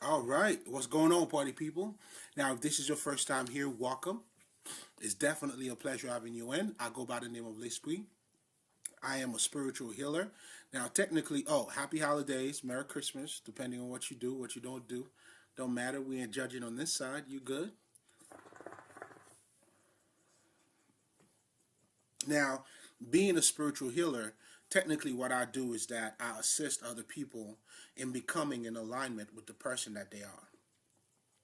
All right, what's going on, party people? Now, if this is your first time here, welcome. It's definitely a pleasure having you in. I go by the name of L'Esprit. I am a spiritual healer. Now, technically, happy holidays, Merry Christmas, depending on what you do, what you don't do. Don't matter, we ain't judging on this side. You good? Now, being a spiritual healer, technically what I do is that I assist other people in becoming in alignment with the person that they are.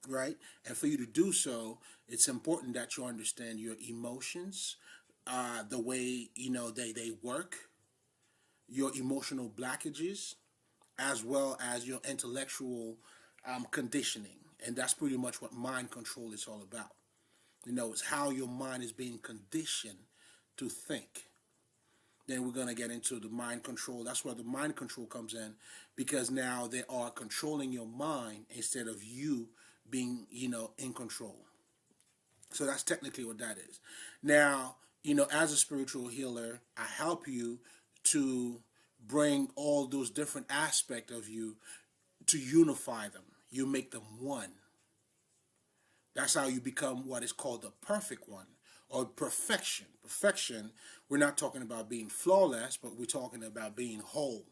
Right? And for you to do so, it's important that you understand your emotions, the way they work, your emotional blockages, as well as your intellectual conditioning, and that's pretty much what mind control is all about. It's how your mind is being conditioned to think. Then we're gonna get into the mind control. That's where the mind control comes in, because now they are controlling your mind instead of you being, in control. So that's technically what that is. Now, as a spiritual healer, I help you to bring all those different aspects of you to unify them. You make them one. That's how you become what is called the perfect one or perfection. Perfection, we're not talking about being flawless, but we're talking about being whole.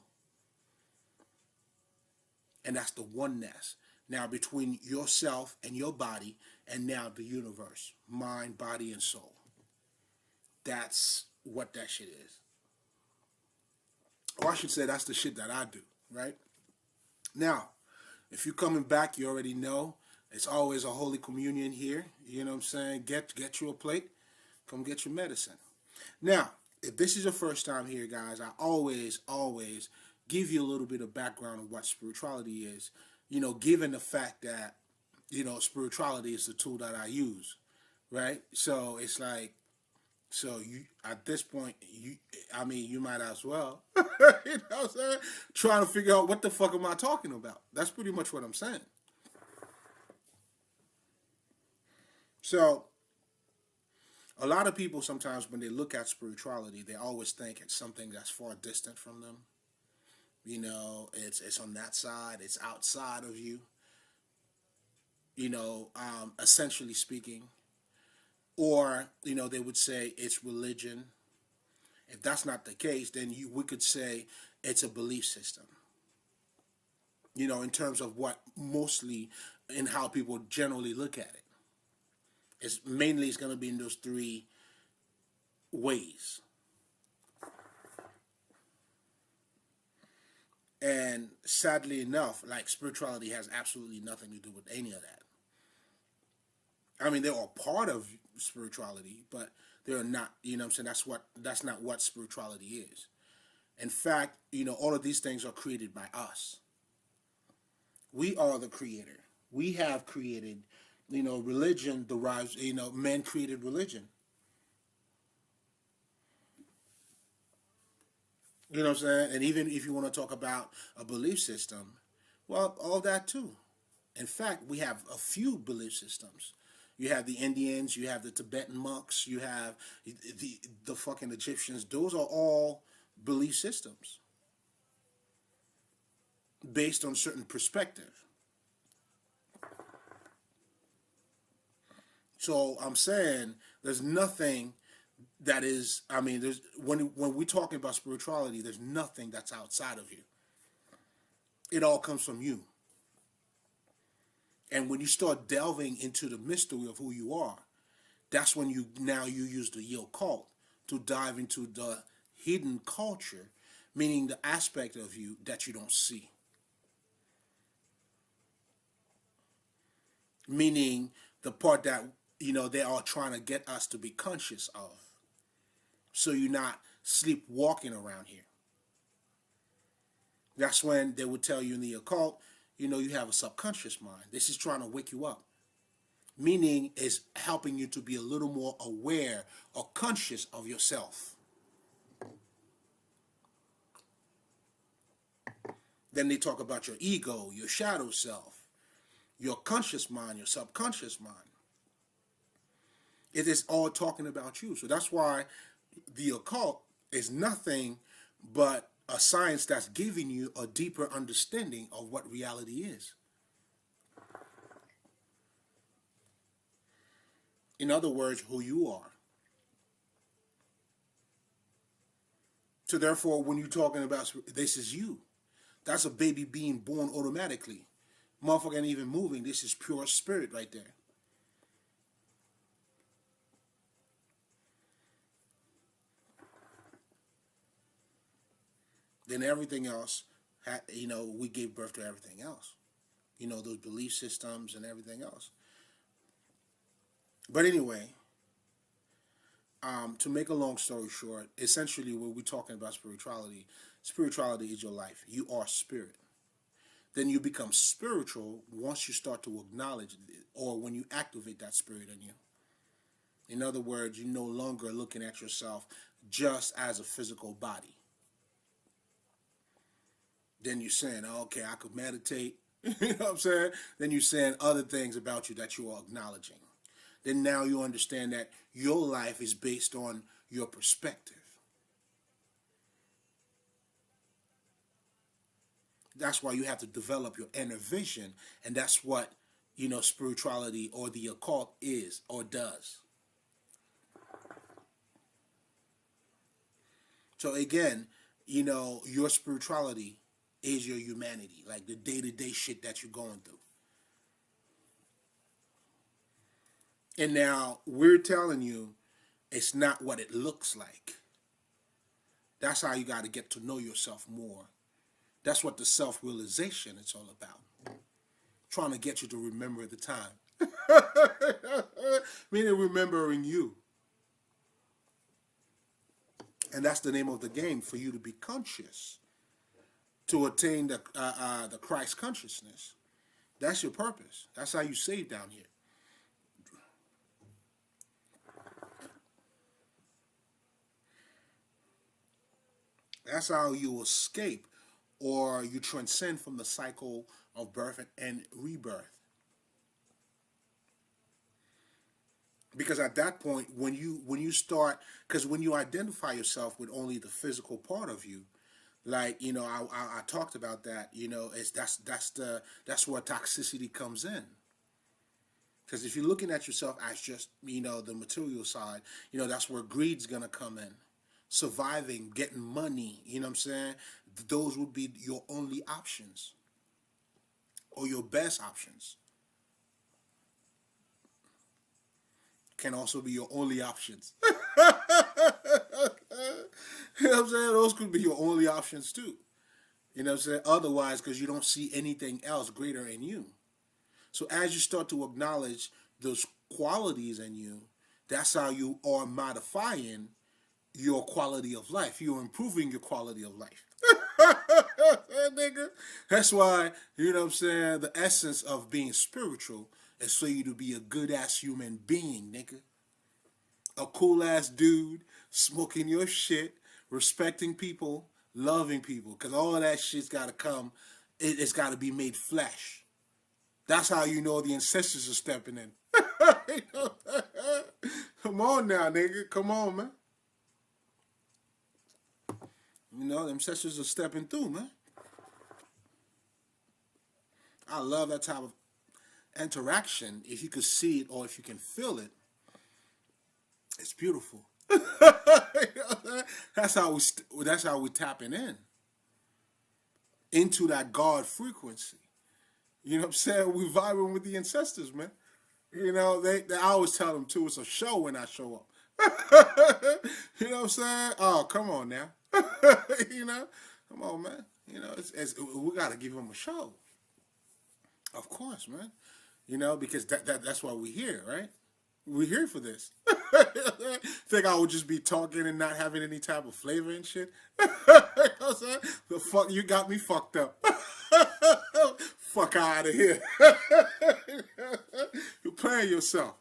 And that's the oneness. Now, between yourself and your body, and now the universe, mind, body, and soul. That's what that shit is. Or I should say, that's the shit that I do, right? Now, if you're coming back, you already know it's always a holy communion here. You know what I'm saying? Get you a plate. Come get your medicine. Now, if this is your first time here, guys, I always give you a little bit of background of what spirituality is. Given the fact that, spirituality is the tool that I use, right? So it's like, so you at this point, you might as well, you know what I'm saying? Trying to figure out what the fuck am I talking about. That's pretty much what I'm saying. So a lot of people sometimes when they look at spirituality, they always think it's something that's far distant from them. It's on that side, it's outside of you. Essentially speaking, or they would say it's religion. If that's not the case, then we could say it's a belief system. In terms of what mostly and how people generally look at it. It's going to be in those three ways. And sadly enough, like spirituality has absolutely nothing to do with any of that. I mean, they're all part of spirituality, but they're not. I'm saying that's not what spirituality is. In fact, all of these things are created by us. We are the creator. We have created. Religion derives. Man created religion. You know what I'm saying? And even if you want to talk about a belief system, well, all that too. In fact, we have a few belief systems. You have the Indians, you have the Tibetan monks, you have the fucking Egyptians. Those are all belief systems based on certain perspective. So I'm saying there's nothing that is. I mean, there's when we're talking about spirituality, there's nothing that's outside of you. It all comes from you. And when you start delving into the mystery of who you are, that's when you use the occult to dive into the hidden culture, meaning the aspect of you that you don't see, meaning the part that they are trying to get us to be conscious of, so you're not sleepwalking around here. That's when they would tell you in the occult, you have a subconscious mind. This is trying to wake you up, meaning is helping you to be a little more aware or conscious of yourself. Then they talk about your ego, your shadow self, your conscious mind, your subconscious mind. It is all talking about you. So that's why the occult is nothing but a science that's giving you a deeper understanding of what reality is. In other words, who you are. So therefore, when you're talking about this is you, that's a baby being born automatically. Motherfucker ain't even moving. This is pure spirit right there. Then everything else, we gave birth to everything else. Those belief systems and everything else. But anyway, to make a long story short, essentially when we're talking about spirituality, spirituality is your life. You are spirit. Then you become spiritual once you start to acknowledge it, or when you activate that spirit in you. In other words, you're no longer looking at yourself just as a physical body. Then you're saying, oh, okay, I could meditate. You know what I'm saying? Then you're saying other things about you that you are acknowledging. Then now you understand that your life is based on your perspective. That's why you have to develop your inner vision, and that's what, spirituality or the occult is or does. So again, your spirituality is your humanity, like the day-to-day shit that you're going through. And now we're telling you it's not what it looks like. That's how you got to get to know yourself more. That's what the self-realization is all about. Trying to get you to remember the time. Meaning remembering you. And that's the name of the game, for you to be conscious. To attain the Christ consciousness. That's your purpose. That's how you save down here. That's how you escape, or you transcend from the cycle of birth and rebirth. Because at that point, when you start, because when you identify yourself with only the physical part of you, like I talked about that. That's where toxicity comes in. Because if you're looking at yourself as just the material side, that's where greed's gonna come in. Surviving, getting money, you know what I'm saying? Those would be your only options. Or your best options. Can also be your only options. You know what I'm saying? Those could be your only options too. You know what I'm saying? Otherwise, because you don't see anything else greater in you. So as you start to acknowledge those qualities in you, that's how you are modifying your quality of life. You're improving your quality of life. Nigga. That's why, you know what I'm saying, the essence of being spiritual is for you to be a good ass human being, nigga. A cool ass dude, smoking your shit, respecting people, loving people. Because all of that shit's got to come, it's got to be made flesh. That's how you know the ancestors are stepping in. Come on now, nigga. Come on, man. The ancestors are stepping through, man. I love that type of interaction. If you could see it or if you can feel it, it's beautiful. That's how we tapping into that God frequency. You know what I'm saying? We vibing with the ancestors, man. They I always tell them too, it's a show when I show up. You know what I'm saying? Oh, come on now. Come on, man. We got to give them a show. Of course, man. Because that's why we're here, right? We're here for this. Think I would just be talking and not having any type of flavor and shit? You know what I'm saying? The fuck, you got me fucked up. Fuck out of here. You're playing yourself.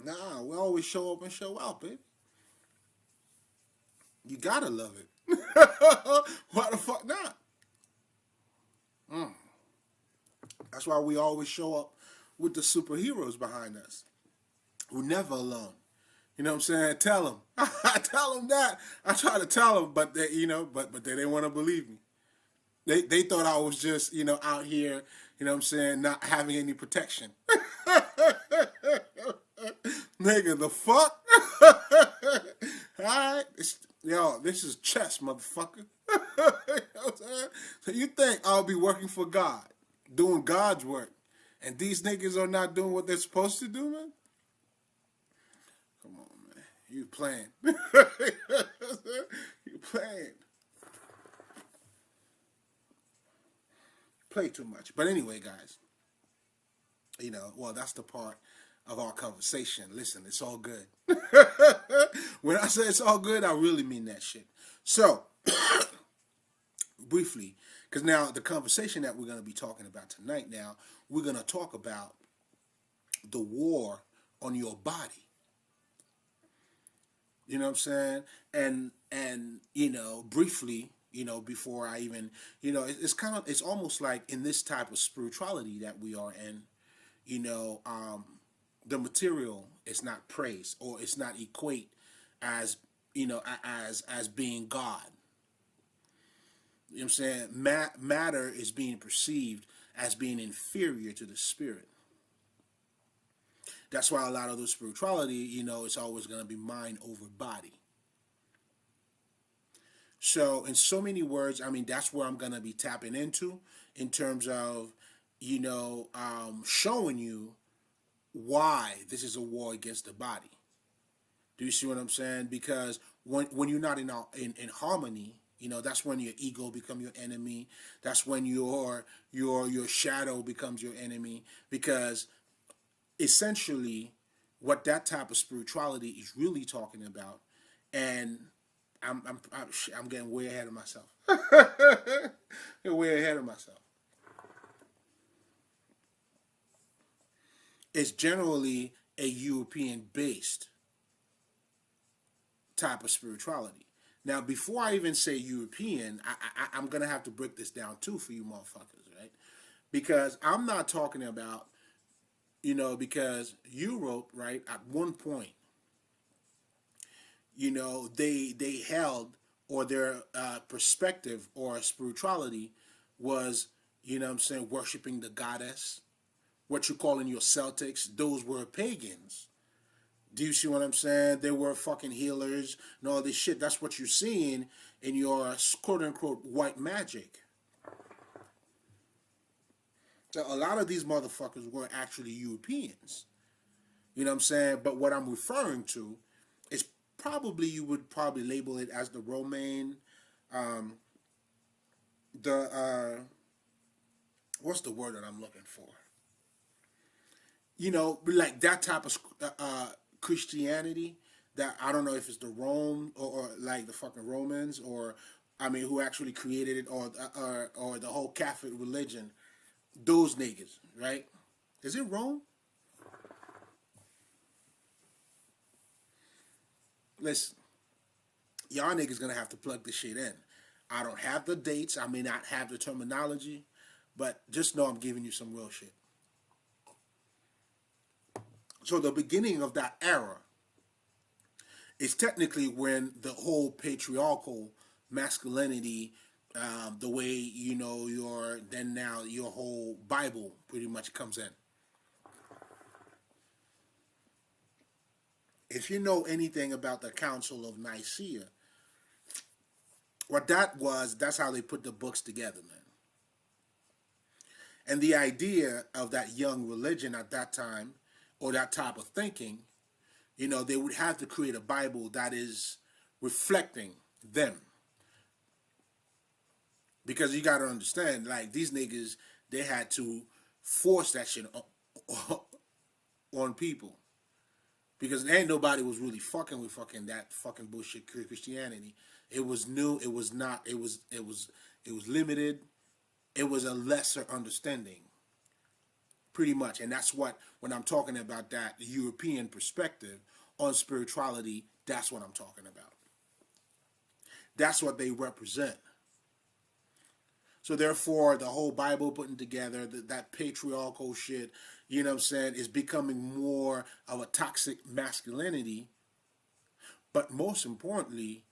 Nah, we always show up and show out, baby. You gotta love it. Why the fuck not? That's why we always show up with the superheroes behind us. We're never alone. You know what I'm saying? Tell them. I tell them that. I try to tell them, but they, but they didn't want to believe me. They thought I was just, out here, what I'm saying, not having any protection. Nigga, the fuck? Alright? Yo, this is chess, motherfucker. You know what I'm saying? So you think I'll be working for God, doing God's work, and these niggas are not doing what they're supposed to do, man? Come on, man. You playing. You playing. Play too much. But anyway, guys, well, that's the part of our conversation. Listen, it's all good. When I say it's all good, I really mean that shit. So, briefly, because now the conversation that we're going to be talking about tonight, now, we're going to talk about the war on your body. You know what I'm saying? And briefly, before I even, it's almost like in this type of spirituality that we are in, the material is not praised, or it's not equate as, as being God. You know what I'm saying? Matter is being perceived as being inferior to the spirit. That's why a lot of the spirituality, it's always going to be mind over body. So, in so many words, I mean, that's where I'm going to be tapping into in terms of, showing you why this is a war against the body. Do you see what I'm saying? Because when you're not in harmony, that's when your ego becomes your enemy. That's when your shadow becomes your enemy. Because essentially, what that type of spirituality is really talking about, and I'm getting way ahead of myself. Way ahead of myself. It's generally a European-based type of spirituality. Now, before I even say European, I'm going to have to break this down too for you motherfuckers, right? Because I'm not talking about, because Europe, right, at one point, they held, or their perspective or spirituality was, worshiping the goddess. What you calling your Celtics, those were pagans. Do you see what I'm saying? They were fucking healers and all this shit. That's what you're seeing in your quote-unquote white magic. So a lot of these motherfuckers were actually Europeans. You know what I'm saying? But what I'm referring to is you would probably label it as the Romaine, what's the word that I'm looking for? Like that type of Christianity, that I don't know if it's the Rome, or like the fucking Romans, or who actually created it, or the whole Catholic religion. Those niggas, right? Is it Rome? Listen, y'all niggas gonna have to plug this shit in. I don't have the dates. I may not have the terminology, but just know I'm giving you some real shit. So the beginning of that era is technically when the whole patriarchal masculinity, the way your whole Bible pretty much comes in. If you know anything about the Council of Nicaea, what that was, that's how they put the books together, man. And the idea of that young religion at that time, or that type of thinking, they would have to create a Bible that is reflecting them. Because you got to understand, like, these niggas, they had to force that shit on people. Because ain't nobody was really fucking with that fucking bullshit Christianity. It was new. It was not. It was limited. It was a lesser understanding, pretty much. And that's what, when I'm talking about that European perspective on spirituality, that's what I'm talking about. That's what they represent. So therefore, the whole Bible putting together, that patriarchal shit, you know what I'm saying, is becoming more of a toxic masculinity. But most importantly,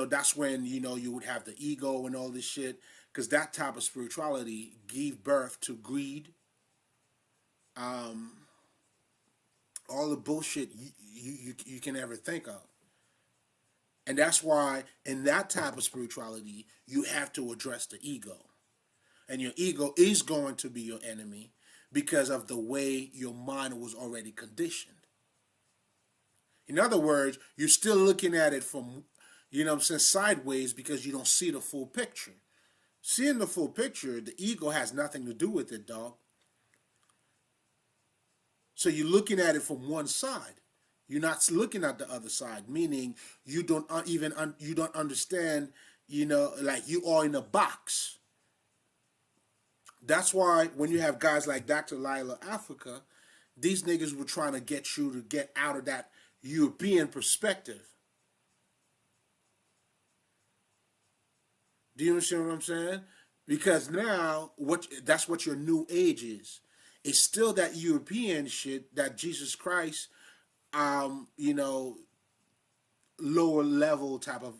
That's when, you would have the ego and all this shit. Because that type of spirituality gave birth to greed, um, all the bullshit you can ever think of. And that's why in that type of spirituality, you have to address the ego. And your ego is going to be your enemy because of the way your mind was already conditioned. In other words, you're still looking at it from, sideways because you don't see the full picture. Seeing the full picture, the ego has nothing to do with it, dog. So you're looking at it from one side. You're not looking at the other side, meaning you don't you don't understand, like you are in a box. That's why when you have guys like Dr. Lila Africa, these niggas were trying to get you to get out of that European perspective. Do you understand what I'm saying? Because now that's what your new age is. It's still that European shit that Jesus Christ, lower level type of.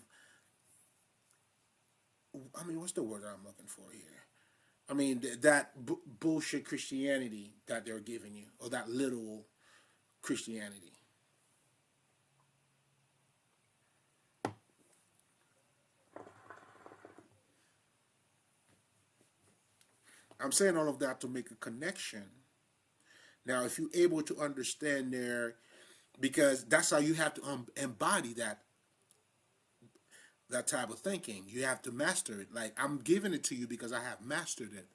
I mean, what's the word I'm looking for here? I mean, that bullshit Christianity that they're giving you, or that literal Christianity. I'm saying all of that to make a connection. Now, if you're able to understand because that's how you have to embody that type of thinking. You have to master it. Like, I'm giving it to you because I have mastered it.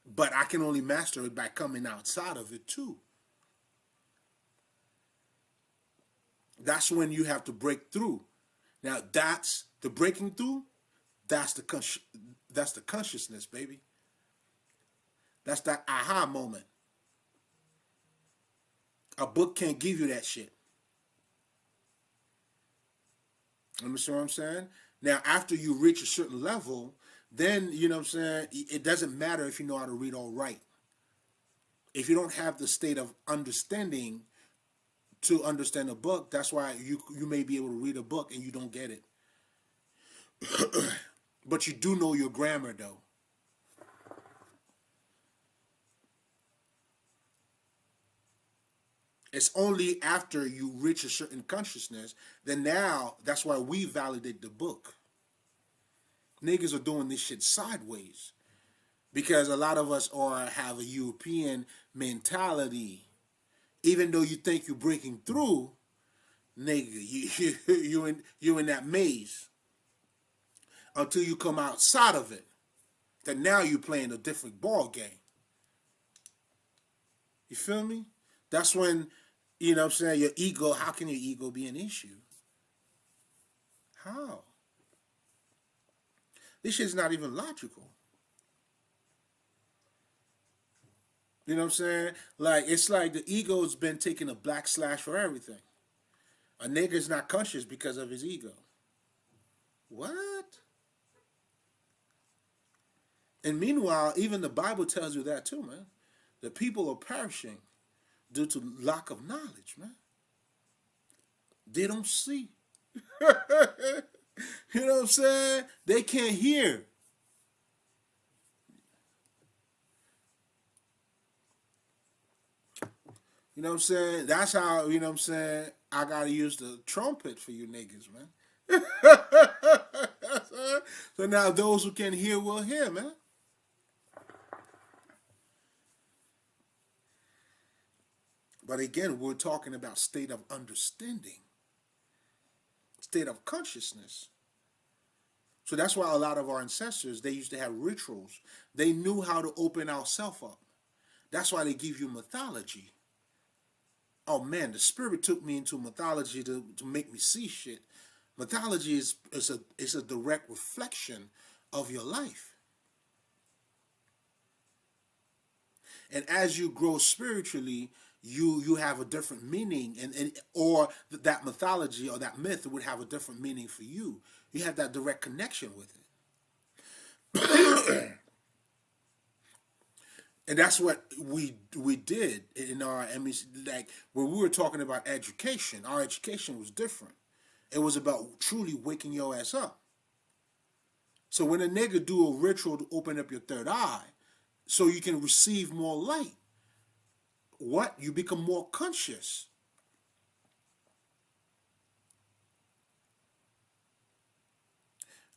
But I can only master it by coming outside of it too. That's when you have to break through. Now, that's the breaking through. That's the consciousness, baby. That's that aha moment. A book can't give you that shit. Understand what I'm saying? Now, after you reach a certain level, then, it doesn't matter if you know how to read or write. If you don't have the state of understanding to understand a book, that's why you may be able to read a book and you don't get it. But you do know your grammar, though. It's only after you reach a certain consciousness, then now that's why we validate the book. Niggas are doing this shit sideways because a lot of us have a European mentality. Even though you think you're breaking through, nigga, you're in that maze until you come outside of it. Then now you're playing a different ball game. You feel me? That's when, your ego, how can your ego be an issue? How? This shit's not even logical. You know what I'm saying? Like, it's like the ego's been taking a black slash for everything. A nigga's not conscious because of his ego. What? And meanwhile, even the Bible tells you that too, man. The people are perishing due to lack of knowledge, man. They don't see. You know what I'm saying? They can't hear. You know what I'm saying? That's how, I gotta use the trumpet for you niggas, man. So now those who can hear will hear, man. But again, we're talking about state of understanding, state of consciousness. So that's why a lot of our ancestors, they used to have rituals. They knew how to open ourselves up. That's why they give you mythology. Oh man, the spirit took me into mythology to make me see shit. Mythology is a direct reflection of your life. And as you grow spiritually, you have a different meaning, or that mythology or that myth would have a different meaning for you. You have that direct connection with it. And that's what we did in our, like when we were talking about education, our education was different. It was about truly waking your ass up. So when a nigga do a ritual to open up your third eye, so you can receive more light, what? You become more conscious.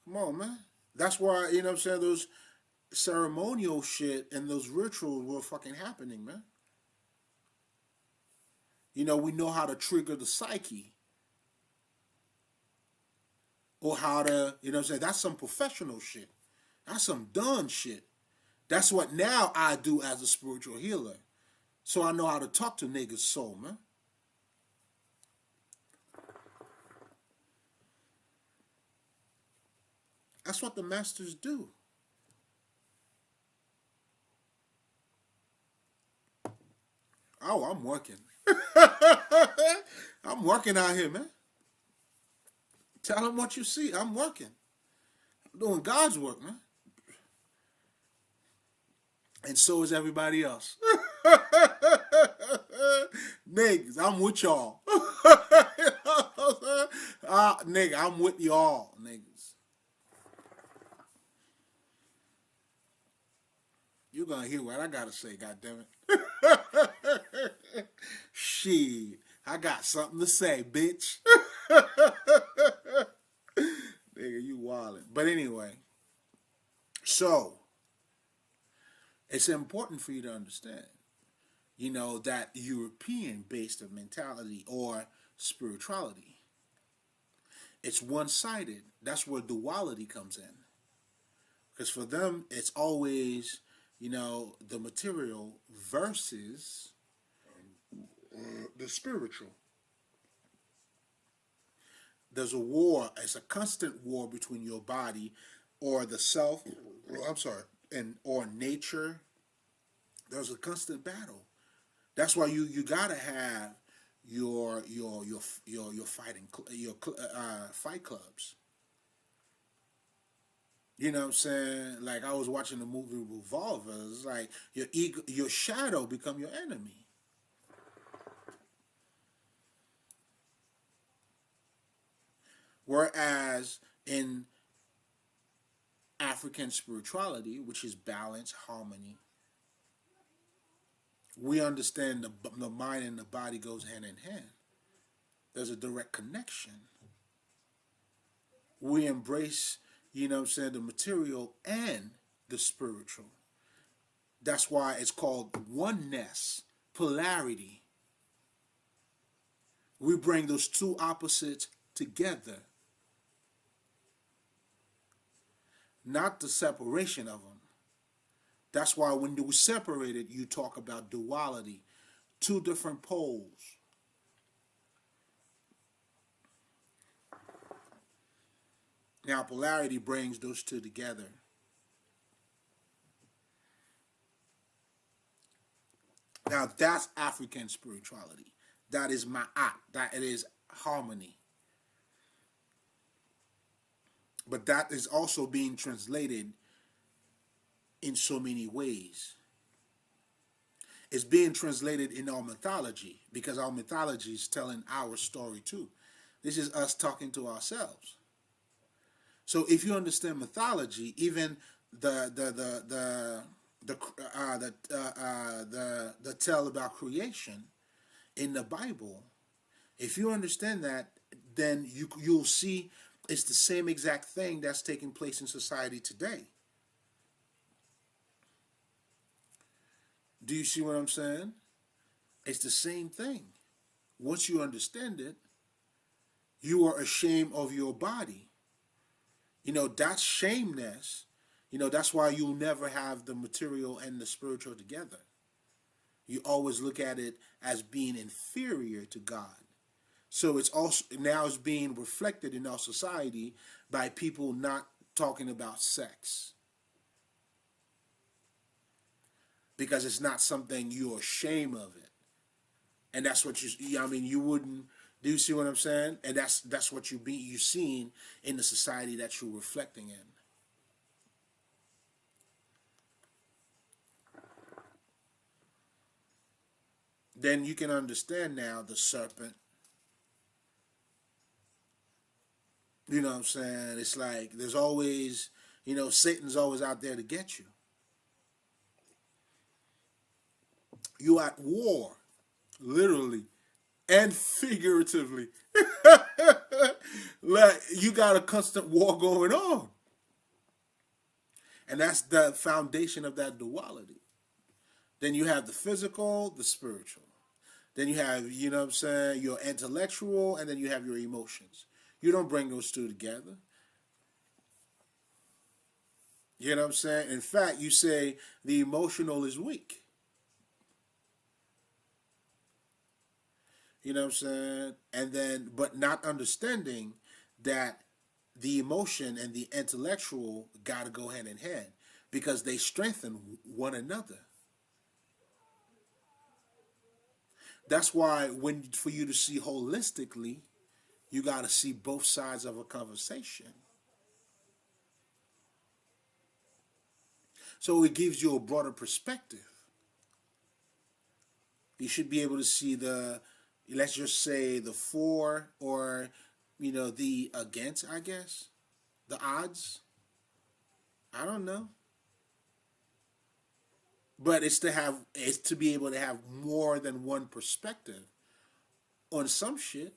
Come on, man. That's why, you know what I'm saying, those ceremonial shit and those rituals were fucking happening, man. You know, we know how to trigger the psyche. Or how to, you know what I'm saying? That's some professional shit. That's some done shit. That's what now I do as a spiritual healer. So I know how to talk to niggas' soul, man. That's what the masters do. Oh, I'm working. I'm working out here, man. Tell them what you see. I'm working. I'm doing God's work, man. And so is everybody else. Niggas, I'm with y'all. Nigga, I'm with y'all, niggas. You're gonna hear what I gotta say, goddammit. Shit, I got something to say, bitch. Nigga, you wildin'. But anyway, so it's important for you to understand, you know, that European based of mentality or spirituality, it's one-sided. That's where duality comes in. Because for them, it's always, you know, the material versus the spiritual. There's a war. It's a constant war between your body or the self. I'm sorry, and or nature. There's a constant battle. That's why you gotta have your fighting your fight clubs. You know what I'm saying? Like I was watching the movie Revolver. It's like your ego, your shadow become your enemy. Whereas in African spirituality, which is balance, harmony, we understand the mind and the body goes hand in hand. There's a direct connection. We embrace, you know what I'm saying, the material and the spiritual. That's why it's called oneness, polarity. We bring those two opposites together, not the separation of them. That's why when we separate it, you talk about duality, two different poles. Now, polarity brings those two together. Now, that's African spirituality. That is ma'at. That it is harmony. But that is also being translated in so many ways. It's being translated in our mythology because our mythology is telling our story too. This is us talking to ourselves. So if you understand mythology, even the the the the the tale about creation in the Bible, if you understand that, then you'll see it's the same exact thing that's taking place in society today. Do you see what I'm saying? It's the same thing. Once you understand it, you are ashamed of your body. You know, that's shameness. You know, that's why you'll never have the material and the spiritual together. You always look at it as being inferior to God. So it's also now it's being reflected in our society by people not talking about sex. Because it's not something you're ashamed of it. And that's what I mean, you wouldn't, do you see what I'm saying? And that's what you seeing in the society that you're reflecting in. Then you can understand now the serpent. You know what I'm saying? It's like there's always, Satan's always out there to get you. You at war, literally and figuratively. Like you got a constant war going on. And that's the foundation of that duality. Then you have the physical, the spiritual. Then you have, what I'm saying, your intellectual, and then you have your emotions. You don't bring those two together. You know what I'm saying? In fact, you say the emotional is weak. You know what I'm saying? And then, but not understanding that the emotion and the intellectual got to go hand in hand because they strengthen one another. That's why for you to see holistically, you got to see both sides of a conversation. So it gives you a broader perspective. You should be able to see let's just say the for or, the against, I guess. The odds. I don't know. But it's to be able to have more than one perspective on some shit.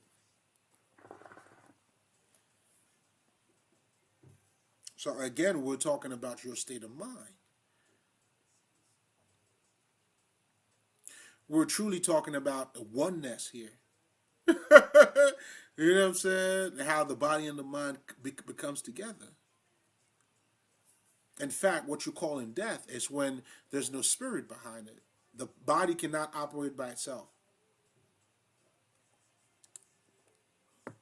So again, we're talking about your state of mind. We're truly talking about oneness here. You know what I'm saying? How the body and the mind becomes together. In fact, what you call in death is when there's no spirit behind it. The body cannot operate by itself.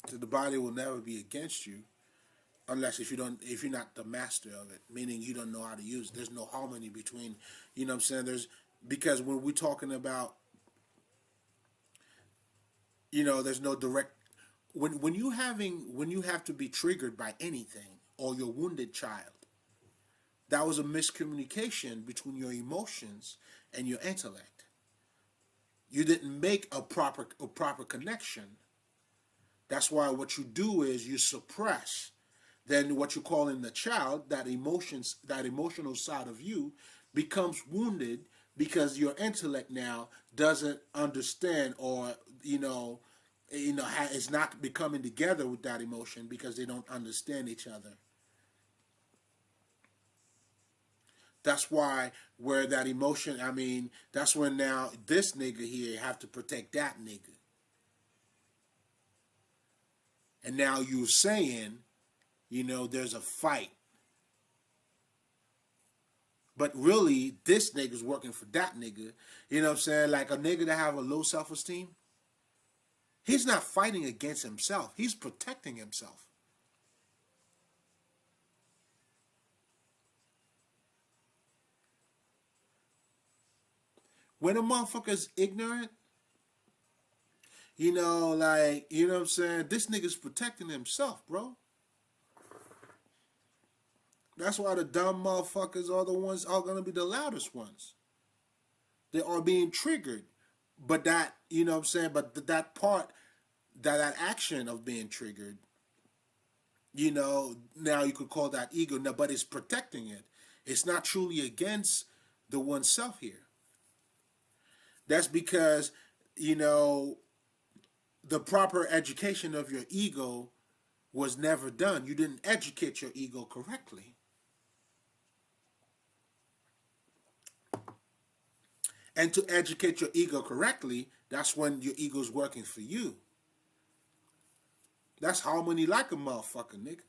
So the body will never be against you unless if you're not the master of it, meaning you don't know how to use it. There's no harmony between, you know what I'm saying? Because when we're talking about, there's no direct when you have to be triggered by anything or your wounded child, that was a miscommunication between your emotions and your intellect. You didn't make a proper connection. That's why what you do is you suppress. Then what you call in the child, that emotional side of you becomes wounded because your intellect now doesn't understand or it's not becoming together with that emotion because they don't understand each other. That's why where that emotion, that's when now this nigga here have to protect that nigga. And now you're saying, there's a fight. But really, this nigga's working for that nigga. You know what I'm saying? Like a nigga that have a low self-esteem, he's not fighting against himself. He's protecting himself. When a motherfucker's ignorant, you know what I'm saying? This nigga's protecting himself, bro. That's why the dumb motherfuckers are the ones are gonna be the loudest ones. They are being triggered. But that, you know what I'm saying? But that part, that action of being triggered, now you could call that ego. Now, but it's protecting it. It's not truly against the oneself here. That's because, the proper education of your ego was never done. You didn't educate your ego correctly. And to educate your ego correctly, that's when your ego's working for you. That's harmony like a motherfucker, nigga.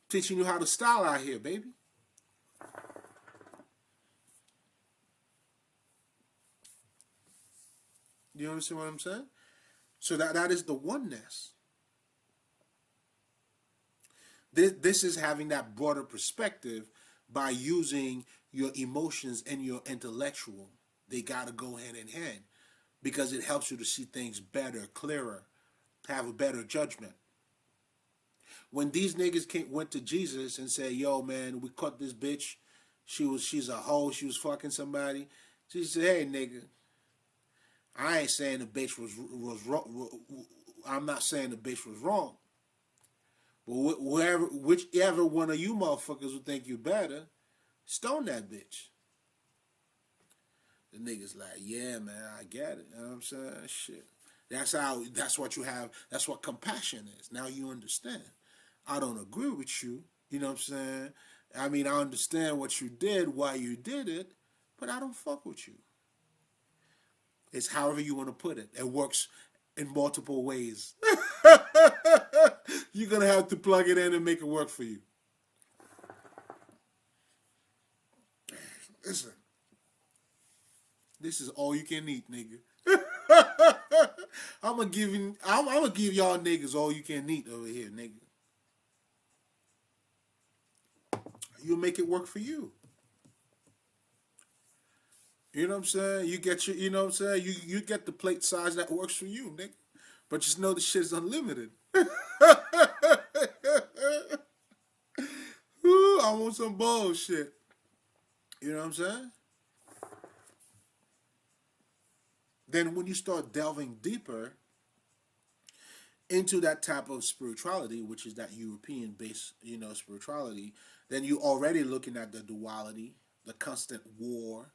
Teaching you how to style out here, baby. You understand what I'm saying? So that is the oneness. This is having that broader perspective by using your emotions and your intellectual. They got to go hand in hand because it helps you to see things better, clearer, have a better judgment. When these niggas went to Jesus and said, "Yo, man, we caught this bitch. She's a hoe. She was fucking somebody." Jesus said, "Hey, nigga, I ain't saying the bitch was I'm not saying the bitch was wrong. But whichever one of you motherfuckers would think you better, stone that bitch. The niggas like, yeah, man, I get it. You know what I'm saying? Shit. That's what you have, that's what compassion is. Now you understand. I don't agree with you. You know what I'm saying? I mean, I understand what you did, why you did it, but I don't fuck with you. It's however you want to put it. It works in multiple ways. You're going to have to plug it in and make it work for you. Listen. This is all you can eat, nigga. I'm gonna give y'all niggas all you can eat over here, nigga. You'll make it work for you. You know what I'm saying? You get your, you know what I'm saying? You get the plate size that works for you, nigga. But just know the shit is unlimited. Ooh, I want some bullshit. You know what I'm saying? Then when you start delving deeper into that type of spirituality, which is that European-based, spirituality, then you're already looking at the duality, the constant war,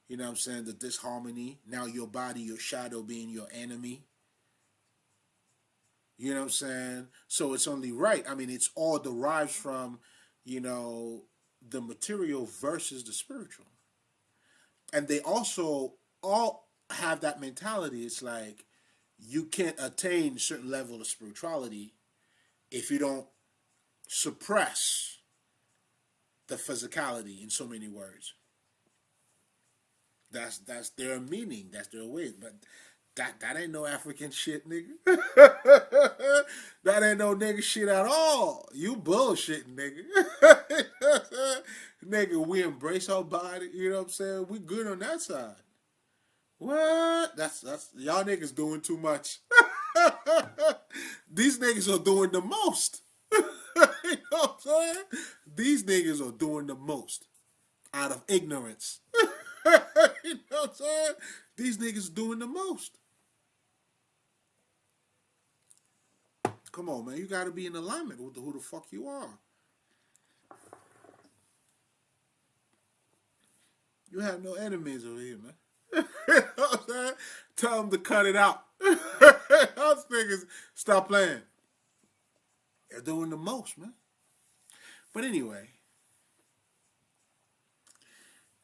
you know what I'm saying, the disharmony. Now your body, your shadow being your enemy. You know what I'm saying? So it's only right. I mean, it's all derives from, the material versus the spiritual. And they also all have that mentality. It's like you can't attain a certain level of spirituality if you don't suppress the physicality, in so many words. That's their meaning. That's their way. But that ain't no African shit, nigga. That ain't no nigga shit at all. You bullshitting, nigga. Nigga, we embrace our body. You know what I'm saying? We good on that side. What? That's y'all niggas doing too much. These niggas are doing the most. You know what I'm saying? These niggas are doing the most out of ignorance. You know what I'm saying? These niggas doing the most. Come on, man. You got to be in alignment with who the fuck you are. You have no enemies over here, man. You know what I'm saying? Tell them to cut it out. Those niggas stop playing. They're doing the most, man. But anyway,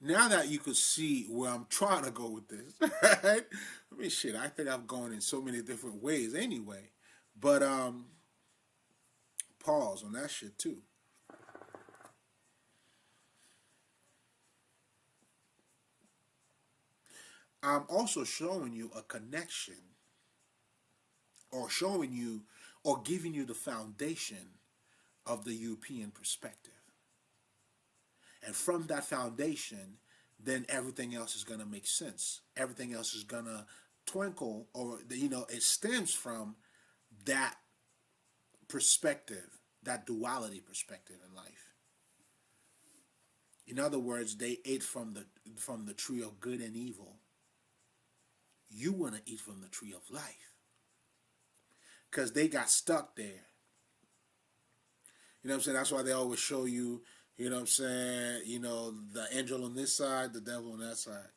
now that you could see where I'm trying to go with this, right? I mean, shit, I think I've gone in so many different ways anyway. But pause on that shit too. I'm also showing you a connection, or showing you, or giving you the foundation of the European perspective. And from that foundation, then everything else is going to make sense. Everything else is going to twinkle, or, it stems from that perspective, that duality perspective in life. In other words, they ate from the tree of good and evil. You want to eat from the tree of life. Because they got stuck there. You know what I'm saying? That's why they always show you, you know what I'm saying, the angel on this side, the devil on that side.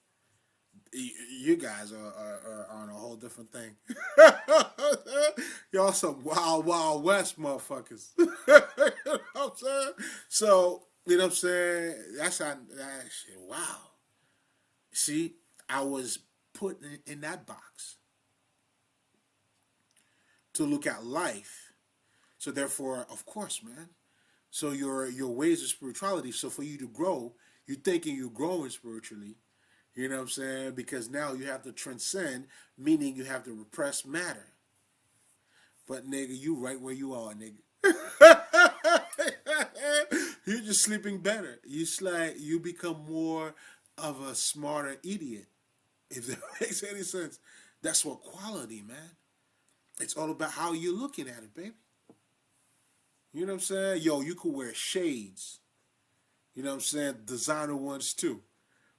You guys are on a whole different thing. Y'all some wild, wild west motherfuckers. You know what I'm saying? So, you know what I'm saying? That's how, that shit, wow. See, I was put in that box to look at life. So therefore, of course, man. So your ways of spirituality, so for you to grow, you're thinking you're growing spiritually. You know what I'm saying? Because now you have to transcend, meaning you have to repress matter. But nigga, you right where you are, nigga. You're just sleeping better. You become more of a smarter idiot. If that makes any sense. That's what quality, man. It's all about how you're looking at it, baby. You know what I'm saying? Yo, you could wear shades. You know what I'm saying? Designer ones too.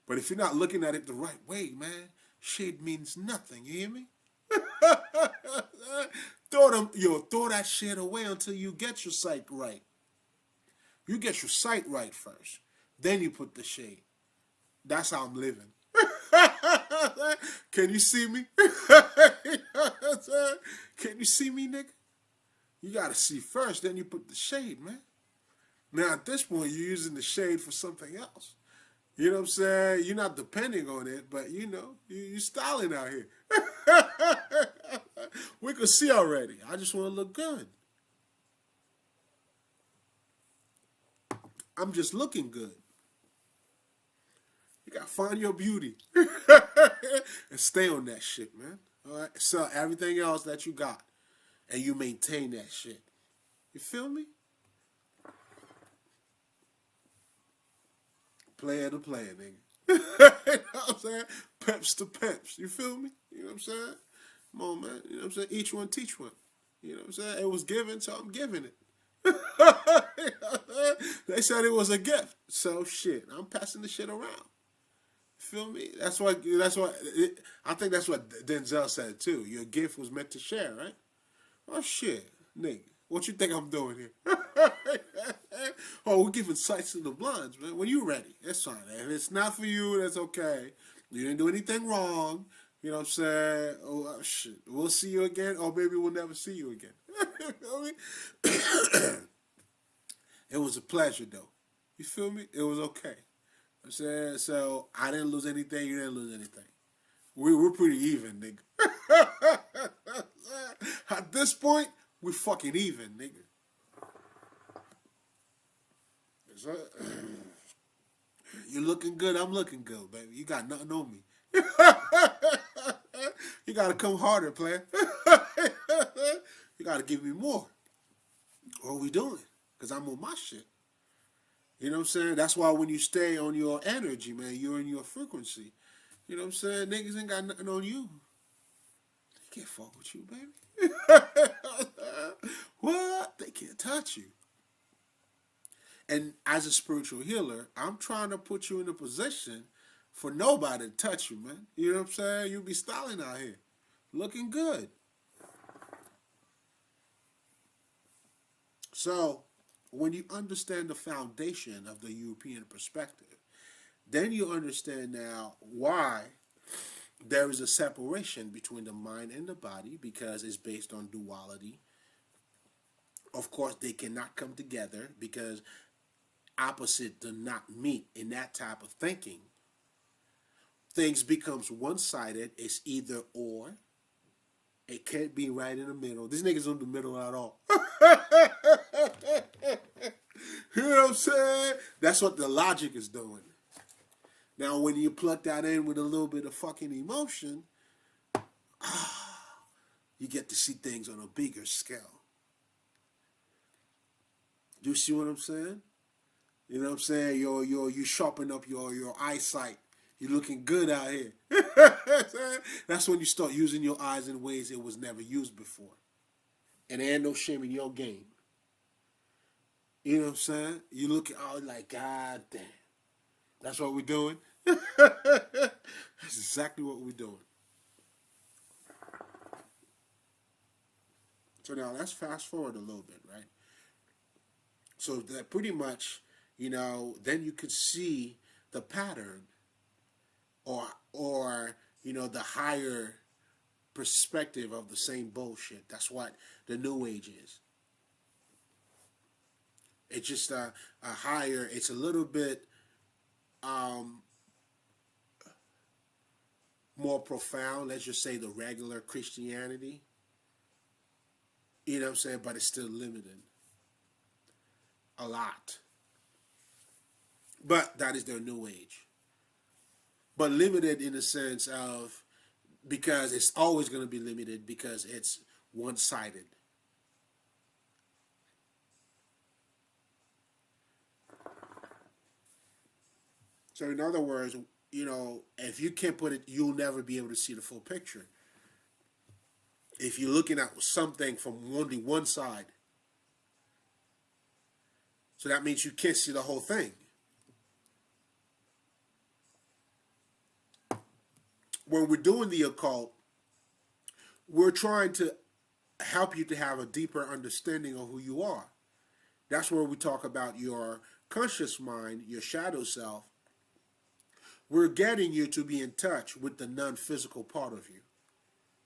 But if you're not looking at it the right way, man, shade means nothing. You hear me? Throw that shit away until you get your sight right. You get your sight right first. Then you put the shade. That's how I'm living. Can you see me? Can you see me, nigga? You gotta see first, then you put the shade, man. Now at this point, you're using the shade for something else. You know what I'm saying? You're not depending on it, but you know, you're styling out here. We can see already. I just want to look good. I'm just looking good. You gotta find your beauty and stay on that shit, man. All right, sell everything else that you got, and you maintain that shit. You feel me? Player to player, nigga. You know what I'm saying? Peps to peps. You feel me? You know what I'm saying? Come on, man. You know what I'm saying? Each one teach one. You know what I'm saying? It was given, so I'm giving it. They said it was a gift, so shit. I'm passing the shit around. Feel me? That's why. I think that's what Denzel said too. Your gift was meant to share, right? Oh shit, nigga. What you think I'm doing here? Oh, we're giving sights to the blinds, man. When you ready, that's fine. If it's not for you, that's okay. You didn't do anything wrong. You know what I'm saying? Oh shit. We'll see you again, or maybe we'll never see you again. You know what I mean? It was a pleasure, though. You feel me? It was okay. I'm saying, so I didn't lose anything. You didn't lose anything. We're pretty even, nigga. At this point, we're fucking even, nigga. You're looking good. I'm looking good, baby. You got nothing on me. You gotta come harder, player. You gotta give me more. What are we doing? Because I'm on my shit. You know what I'm saying? That's why when you stay on your energy, man, you're in your frequency. You know what I'm saying? Niggas ain't got nothing on you. They can't fuck with you, baby. What? They can't touch you. And as a spiritual healer, I'm trying to put you in a position for nobody to touch you, man. You know what I'm saying? You be styling out here. Looking good. So, when you understand the foundation of the European perspective, then you understand now why there is a separation between the mind and the body, because it's based on duality. Of course, they cannot come together because opposite do not meet in that type of thinking. Things becomes one-sided. It's either or. It can't be right in the middle. These niggas on the middle at all. You know what I'm saying? That's what the logic is doing. Now, when you plug that in with a little bit of fucking emotion, you get to see things on a bigger scale. Do you see what I'm saying? You know what I'm saying? You sharpen up your eyesight. You're looking good out here. That's when you start using your eyes in ways it was never used before. And there ain't no shame in your game. You know what I'm saying? You look at all like, God damn. That's what we're doing. That's exactly what we're doing. So now let's fast forward a little bit, right? So that pretty much, then you could see the pattern or the higher perspective of the same bullshit. That's what the New Age is. It's just a higher, it's a little bit more profound, let's just say the regular Christianity. You know what I'm saying? But it's still limited. A lot. But that is their New Age. But limited in the sense of, because it's always going to be limited because it's one-sided. So in other words, if you can't put it, you'll never be able to see the full picture. If you're looking at something from only one side, so that means you can't see the whole thing. When we're doing the occult, we're trying to help you to have a deeper understanding of who you are. That's where we talk about your conscious mind, your shadow self. We're getting you to be in touch with the non-physical part of you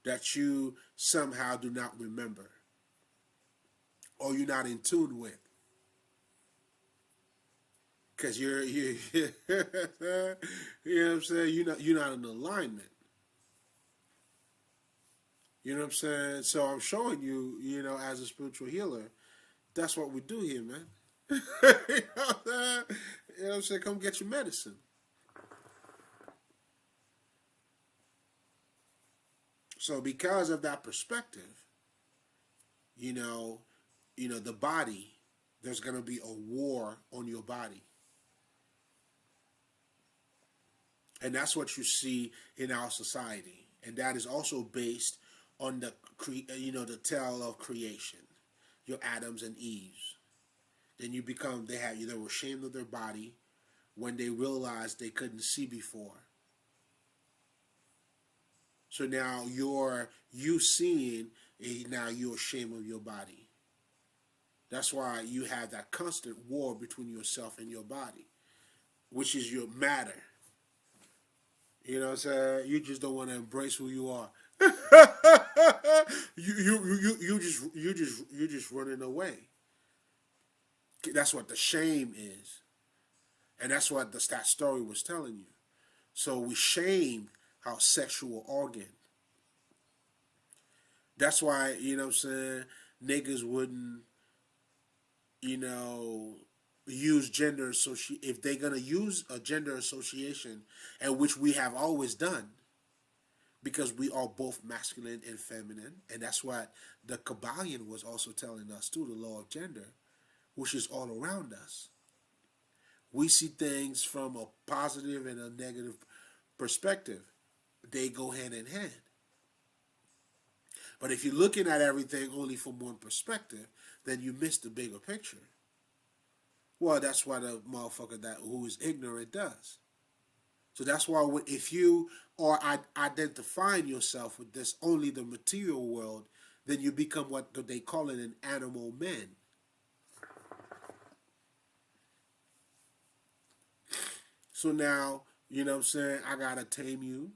that you somehow do not remember or you're not in tune with. Because you know what I'm saying? You're not in alignment. You know what I'm saying? So I'm showing you, as a spiritual healer, that's what we do here, man. You know what I'm saying? Come get your medicine. So because of that perspective, you know, the body, there's gonna be a war on your body. And that's what you see in our society. And that is also based on the tale of creation, your Adams and Eves. Then they were ashamed of their body when they realized they couldn't see before. So now you seeing, now you're ashamed of your body. That's why you have that constant war between yourself and your body, which is your matter. You know what I'm saying? You just don't want to embrace who you are. you just running away. That's what the shame is, and that's what that story was telling you. So we shame our sexual organ. That's why, what I'm saying, niggas wouldn't, you know, use gender if they're gonna use a gender association, and which we have always done, because we are both masculine and feminine, and that's what the Kabbalion was also telling us too, the law of gender, which is all around us. We see things from a positive and a negative perspective. They go hand in hand. But if you're looking at everything only from one perspective, then you miss the bigger picture. Well, that's what a motherfucker who is ignorant does. So that's why if you are identifying yourself with this only the material world, then you become what they call it an animal man. So now, you know what I'm saying, I gotta tame you,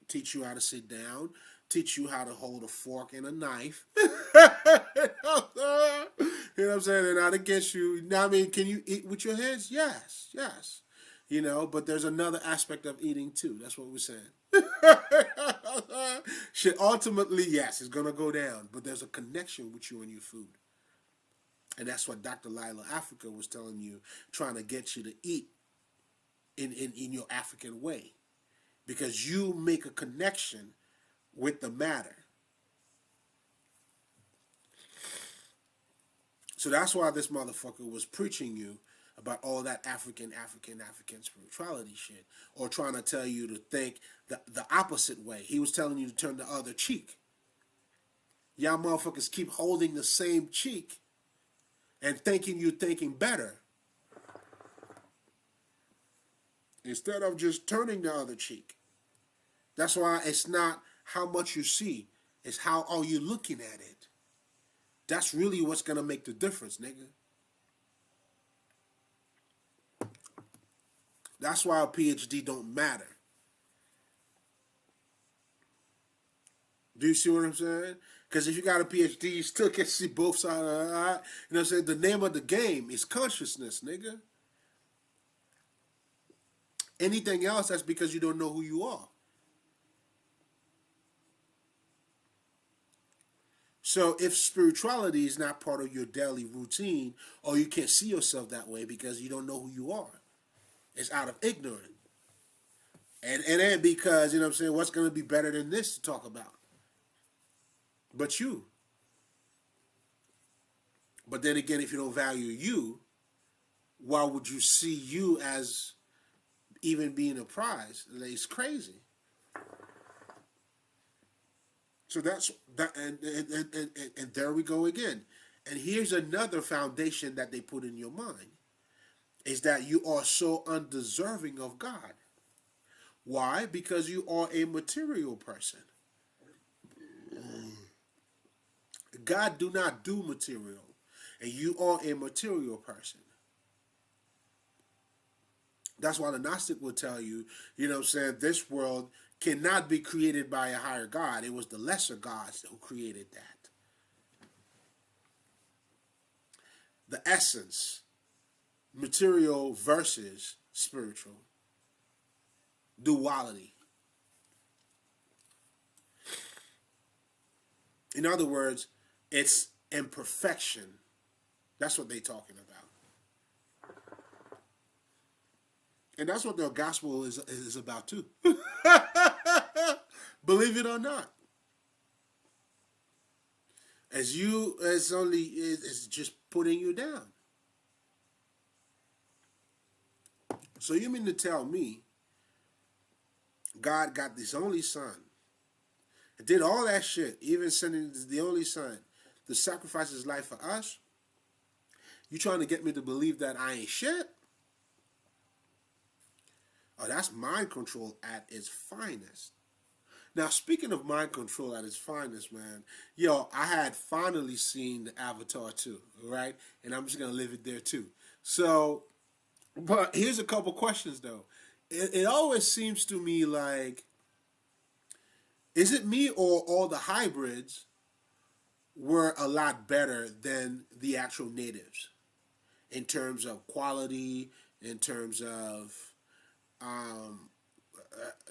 teach you how to sit down, teach you how to hold a fork and a knife. You know what I'm saying? And not against you. Now, I mean, can you eat with your hands? Yes, yes. But there's another aspect of eating too. That's what we're saying. Shit, ultimately, yes, it's gonna go down, but there's a connection with you and your food. And that's what Dr. Lila Africa was telling you, trying to get you to eat in your African way. Because you make a connection with the matter. So that's why this motherfucker was preaching you about all that African spirituality shit. Or trying to tell you to think the opposite way. He was telling you to turn the other cheek. Y'all motherfuckers keep holding the same cheek and thinking you're thinking better, instead of just turning the other cheek. That's why it's not how much you see, it's how are you looking at it. That's really what's going to make the difference, nigga. That's why a PhD don't matter. Do you see what I'm saying? Because if you got a PhD, you still can see both sides of the eye. You know what I'm saying? The name of the game is consciousness, nigga. Anything else, that's because you don't know who you are. So if spirituality is not part of your daily routine, or you can't see yourself that way because you don't know who you are, it's out of ignorance. And then because, you know what I'm saying, what's going to be better than this to talk about? But you. But then again, if you don't value you, why would you see you as even being a prize? It's crazy. So that's that, and there we go again. And here's another foundation that they put in your mind, is that you are so undeserving of God. Why? Because you are a material person. God do not do material, and you are a material person. That's why the Gnostic will tell you, you know what I'm saying, this world cannot be created by a higher God. It was the lesser gods who created that. The essence, material versus spiritual, duality. In other words, it's imperfection. That's what they're talking about. And that's what the gospel is about too. Believe it or not. It's just putting you down. So you mean to tell me God got this only son, did all that shit, even sending the only son to sacrifice his life for us? You trying to get me to believe that I ain't shit? Oh, that's mind control at its finest. Now, speaking of mind control at its finest, man, yo, I had finally seen the Avatar 2, right? And I'm just going to leave it there, too. So, but here's a couple questions, though. It always seems to me like, is it me or all the hybrids were a lot better than the actual natives in terms of quality, in terms of,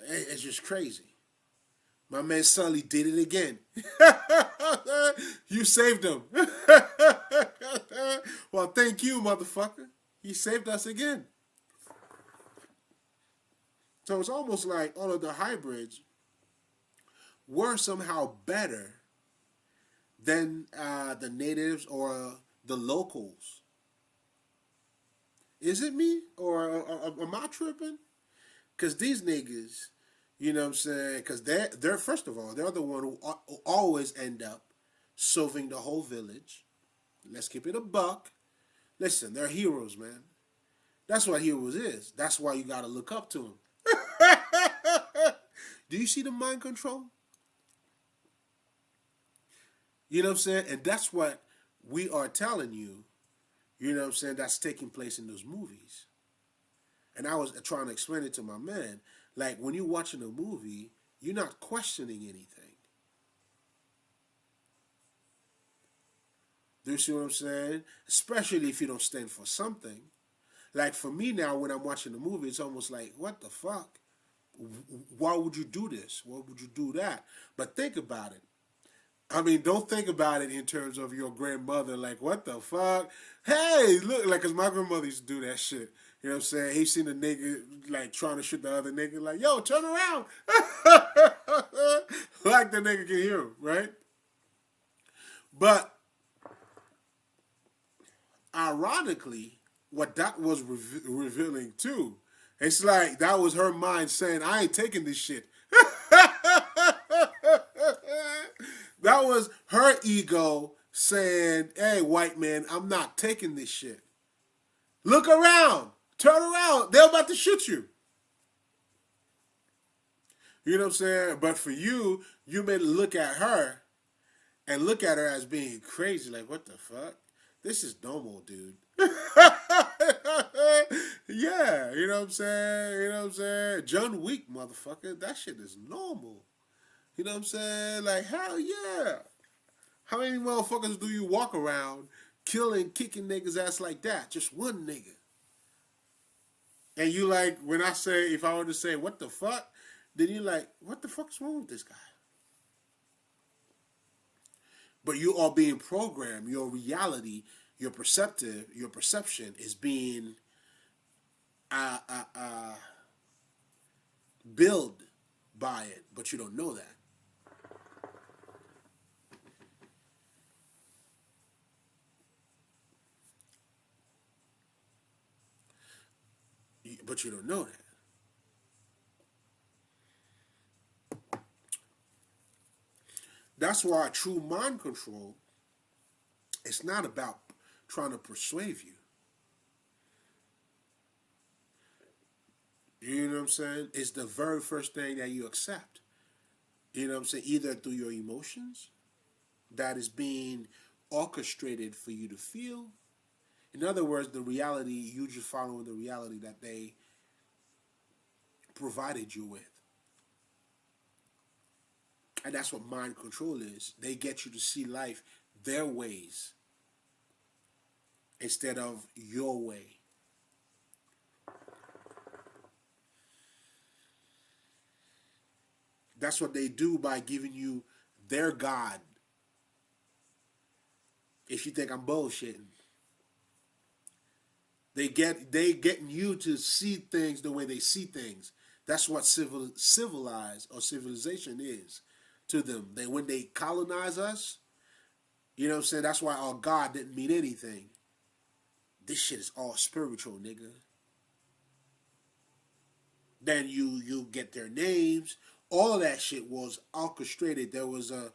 it's just crazy. My man Sully did it again. You saved him. Well, thank you, motherfucker. He saved us again. So it's almost like all of the hybrids were somehow better than the natives or the locals. Is it me or am I tripping? Because these niggas, you know what I'm saying? Because they're first of all, they're the one who always end up serving the whole village. Let's keep it a buck. Listen, they're heroes, man. That's what heroes is. That's why you got to look up to them. Do you see the mind control? You know what I'm saying? And that's what we are telling you, you know what I'm saying, that's taking place in those movies. And I was trying to explain it to my man. Like, when you're watching a movie, you're not questioning anything. Do you see what I'm saying? Especially if you don't stand for something. Like, for me now, when I'm watching a movie, it's almost like, what the fuck? Why would you do this? Why would you do that? But think about it. I mean, don't think about it in terms of your grandmother, like, what the fuck? Hey, look, like, because my grandmother used to do that shit. You know what I'm saying? He seen a nigga, like, trying to shoot the other nigga, like, yo, turn around. Like the nigga can hear him, right? But, ironically, what that was revealing, too, it's like, that was her mind saying, I ain't taking this shit. That was her ego saying, hey, white man, I'm not taking this shit. Look around. Turn around. They're about to shoot you. You know what I'm saying? But for you, you may look at her and look at her as being crazy. Like, what the fuck? This is normal, dude. Yeah, you know what I'm saying? You know what I'm saying? John Wick, motherfucker. That shit is normal. You know what I'm saying? Like, hell yeah. How many motherfuckers do you walk around killing, kicking niggas ass like that? Just one nigga. And you like, when I say, if I were to say, what the fuck? Then you like, what the fuck is wrong with this guy? But you are being programmed. Your reality, your perception is being built by it. But you don't know that. But you don't know that. That's why true mind control, it's not about trying to persuade you. You know what I'm saying? It's the very first thing that you accept. You know what I'm saying? Either through your emotions that is being orchestrated for you to feel. In other words, the reality, you just following the reality that they provided you with. And that's what mind control is. They get you to see life their ways instead of your way. That's what they do by giving you their God. If you think I'm bullshitting, they getting you to see things the way they see things. That's what civilized or civilization is to them. They when they colonize us, you know what I'm saying? That's why our God didn't mean anything. This shit is all spiritual, nigga. Then you get their names. All of that shit was orchestrated. There was a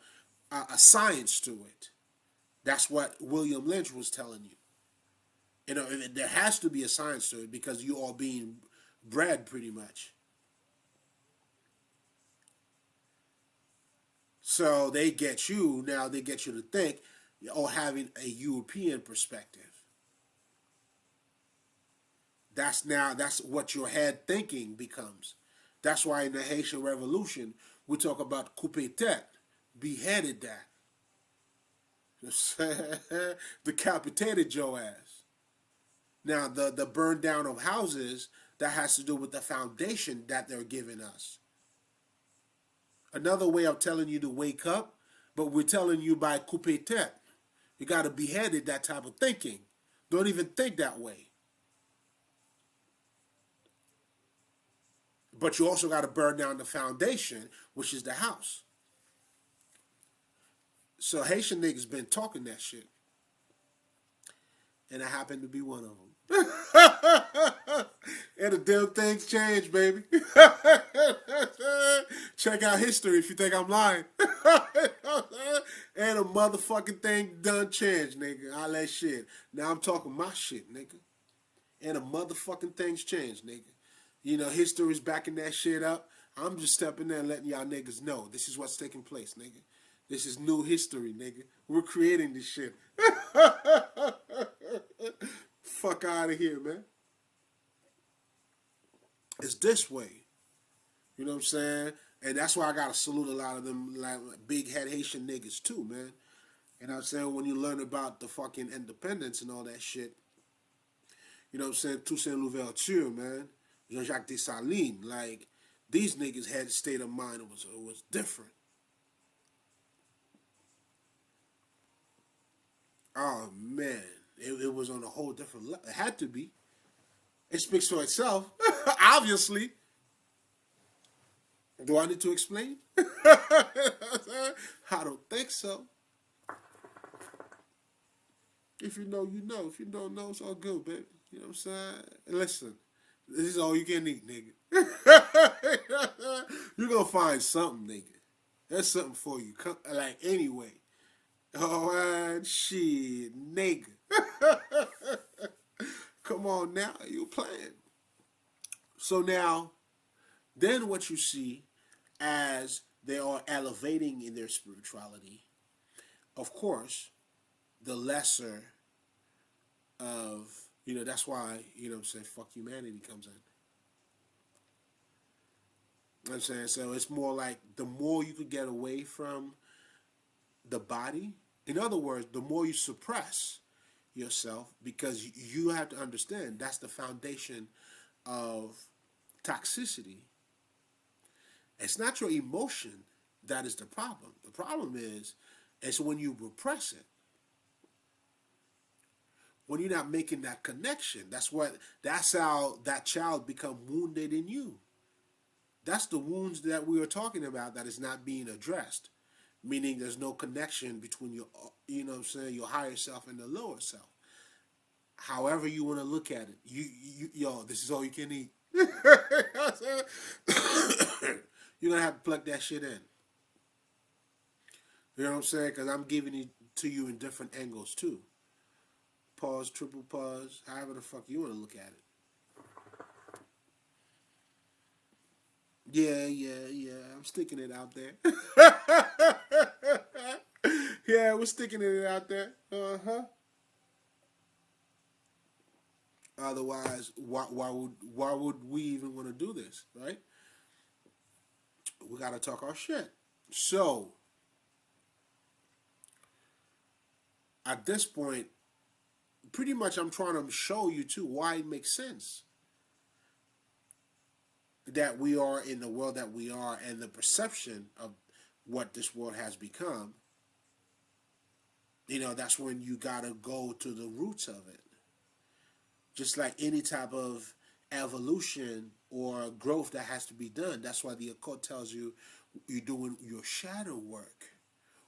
science to it. That's what William Lynch was telling you. You know, there has to be a science to it because you are being bred pretty much. So they get you, now they get you to think, or having a European perspective. That's what your head thinking becomes. That's why in the Haitian Revolution, we talk about couper tête, beheaded that. Decapitated your ass. Now, the burn down of houses, that has to do with the foundation that they're giving us. Another way of telling you to wake up, but we're telling you by couper tête. You got to beheaded that type of thinking. Don't even think that way. But you also got to burn down the foundation, which is the house. So Haitian niggas been talking that shit. And I happen to be one of them. And the damn things change, baby. Check out history if you think I'm lying. And a motherfucking thing done changed, nigga. All that shit. Now I'm talking my shit, nigga. And the motherfucking things changed, nigga. You know, history's backing that shit up. I'm just stepping there and letting y'all niggas know this is what's taking place, nigga. This is new history, nigga. We're creating this shit. Fuck out of here, man. It's this way. You know what I'm saying? And that's why I gotta salute a lot of them like big head Haitian niggas too, man. You know what I'm saying? When you learn about the fucking independence and all that shit, you know what I'm saying? Toussaint Louverture, man. Jean-Jacques Dessalines, like these niggas had a state of mind. It was different. Oh man, it was on a whole different level. It had to be. It speaks for itself, obviously. Do I need to explain? I don't think so. If you know, you know. If you don't know, it's all good, baby. You know what I'm saying? Listen, this is all you can eat, nigga. You're gonna find something, nigga. There's something for you. Like, anyway. Oh, and shit, nigga. Come on now, you playing. So now, then what you see as they are elevating in their spirituality, of course, the lesser of, you know, that's why, you know what I'm saying, fuck humanity comes in. You know what I'm saying? So it's more like the more you could get away from the body, in other words, the more you suppress yourself, because you have to understand that's the foundation of toxicity. It's not your emotion that is the problem. The problem is it's when you repress it. When you're not making that connection, that's how that child become wounded in you. That's the wounds that we are talking about that is not being addressed. Meaning there's no connection between your, you know what I'm saying, your higher self and the lower self. However you want to look at it. Yo, this is all you can eat. You're going to have to plug that shit in. You know what I'm saying? Because I'm giving it to you in different angles too. Pause, triple pause, however the fuck you want to look at it. Yeah, I'm sticking it out there. Yeah, we're sticking it out there. Uh-huh. Otherwise, why would we even want to do this, right? We got to talk our shit. So at this point, pretty much, I'm trying to show you too why it makes sense that we are in the world that we are, and the perception of what this world has become. That's when you gotta go to the roots of it. Just like any type of evolution or growth that has to be done. That's why the occult tells you you're doing your shadow work,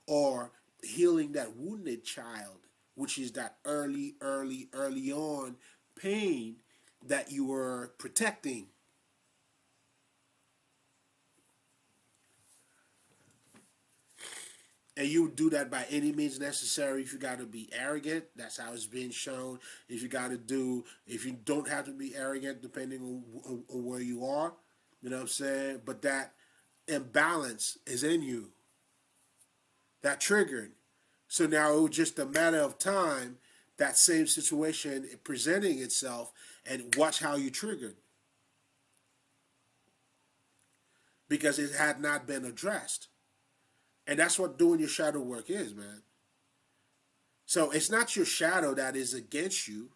or healing that wounded child, which is that early on pain that you were protecting. And you do that by any means necessary. If you got to be arrogant, that's how it's being shown. If you don't have to be arrogant, depending on where you are, you know what I'm saying? But that imbalance is in you, that triggered. So now it was just a matter of time, that same situation presenting itself, and watch how you triggered, because it had not been addressed. And that's what doing your shadow work is, man. So it's not your shadow that is against you,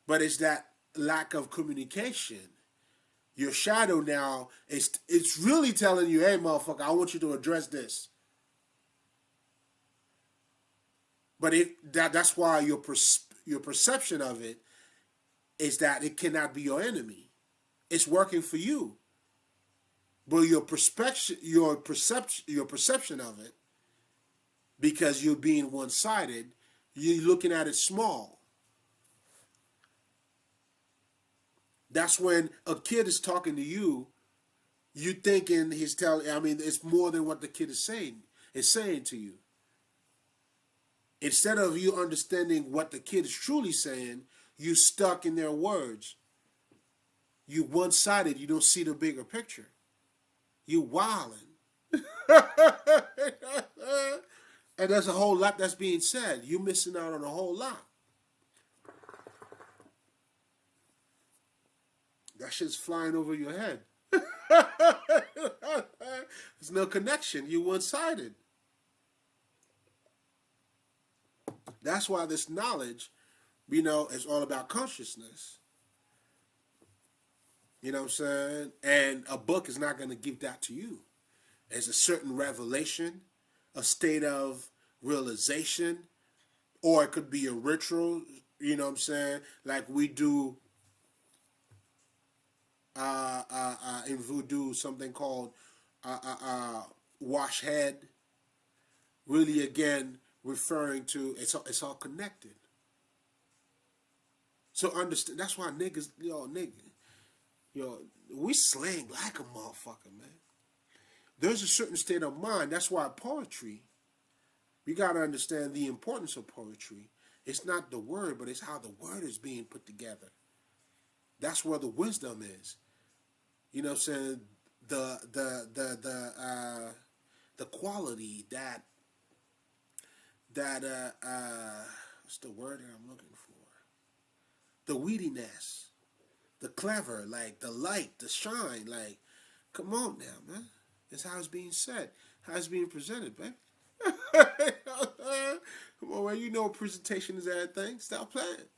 but it's that lack of communication. Your shadow now it's really telling you, hey, motherfucker, I want you to address this. But that's why your perception of it is that it cannot be your enemy. It's working for you. But your perception of it, because you're being one-sided, you're looking at it small. That's when a kid is talking to you, you thinking he's telling. I mean, it's more than what the kid is saying. It's saying to you. Instead of you understanding what the kid is truly saying, you stuck in their words. You one-sided. You don't see the bigger picture. You wilding. And there's a whole lot that's being said. You're missing out on a whole lot. That shit's flying over your head. There's no connection. You're one-sided. That's why this knowledge, is all about consciousness. You know what I'm saying? And a book is not going to give that to you. There's a certain revelation, a state of realization, or it could be a ritual, you know what I'm saying? Like we do in voodoo, something called wash head. Really, again, referring to, it's all connected. So understand, that's why niggas, we slang like a motherfucker, man. There's a certain state of mind. That's why poetry, you got to understand the importance of poetry. It's not the word, but it's how the word is being put together. That's where the wisdom is. You know what I'm saying? The quality that what's the word that I'm looking for? The weediness, the clever, like the light, the shine. Like, come on now, man. It's how it's being said, how it's being presented, man. Come on, man. Presentation is everything. Stop playing.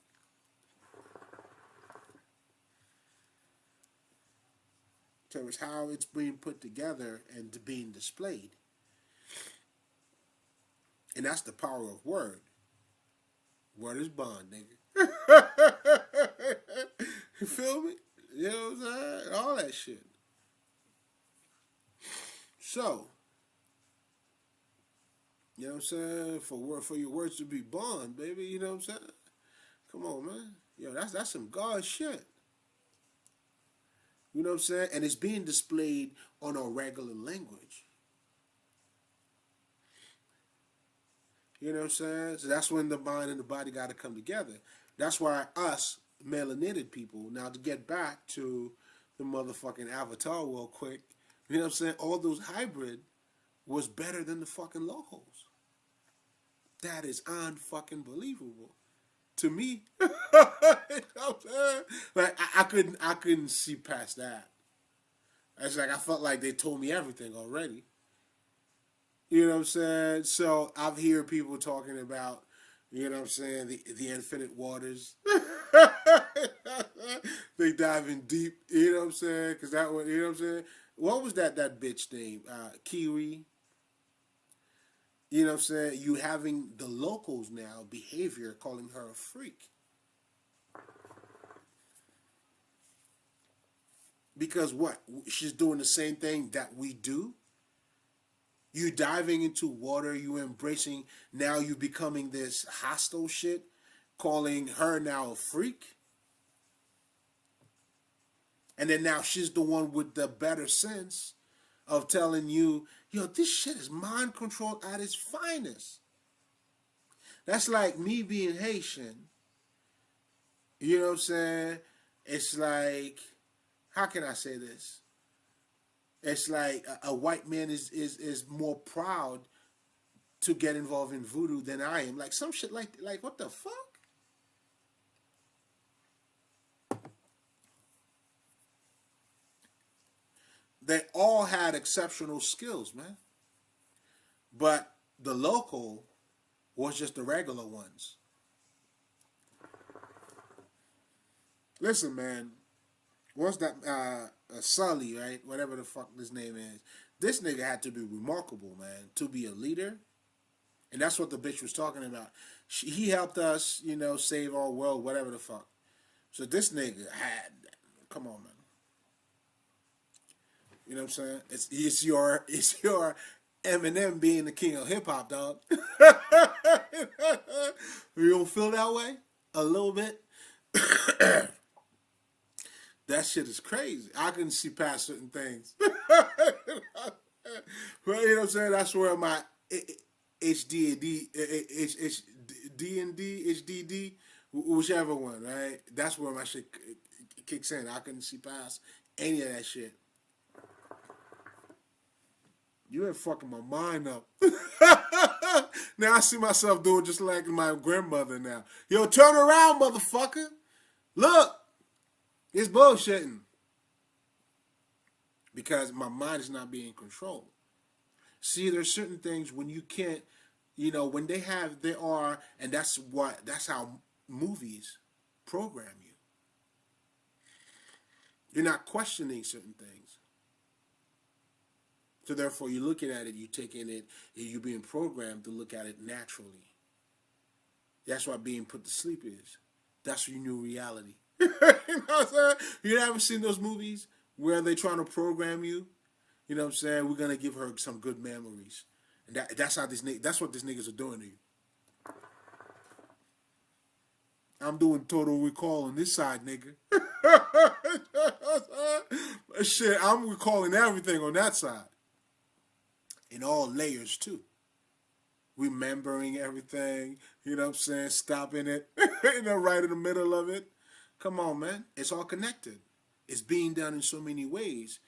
So it's how it's being put together and being displayed. And that's the power of word. Word is bond, nigga. You feel me? You know what I'm saying? All that shit. So, you know what I'm saying? For your words to be bond, baby, you know what I'm saying? Come on, man. That's some God shit. You know what I'm saying? And it's being displayed on a regular language. You know what I'm saying? So that's when the mind and the body got to come together. That's why us melanated people, now to get back to the motherfucking avatar real quick, you know what I'm saying? All those hybrid was better than the fucking locals. That is unfucking believable to me. You know what I'm saying? Like I couldn't see past that. It's like I felt like they told me everything already. You know what I'm saying? So I've heard people talking about, you know what I'm saying, the infinite waters. They diving deep, you know what I'm saying? Because that one, you know what I'm saying? What was that bitch name? Kiwi. You know what I'm saying? You having the locals now behavior calling her a freak. Because what? She's doing the same thing that we do. You diving into water, you embracing, now you becoming this hostile shit, calling her now a freak. And then now she's the one with the better sense of telling you, yo, this shit is mind control at its finest. That's like me being Haitian. You know what I'm saying? It's like, how can I say this? It's like a white man is more proud to get involved in voodoo than I am. Like some shit like what the fuck? They all had exceptional skills, man. But the local was just the regular ones. Listen, man. Once that Sully, right? Whatever the fuck this name is. This nigga had to be remarkable, man, to be a leader. And that's what the bitch was talking about. He helped us, you know, save our world, whatever the fuck. So this nigga had, come on, man. You know what I'm saying? It's your Eminem being the king of hip hop, dog. You don't feel that way? A little bit? That shit is crazy. I can see past certain things. Well, you know what I'm saying? That's where my HDD, HDD, whichever one, right? That's where my shit kicks in. I couldn't see past any of that shit. You ain't fucking my mind up. Now I see myself doing just like my grandmother now. Yo, turn around, motherfucker. Look, it's bullshitting. Because my mind is not being controlled. See, there's certain things when you can't, you know, when they are, and that's how movies program you. You're not questioning certain things. So therefore, you're looking at it, you're taking it, you're being programmed to look at it naturally. That's what being put to sleep is. That's your new reality. You know what I'm saying? You haven't seen those movies where they're trying to program you. You know what I'm saying? We're gonna give her some good memories, and that's how that's what these niggas are doing to you. I'm doing total recall on this side, nigga. Shit, I'm recalling everything on that side, in all layers too. Remembering everything, you know what I'm saying? Stopping it, you know, right in the middle of it. Come on, man. It's all connected. It's being done in so many ways.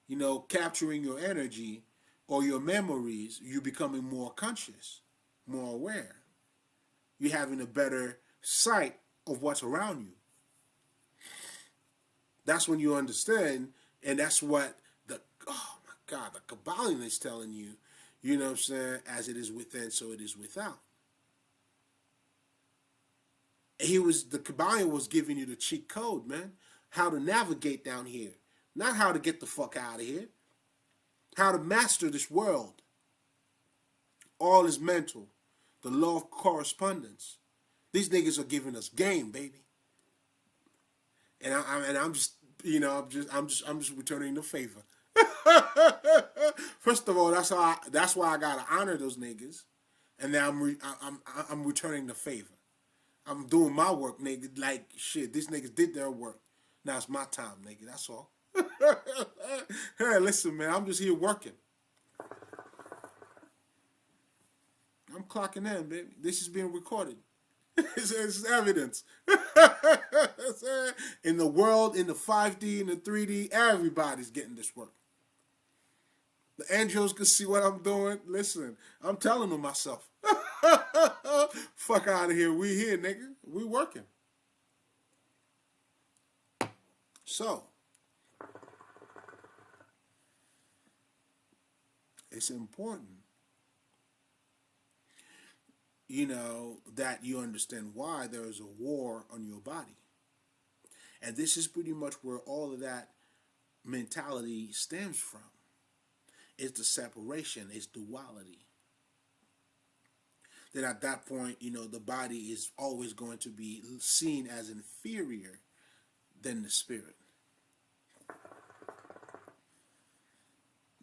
You know, capturing your energy or your memories, you becoming more conscious, more aware. You're having a better sight of what's around you. That's when you understand, and that's what oh my God, the Kabbalion is telling you, you know what I'm saying, as it is within, so it is without. The Kabbalion was giving you the cheat code, man. How to navigate down here. Not how to get the fuck out of here. How to master this world. All is mental. The law of correspondence. These niggas are giving us game, baby. And I'm just, you know, I'm just returning the favor. First of all, that's why I gotta honor those niggas, and then I'm returning the favor. I'm doing my work, nigga. Like shit, these niggas did their work. Now it's my time, nigga. That's all. Hey, listen, man. I'm just here working. I'm clocking in, baby. This is being recorded. It's evidence. In the world, in the 5D, in the 3D, everybody's getting this work. The angels can see what I'm doing. Listen, I'm telling them myself. Fuck out of here. We here, nigga. We working. So, it's important, that you understand why there is a war on your body. And this is pretty much where all of that mentality stems from. It's the separation, it's duality. That at that point, the body is always going to be seen as inferior than the spirit.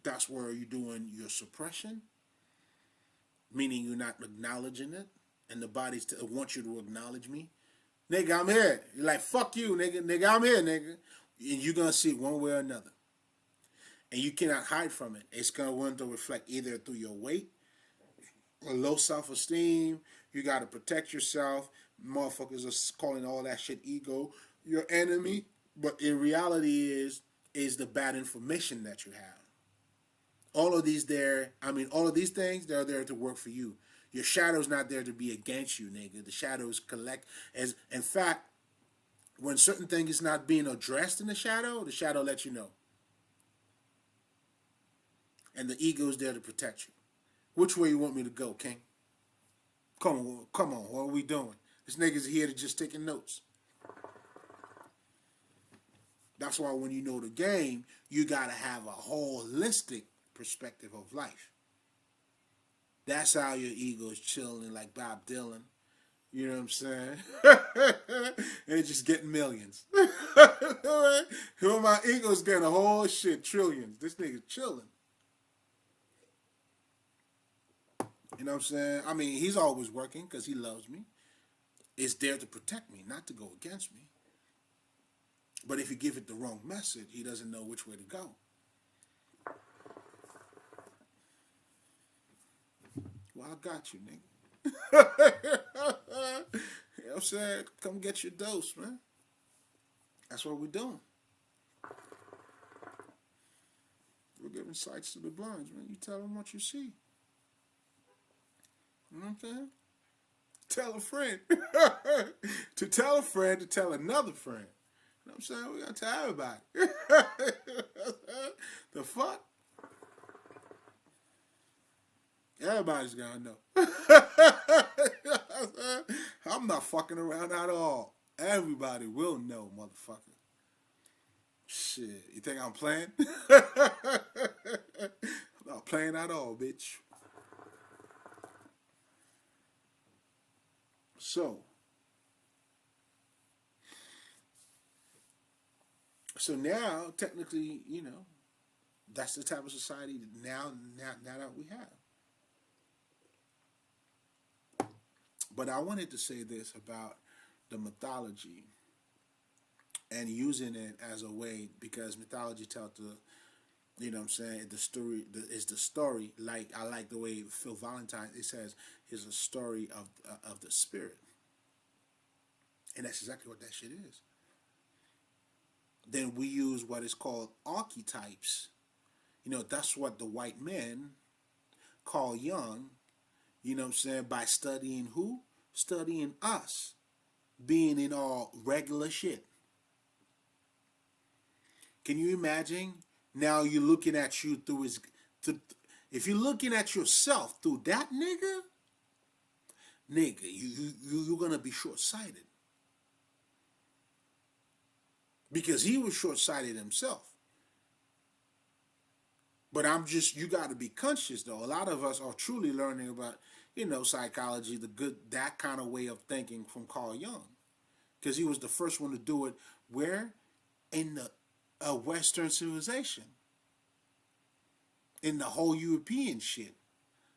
That's where you're doing your suppression, meaning you're not acknowledging it, and the body wants you to acknowledge me. Nigga, I'm here. You're like, fuck you, nigga. Nigga, I'm here, nigga. And you're going to see it one way or another. And you cannot hide from it. It's going to reflect either through your weight or low self-esteem. You got to protect yourself. Motherfuckers are calling all that shit ego. Your enemy. But in reality is the bad information that you have. All of these things, they're there to work for you. Your shadow's not there to be against you, nigga. The shadows collect as, in fact, when certain thing is not being addressed in the shadow lets you know. And the ego is there to protect you. Which way you want me to go, King? Come on, what are we doing? This nigga's here to just taking notes. That's why when you know the game, you gotta have a holistic perspective of life. That's how your ego is chilling like Bob Dylan. You know what I'm saying? And just getting millions. My ego's getting a whole shit, trillions. This nigga's chilling. You know what I'm saying? I mean, he's always working because he loves me. It's there to protect me, not to go against me. But if you give it the wrong message, he doesn't know which way to go. Well, I got you, nigga. You know what I'm saying? Come get your dose, man. That's what we're doing. We're giving sights to the blinds, man. You tell them what you see. You know what I'm saying? Tell a friend. To tell a friend to tell another friend. You know what I'm saying? We're going to tell everybody. The fuck? Everybody's going to know. I'm not fucking around at all. Everybody will know, motherfucker. Shit. You think I'm playing? I'm not playing at all, bitch. So now, technically, that's the type of society now that we have. But I wanted to say this about the mythology and using it as a way, because mythology tells the story is the story. Like, I like the way Phil Valentine, it says, is a story of the spirit. And that's exactly what that shit is. Then we use what is called archetypes. That's what the white men call young, by studying who? Studying us. Being in all regular shit. Can you imagine? Now you're looking at you through if you're looking at yourself through that nigga, you're gonna be short-sighted. Because he was short-sighted himself. But you got to be conscious, though. A lot of us are truly learning about, psychology, that kind of way of thinking from Carl Jung. Because he was the first one to do it where? In the Western civilization. In the whole European shit.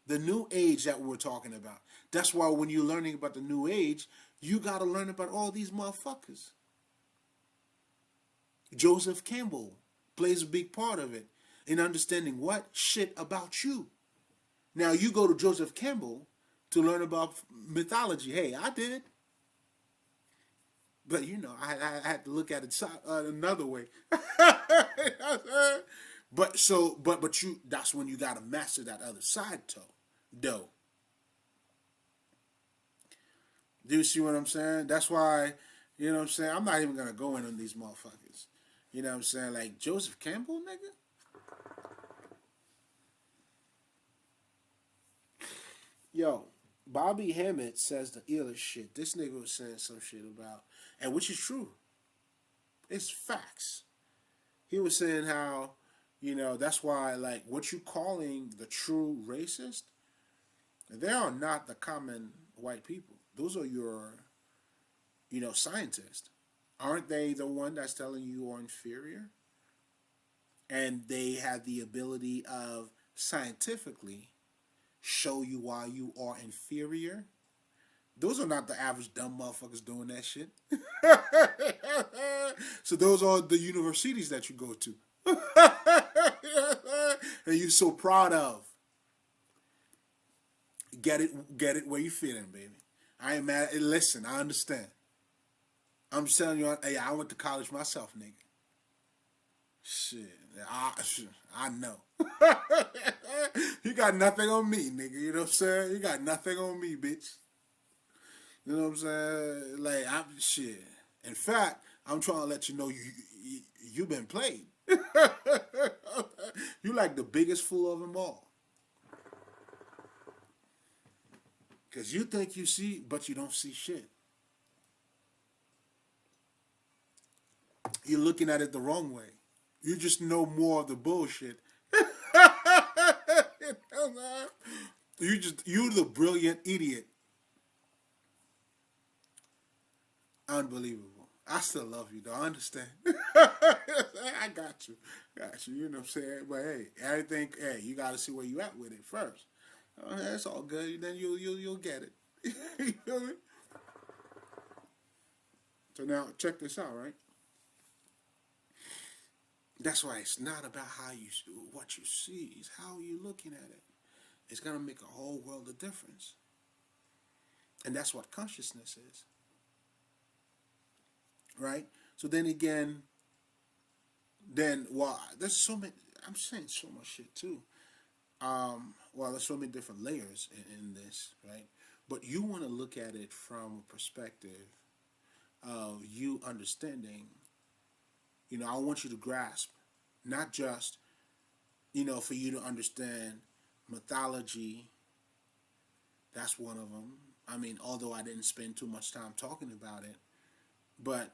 The New Age that we're talking about. That's why when you're learning about the New Age, you got to learn about all these motherfuckers. Joseph Campbell plays a big part of it in understanding what shit about you. Now you go to Joseph Campbell to learn about mythology. Hey, I did. But I had to look at it another way. But you, that's when you gotta master that other side though. Do you see what I'm saying? That's why, you know what I'm saying? I'm not even gonna go in on these motherfuckers. You know what I'm saying? Like Joseph Campbell, nigga. Yo, Bobby Hammett says the illest shit. This nigga was saying some shit about, and which is true. It's facts. He was saying how, that's why, like, what you calling the true racist, they are not the common white people. Those are your, scientists. Aren't they the one that's telling you are inferior? And they have the ability of scientifically show you why you are inferior. Those are not the average dumb motherfuckers doing that shit. So those are the universities that you go to. And you're so proud of. Get it where you fit in, baby. I ain't mad. Listen, I understand. I'm just telling you, hey, I went to college myself, nigga. Shit, I know. You got nothing on me, nigga. You know what I'm saying? You got nothing on me, bitch. You know what I'm saying? Like, I'm shit. In fact, I'm trying to let you know you've been played. You like the biggest fool of them all. Because you think you see, but you don't see shit. You're looking at it the wrong way. You just know more of the bullshit. You're the brilliant idiot. Unbelievable. I still love you though. I understand. I got you. Got you. You know what I'm saying? But hey, everything, hey, you gotta see where you at with it first. That's all good. Then you'll get it. You feel me? So now check this out, right? That's why it's not about what you see, it's how you're looking at it. It's gonna make a whole world of difference. And that's what consciousness is. Right? So then again, there's so many, I'm saying so much shit too. There's so many different layers in this, right? But you want to look at it from a perspective of you understanding, I want you to grasp, not just, for you to understand mythology, that's one of them. I mean, although I didn't spend too much time talking about it, but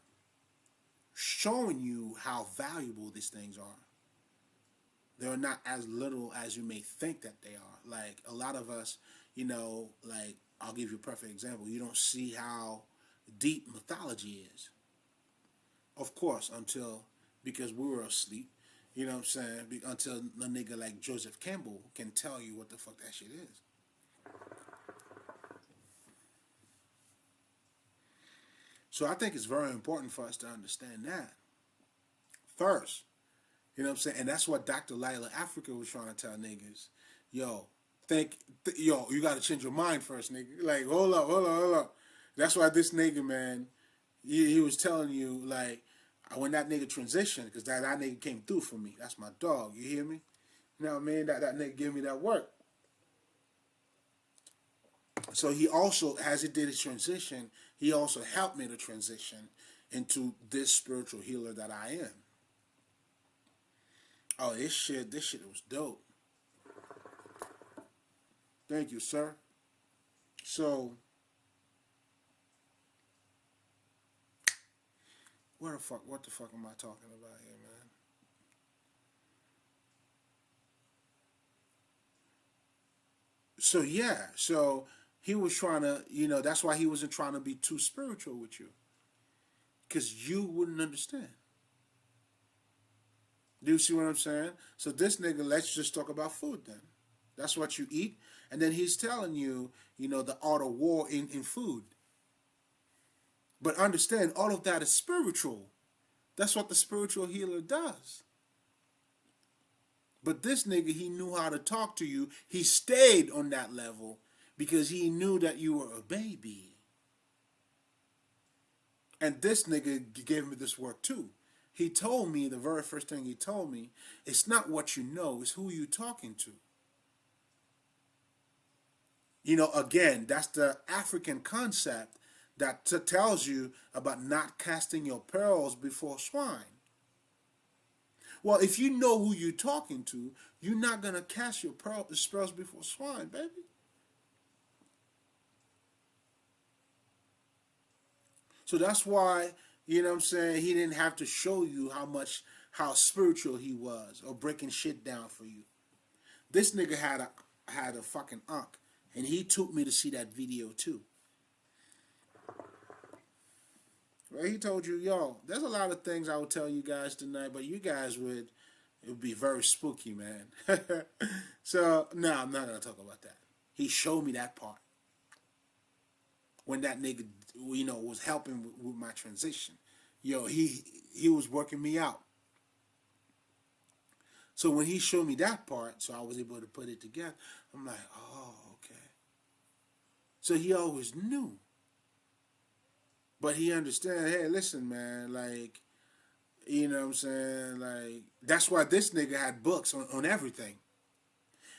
showing you how valuable these things are. They're not as little as you may think that they are. Like a lot of us, like I'll give you a perfect example. You don't see how deep mythology is. Of course, because we were asleep, you know what I'm saying? Until a nigga like Joseph Campbell can tell you what the fuck that shit is. So I think it's very important for us to understand that first. You know what I'm saying? And that's what Dr. Lila Africa was trying to tell niggas. Yo, you got to change your mind first, nigga. Like, hold up. That's why this nigga, man, he was telling you, like, when that nigga transitioned, because that nigga came through for me. That's my dog. You hear me? You know what I mean? That nigga gave me that work. So he also, as he did his transition, he also helped me to transition into this spiritual healer that I am. Oh, this shit was dope. Thank you, sir. So, what the fuck am I talking about here, man? So yeah, so he was trying to, that's why he wasn't trying to be too spiritual with you, because you wouldn't understand. Do you see what I'm saying? So this nigga, let's just talk about food then. That's what you eat, and then he's telling you, the art of war in food. But understand, all of that is spiritual. That's what the spiritual healer does. But this nigga, he knew how to talk to you. He stayed on that level because he knew that you were a baby. And this nigga gave me this work too. he told me, the very first thing he told me, it's not what you know, it's who you talking to. You know, again, that's the African concept that tells you about not casting your pearls before swine. Well, if you know who you're talking to, you're not going to cast your pearls before swine, baby. So that's why, you know what I'm saying, he didn't have to show you how spiritual he was or breaking shit down for you. This nigga had a fucking unk, and he took me to see that video too. Right? He told you, yo, there's a lot of things I would tell you guys tonight, but you guys it would be very spooky, man. So, no, I'm not going to talk about that. He showed me that part. When that nigga, you know, was helping with my transition. Yo, he was working me out. So when he showed me that part, so I was able to put it together, I'm like, oh, okay. So he always knew. But he understand, hey, listen, man, like, you know what I'm saying? Like, that's why this nigga had books on everything.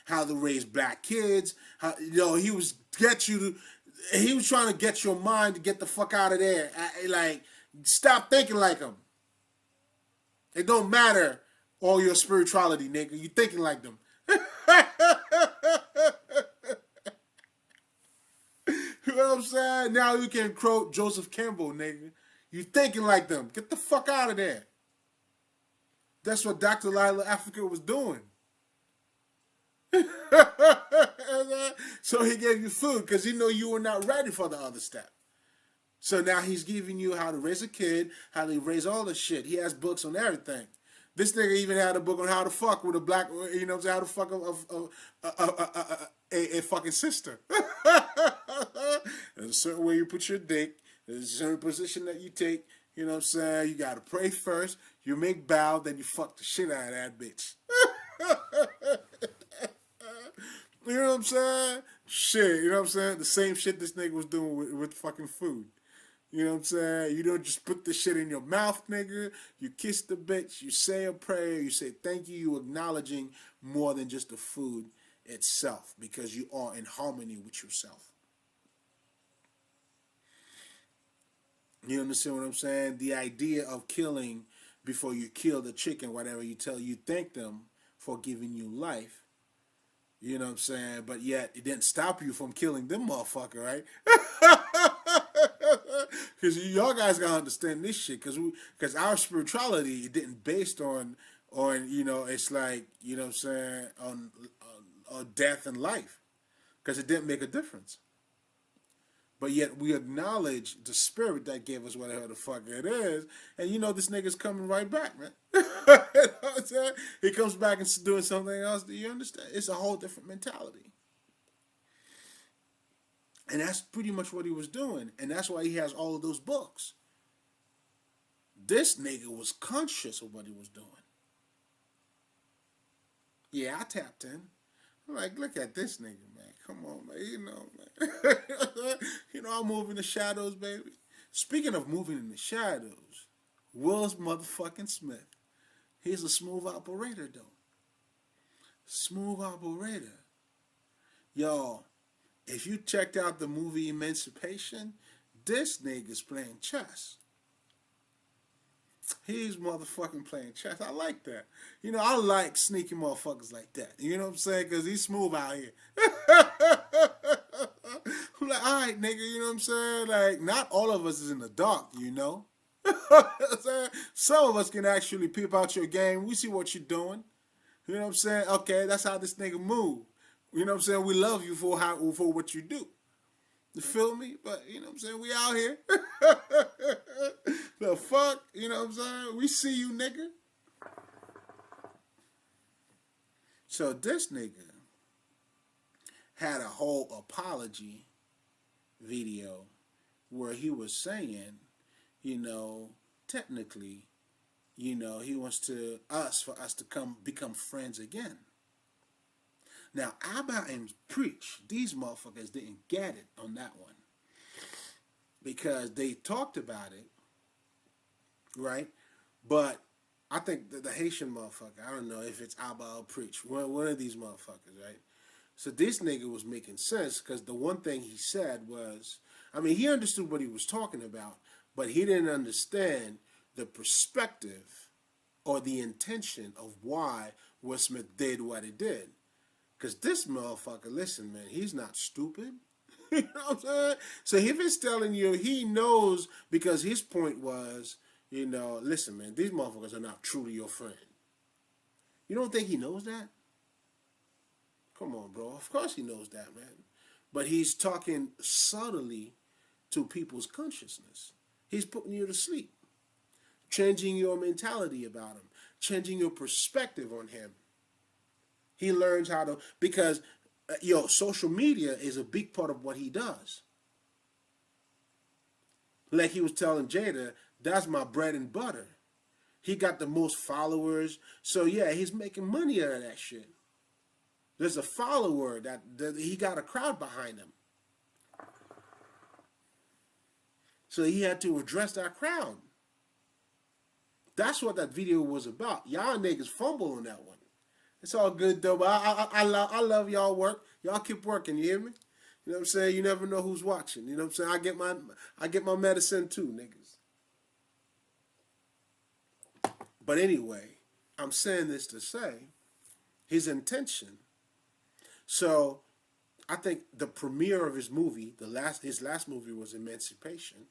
How to raise black kids. How, you know, he was trying to get your mind to get the fuck out of there. Like, stop thinking like him. It don't matter all your spirituality, nigga. You thinking like them. You know what I'm saying? Now you can quote Joseph Campbell, nigga. You thinking like them. Get the fuck out of there. That's what Dr. Lila Africa was doing. So he gave you food because he know you were not ready for the other step. So now he's giving you how to raise a kid, how to raise all the shit. He has books on everything. This nigga even had a book on how to fuck with a black, you know, how to fuck a fucking sister. There's a certain way you put your dick. There's a certain position that you take. You know what I'm saying? You got to pray first. You make bow, then you fuck the shit out of that bitch. You know what I'm saying? Shit, you know what I'm saying? The same shit this nigga was doing with fucking food. You know what I'm saying? You don't just put the shit in your mouth, nigga. You kiss the bitch. You say a prayer. You say thank you. You acknowledging more than just the food itself because you are in harmony with yourself. You understand what I'm saying? The idea of killing before you kill the chicken, whatever you thank them for giving you life. You know what I'm saying? But yet, it didn't stop you from killing them motherfucker, right? Because y'all guys gotta understand this shit. Because our spirituality, it didn't based on you know, it's like, you know what I'm saying, on death and life. Because it didn't make a difference. But yet we acknowledge the spirit that gave us whatever the fuck it is. And you know this nigga's coming right back, man. You know what I'm saying? He comes back and doing something else. Do you understand? It's a whole different mentality. And that's pretty much what he was doing. And that's why he has all of those books. This nigga was conscious of what he was doing. Yeah, I tapped in. I'm like, look at this nigga, man. Come on, man. You know, man. You know, I move in the shadows, baby. Speaking of moving in the shadows, Will motherfucking Smith. He's a smooth operator, though. Smooth operator. Y'all, if you checked out the movie Emancipation, this nigga's playing chess. He's motherfucking playing chess. I like that. You know, I like sneaky motherfuckers like that. You know what I'm saying? Because he's smooth out here. I'm like, all right, nigga, you know what I'm saying? Like, not all of us is in the dark, you know? Some of us can actually peep out your game. We see what you're doing. You know what I'm saying? Okay, that's how this nigga move. You know what I'm saying? We love you for what you do. You feel me? But, you know what I'm saying? We out here. The fuck? You know what I'm saying? We see you, nigga. So this nigga had a whole apology video where he was saying, you know, technically, you know, he wants for us to become friends again. Now, Abba and Preach, these motherfuckers didn't get it on that one. Because they talked about it, right? But I think the Haitian motherfucker, I don't know if it's Abba or Preach, one of these motherfuckers, right? So this nigga was making sense because the one thing he said was, I mean, he understood what he was talking about, but he didn't understand the perspective or the intention of why Will Smith did what he did. Because this motherfucker, listen, man, he's not stupid. You know what I'm saying? So if he's telling you, he knows, because his point was, listen, man, these motherfuckers are not truly your friend. You don't think he knows that? Come on, bro. Of course he knows that, man. But he's talking subtly to people's consciousness. He's putting you to sleep, changing your mentality about him, changing your perspective on him. He learns how to, because, social media is a big part of what he does. Like he was telling Jada, that's my bread and butter. He got the most followers. So, yeah, he's making money out of that shit. There's a follower that he got a crowd behind him. So he had to address that crowd. That's what that video was about. Y'all niggas fumble on that one. It's all good though, but I love y'all work. Y'all keep working, you hear me? You know what I'm saying? You never know who's watching. You know what I'm saying? I get my medicine too, niggas. But anyway, I'm saying this to say his intention. So I think the premiere of his movie, his last movie was Emancipation,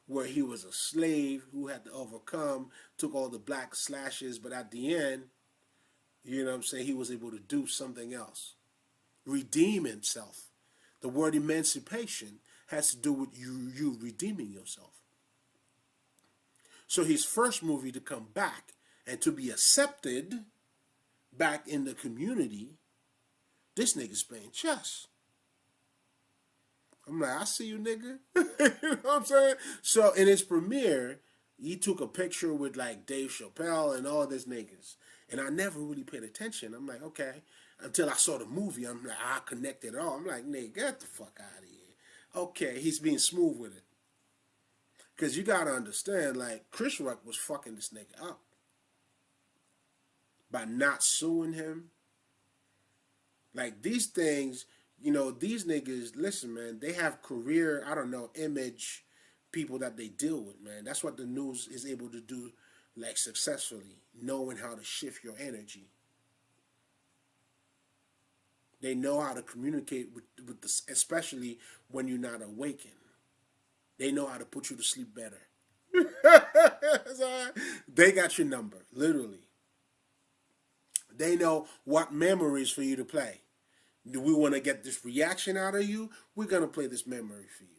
where he was a slave who had to overcome, took all the black slashes, but at the end, you know what I'm saying, he was able to do something else, redeem himself. The word emancipation has to do with you redeeming yourself. So his first movie to come back and to be accepted back in the community, this nigga's playing chess. I'm like, I see you, nigga. You know what I'm saying? So in his premiere, he took a picture with like Dave Chappelle and all these niggas. And I never really paid attention. I'm like, okay. Until I saw the movie, I'm like, I connected it all. I'm like, nigga, get the fuck out of here. Okay, he's being smooth with it. Because you got to understand, like, Chris Rock was fucking this nigga up. By not suing him. Like, these things, these niggas, listen, man, they have career, image people that they deal with, man. That's what the news is able to do, like, successfully, knowing how to shift your energy. They know how to communicate with especially when you're not awakened. They know how to put you to sleep better. They got your number, literally. They know what memories for you to play. Do we want to get this reaction out of you? We're going to play this memory for you.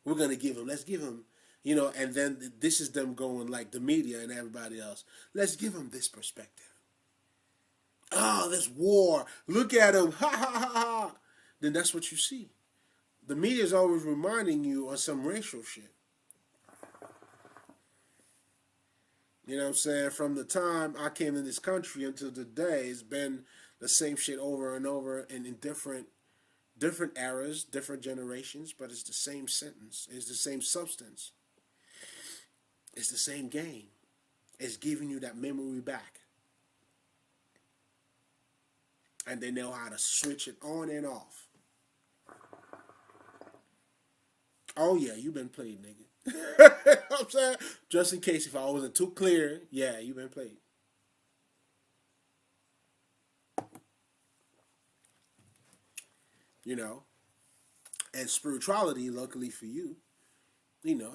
We're going to let's give him, and then this is them going like the media and everybody else. Let's give them this perspective. Oh, this war. Look at him. Ha, ha, ha, ha. Then that's what you see. The media is always reminding you of some racial shit. You know what I'm saying? From the time I came in this country until today, it's been the same shit over and over and in different eras, different generations, but it's the same sentence. It's the same substance. It's the same game. It's giving you that memory back. And they know how to switch it on and off. Oh, yeah, you've been played, nigga. You know what I'm saying? Just in case if I wasn't too clear, yeah, you've been played. And spirituality, luckily for you,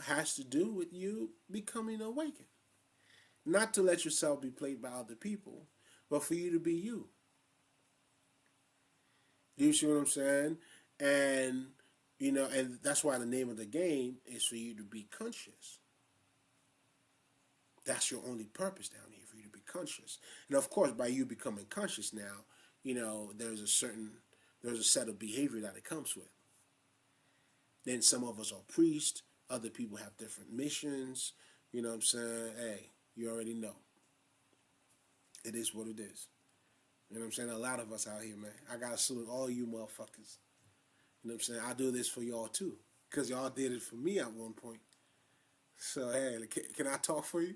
has to do with you becoming awakened. Not to let yourself be played by other people, but for you to be you. You see what I'm saying? And, and that's why the name of the game is for you to be conscious. That's your only purpose down here, for you to be conscious. And of course, by you becoming conscious now, there's a set of behavior that it comes with. Then some of us are priests. Other people have different missions. You know what I'm saying? Hey, you already know. It is what it is. You know what I'm saying? A lot of us out here, man. I got to salute all you motherfuckers. You know what I'm saying? I do this for y'all too. Because y'all did it for me at one point. So, hey, can I talk for you?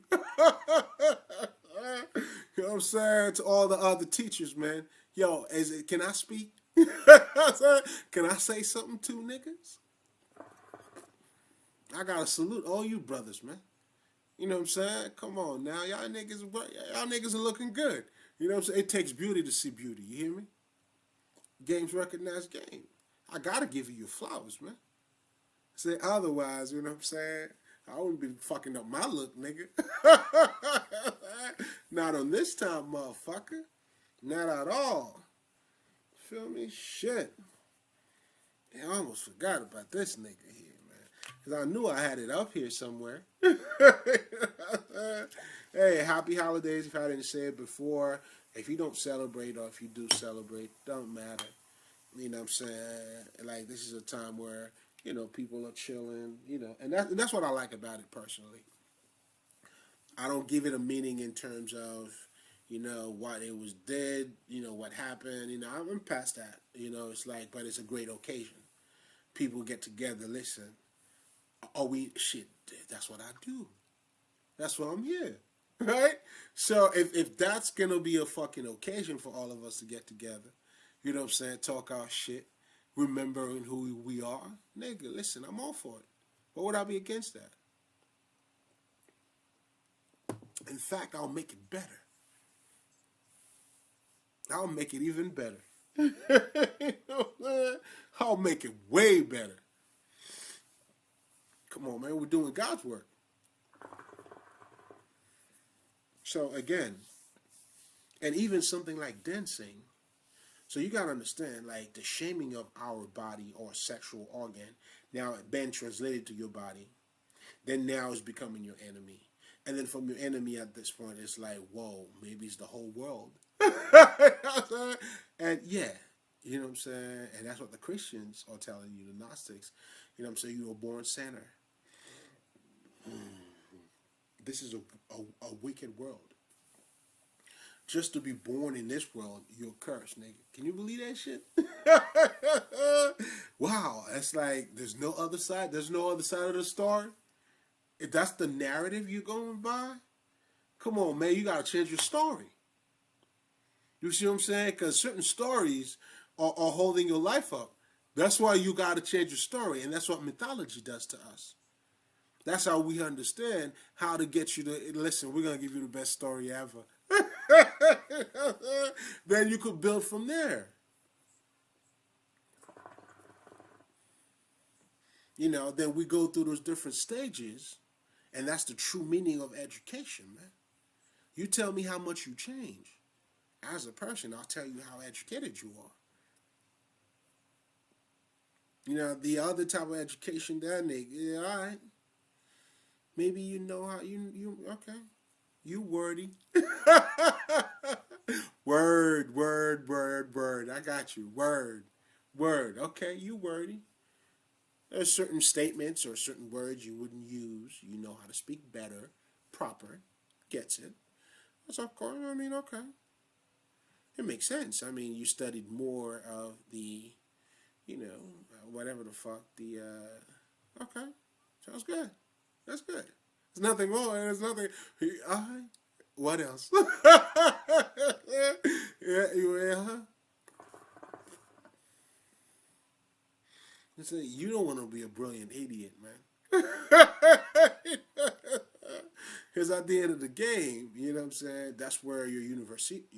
You know what I'm saying? To all the other teachers, man. Yo, can I speak? Can I say something to niggas? I gotta salute all you brothers, man. You know what I'm saying? Come on now. Y'all niggas are looking good. You know what I'm saying? It takes beauty to see beauty. You hear me? Games recognize game. I gotta give you your flowers, man. Say otherwise, you know what I'm saying? I wouldn't be fucking up my look, nigga. Not on this time, motherfucker. Not at all. Feel me? Shit. I almost forgot about this nigga here, man. Because I knew I had it up here somewhere. Hey, happy holidays if I didn't say it before. If you don't celebrate or if you do celebrate, don't matter. You know what I'm saying? Like, this is a time where, people are chilling, and that's what I like about it personally. I don't give it a meaning in terms of, what it was dead, what happened, I'm past that. It's like, but it's a great occasion. People get together, listen. Oh, shit, that's what I do. That's why I'm here. Right? So if that's going to be a fucking occasion for all of us to get together, you know what I'm saying, talk our shit, remembering who we are, nigga, listen, I'm all for it. What would I be against that? In fact, I'll make it better. I'll make it even better. I'll make it way better. Come on, man, we're doing God's work. So again, and even something like dancing, so you gotta understand, like the shaming of our body or sexual organ, now been translated to your body, then now it's becoming your enemy. And then from your enemy at this point, it's like, whoa, maybe it's the whole world. And yeah, you know what I'm saying? And that's what the Christians are telling you, the Gnostics. You know what I'm saying? You were born sinner. This is a wicked world. Just to be born in this world, you're cursed, nigga. Can you believe that shit? Wow, it's like there's no other side. There's no other side of the story. If that's the narrative you're going by, come on, man, you gotta change your story. You see what I'm saying? Because certain stories are holding your life up. That's why you gotta change your story, and that's what mythology does to us. That's how we understand how to get you to listen. We're gonna give you the best story ever. Then you could build from there. Then we go through those different stages, and that's the true meaning of education, man. You tell me how much you change. As a person, I'll tell you how educated you are. The other type of education that nigga, yeah, all right. Maybe you know how you okay. You wordy. Word, word, word, word. I got you. Word. Word. Okay, you wordy. There's certain statements or certain words you wouldn't use. You know how to speak better, proper. Gets it. That's of course. I mean, okay. It makes sense. I mean, you studied more of the, whatever the fuck, okay. Sounds good. That's good. There's nothing wrong. There's nothing. All right. What else? Yeah. You don't want to be a brilliant idiot, man. Because at the end of the game, you know what I'm saying? That's where your universities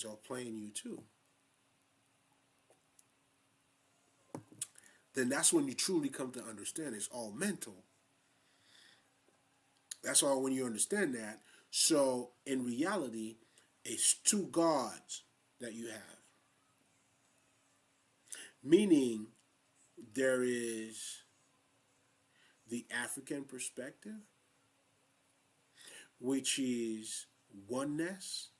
are playing you too. Then that's when you truly come to understand it's all mental. That's all when you understand that. So in reality, it's two gods that you have. Meaning there is the African perspective, which is oneness,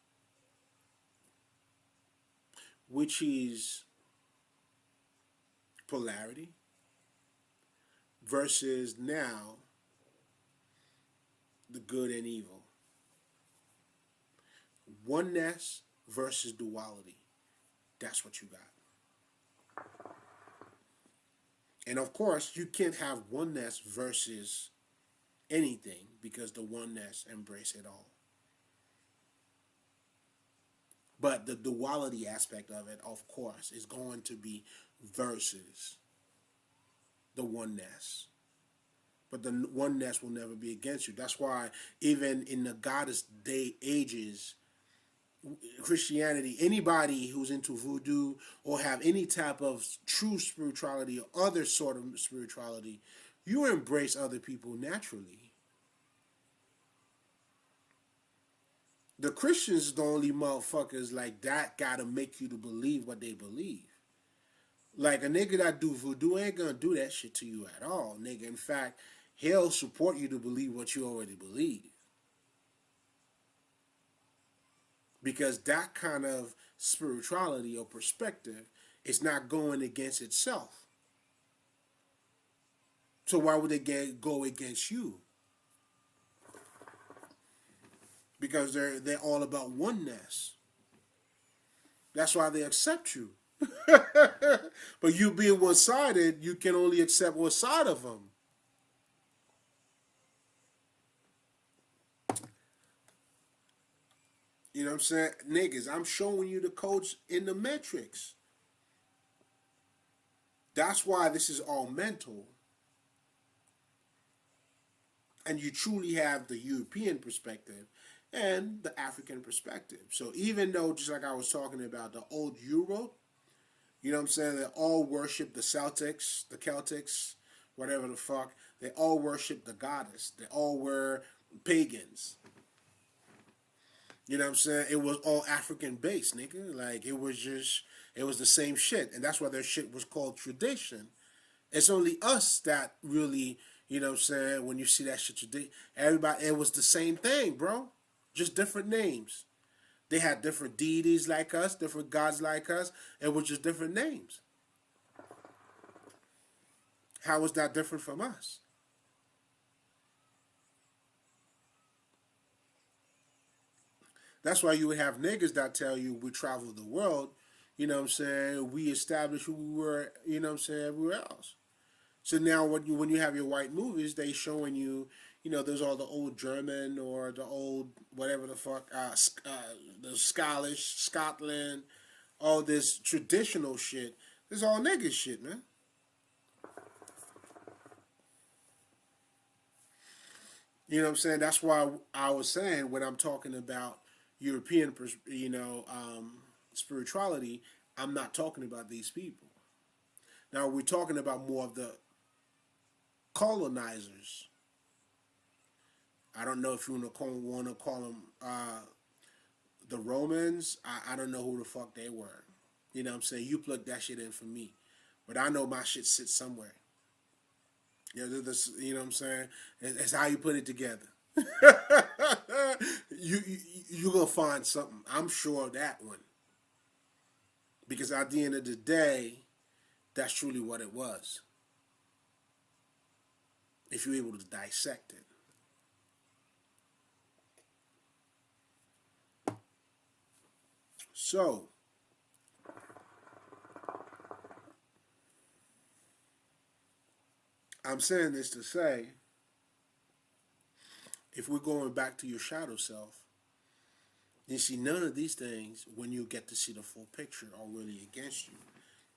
which is polarity, versus now the good and evil. Oneness versus duality. That's what you got. And of course, you can't have oneness versus anything because the oneness embrace it all. But the duality aspect of it, of course, is going to be versus the oneness. But the oneness will never be against you. That's why even in the goddess day ages, Christianity, anybody who's into voodoo or have any type of true spirituality or other sort of spirituality, you embrace other people naturally. The Christians, the only motherfuckers like that gotta make you to believe what they believe. Like a nigga that do voodoo ain't gonna do that shit to you at all, nigga. In fact, he'll support you to believe what you already believe. Because that kind of spirituality or perspective is not going against itself. So why would they go against you? Because they're all about oneness. That's why they accept you. But you being one-sided, you can only accept one side of them. You know what I'm saying? Niggas, I'm showing you the codes in the metrics. That's why this is all mental. And you truly have the European perspective and the African perspective. So even though, just like I was talking about, the old Europe, you know what I'm saying, they all worship the Celtics, whatever the fuck. They all worship the goddess. They all were pagans. You know what I'm saying? It was all African based, nigga. Like, it was the same shit. And that's why their shit was called tradition. It's only us that really, you know what I'm saying, when you see that shit today, everybody, it was the same thing, bro. Just different names. They had different deities like us, different gods like us. It was just different names. How was that different from us? That's why you would have niggas that tell you we travel the world, you know what I'm saying, we established who we were, you know what I'm saying, everywhere else. So now when you have your white movies, they showing you, you know, there's all the old German or the old whatever the fuck, the Scottish, Scotland, all this traditional shit. This all nigga shit, man. You know what I'm saying? That's why I was saying when I'm talking about European, spirituality, I'm not talking about these people. Now we're talking about more of the colonizers. I don't know if you want to call them the Romans. I don't know who the fuck they were. You know what I'm saying? You plug that shit in for me. But I know my shit sits somewhere. You know what I'm saying? It's how you put it together. You're going to find something. I'm sure of that one. Because at the end of the day, that's truly what it was. If you're able to dissect it. So, I'm saying this to say, if we're going back to your shadow self, you see none of these things when you get to see the full picture are really against you.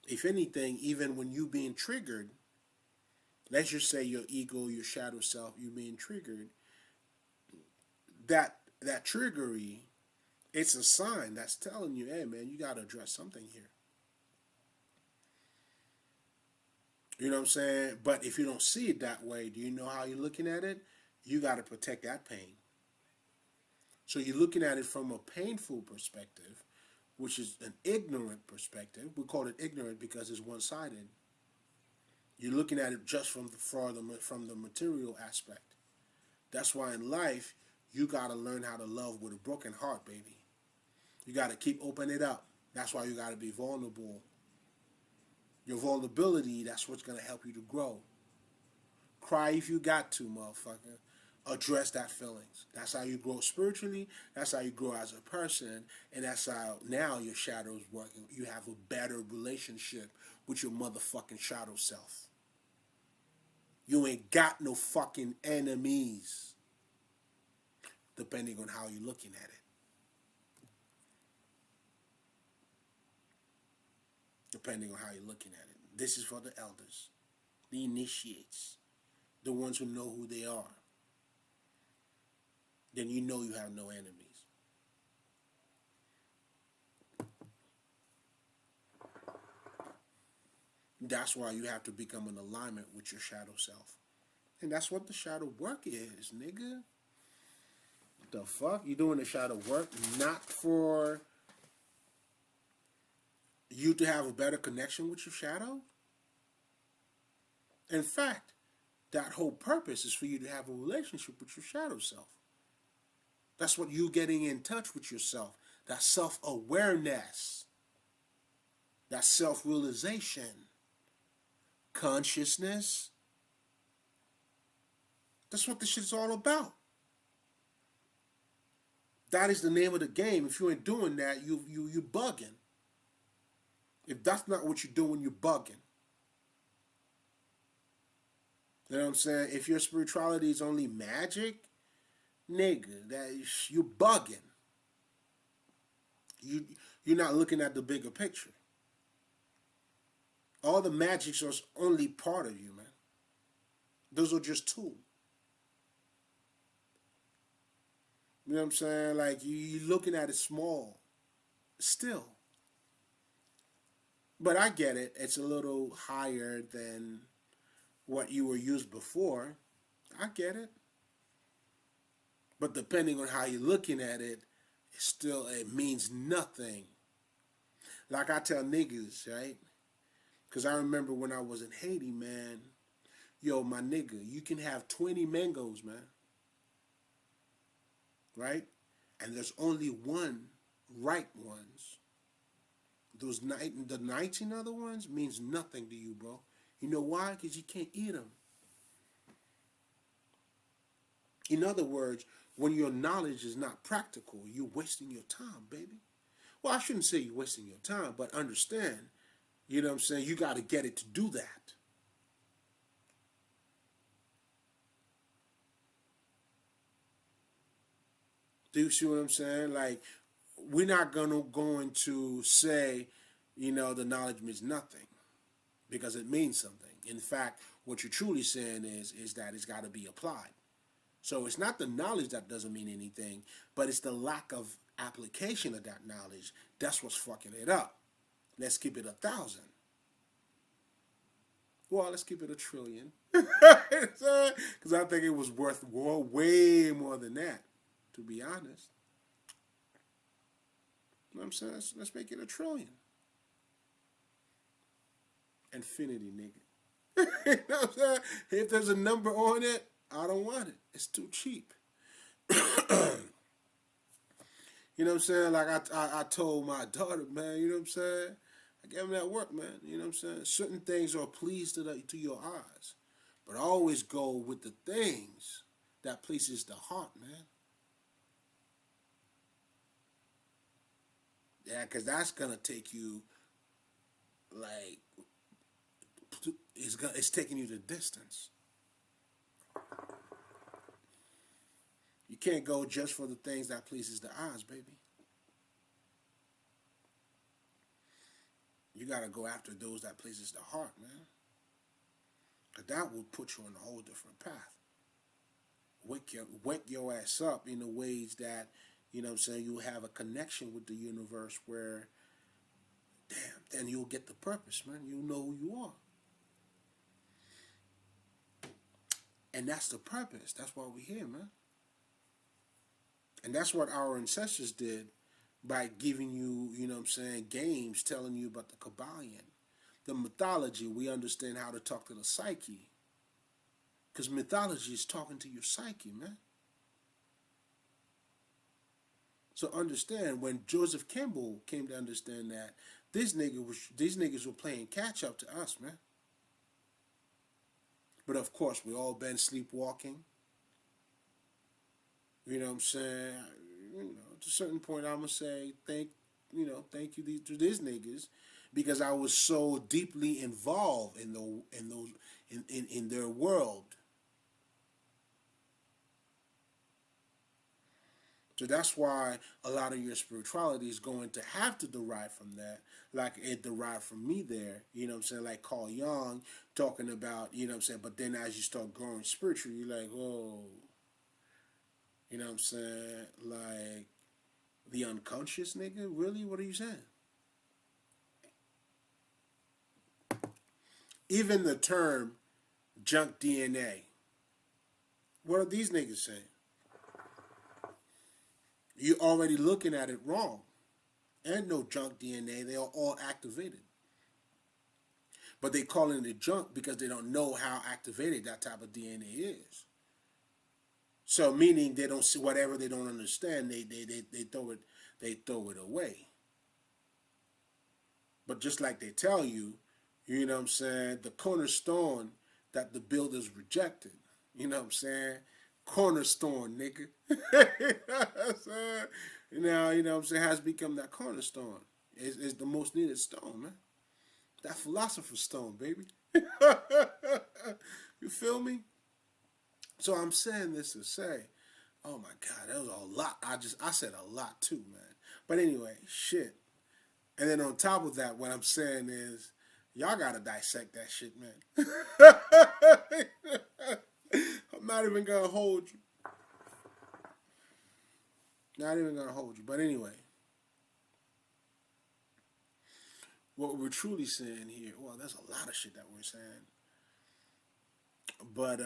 If anything, even when you being triggered, let's just say your ego, your shadow self, you being triggered, that triggery, it's a sign that's telling you, hey man, you gotta address something here. You know what I'm saying? But if you don't see it that way, do you know how you're looking at it? You gotta protect that pain. So you're looking at it from a painful perspective, which is an ignorant perspective. We call it ignorant because it's one-sided. You're looking at it just from the material aspect. That's why in life, you got to learn how to love with a broken heart, baby. You got to keep opening it up. That's why you got to be vulnerable. Your vulnerability, that's what's going to help you to grow. Cry if you got to, motherfucker. Address that feelings. That's how you grow spiritually. That's how you grow as a person. And that's how now your shadow is working. You have a better relationship with your motherfucking shadow self. You ain't got no fucking enemies, depending on how you're looking at it. Depending on how you're looking at it. This is for the elders, the initiates, the ones who know who they are. Then you know you have no enemies. That's why you have to become in alignment with your shadow self. And that's what the shadow work is, nigga. The fuck? You doing the shadow work not for you to have a better connection with your shadow? In fact, that whole purpose is for you to have a relationship with your shadow self. That's what you getting in touch with yourself. That self-awareness. That self-realization. Consciousness. That's what this shit's all about. That is the name of the game. If you ain't doing that, you bugging. If that's not what you're doing, you're bugging. You know what I'm saying? If your spirituality is only magic, nigga, you're bugging. You're not looking at the bigger picture. All the magics are only part of you, man. Those are just tools. You know what I'm saying? Like, you're looking at it small. Still. But I get it. It's a little higher than what you were used before. I get it. But depending on how you're looking at it, it means nothing. Like I tell niggas, right? Because I remember when I was in Haiti, man. Yo, my nigga, you can have 20 mangoes, man. Right? And there's only one ripe ones. The 19 other ones means nothing to you, bro. You know why? Because you can't eat them. In other words, when your knowledge is not practical, you're wasting your time, baby. Well, I shouldn't say you're wasting your time, but understand, you know what I'm saying? You got to get it to do that. Do you see what I'm saying? Like, we're not going to say, you know, the knowledge means nothing, because it means something. In fact, what you're truly saying is that it's got to be applied. So it's not the knowledge that doesn't mean anything, but it's the lack of application of that knowledge. That's what's fucking it up. Let's keep it 1,000. Well, let's keep it 1,000,000,000,000. Because I think it was worth way more than that, to be honest. You know what I'm saying? Let's make it 1,000,000,000,000. Infinity, nigga. You know what I'm saying? If there's a number on it, I don't want it. It's too cheap. You know what I'm saying? Like I told my daughter, man, you know what I'm saying? I gave them that work, man. You know what I'm saying? Certain things are pleased to your eyes. But always go with the things that pleases the heart, man. Yeah, because that's going to take you, like, it's taking you the distance. You can't go just for the things that pleases the eyes, baby. You got to go after those that pleases the heart, man. Because that will put you on a whole different path. Wake your ass up in the ways that, you know what I'm saying, you have a connection with the universe where, damn, then you'll get the purpose, man. You'll know who you are. And that's the purpose. That's why we're here, man. And that's what our ancestors did by giving you, you know what I'm saying, games telling you about the Kabbalion. The mythology, we understand how to talk to the psyche. Because mythology is talking to your psyche, man. So understand, when Joseph Campbell came to understand that, these niggas were playing catch up to us, man. But of course, we all been sleepwalking. You know what I'm saying? You know, to a certain point, I'm gonna say thank you to these niggas, because I was so deeply involved in in their world. So that's why a lot of your spirituality is going to have to derive from that, like it derived from me there. You know what I'm saying? Like Carl Jung talking about, you know what I'm saying? But then as you start growing spiritually, you're like, oh, you know what I'm saying? Like the unconscious nigga? Really? What are you saying? Even the term junk DNA. What are these niggas saying? You're already looking at it wrong. And no junk DNA. They are all activated. But they call it junk because they don't know how activated that type of DNA is. So meaning they don't see whatever they don't understand, they throw it away. But just like they tell you, you know what I'm saying, the cornerstone that the builders rejected, you know what I'm saying? Cornerstone, nigga. Now, you know what I'm saying, has become that cornerstone. It's the most needed stone, man. That philosopher's stone, baby. You feel me? So I'm saying this to say, oh my God, that was a lot. I said a lot too, man. But anyway, shit. And then on top of that, what I'm saying is, y'all gotta dissect that shit, man. I'm not even gonna hold you. Not even gonna hold you. But anyway, what we're truly saying here, well, there's a lot of shit that we're saying. But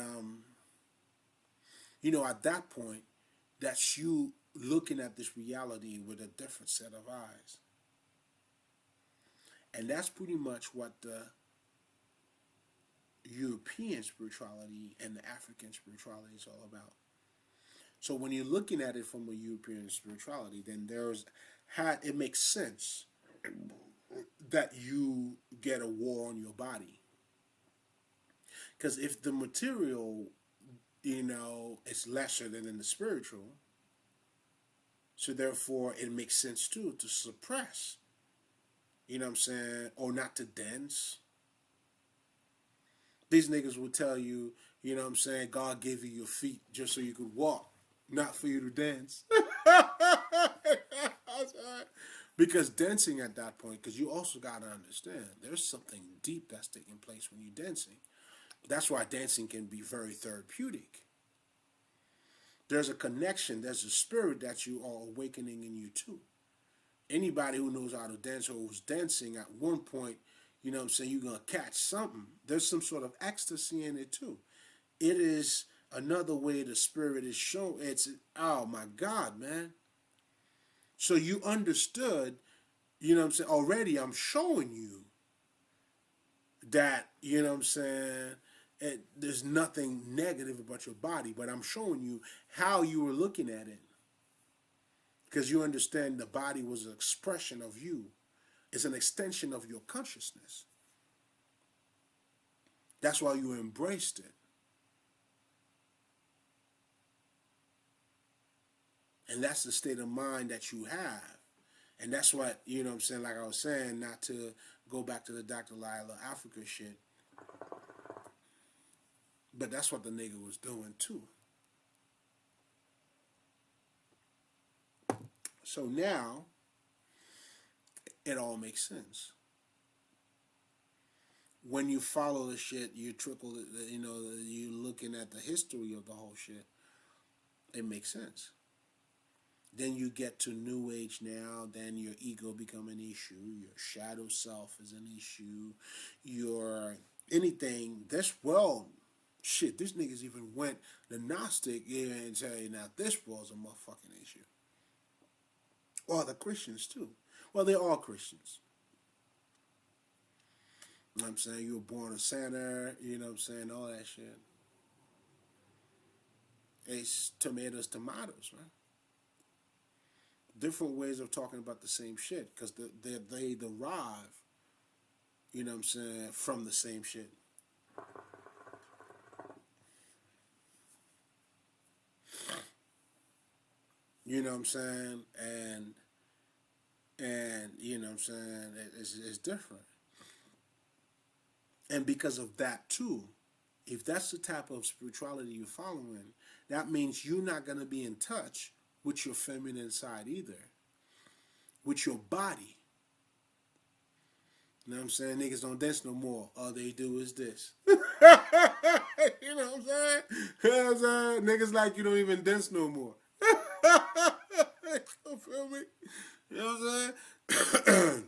you know, at that point, that's you looking at this reality with a different set of eyes. And that's pretty much what the European spirituality and the African spirituality is all about. So when you're looking at it from a European spirituality, then it makes sense that you get a war on your body. Because if the material, you know, is lesser than in the spiritual, so therefore it makes sense too to suppress, you know what I'm saying, or not to dance. These niggas will tell you, you know what I'm saying, God gave you your feet just so you could walk, not for you to dance. Because dancing at that point, because you also got to understand, there's something deep that's taking place when you're dancing. That's why dancing can be very therapeutic. There's a connection, there's a spirit that you are awakening in you too. Anybody who knows how to dance or who's dancing at one point, you know what I'm saying, you're going to catch something. There's some sort of ecstasy in it too. It is another way the spirit is shown. It's, oh my God, man. So you understood, you know what I'm saying, already I'm showing you that, you know what I'm saying, there's nothing negative about your body, but I'm showing you how you were looking at it. Because you understand the body was an expression of you. It's an extension of your consciousness. That's why you embraced it. And that's the state of mind that you have. And that's what, you know what I'm saying, like I was saying, not to go back to the Dr. Lila Africa shit. But that's what the nigga was doing too. So now, it all makes sense. When you follow the shit, you trickle, you know, you looking at the history of the whole shit, it makes sense. Then you get to New Age now, then your ego become an issue, your shadow self is an issue, your anything, this world, shit, these niggas even went the Gnostic and say, now this world's a motherfucking issue. Or the Christians too. Well, they're all Christians. You know what I'm saying? You were born a sinner, you know what I'm saying? All that shit. It's tomatoes, man. Different ways of talking about the same shit because they derive, you know what I'm saying, from the same shit. You know what I'm saying? And And you know what I'm saying, it's different. And because of that too, if that's the type of spirituality you're following, that means you're not going to be in touch with your feminine side either, with your body. You know what I'm saying? Niggas don't dance no more. All they do is this. You know what I'm saying? You know what I'm saying? Niggas like you don't even dance no more. You feel me? You know what I'm saying?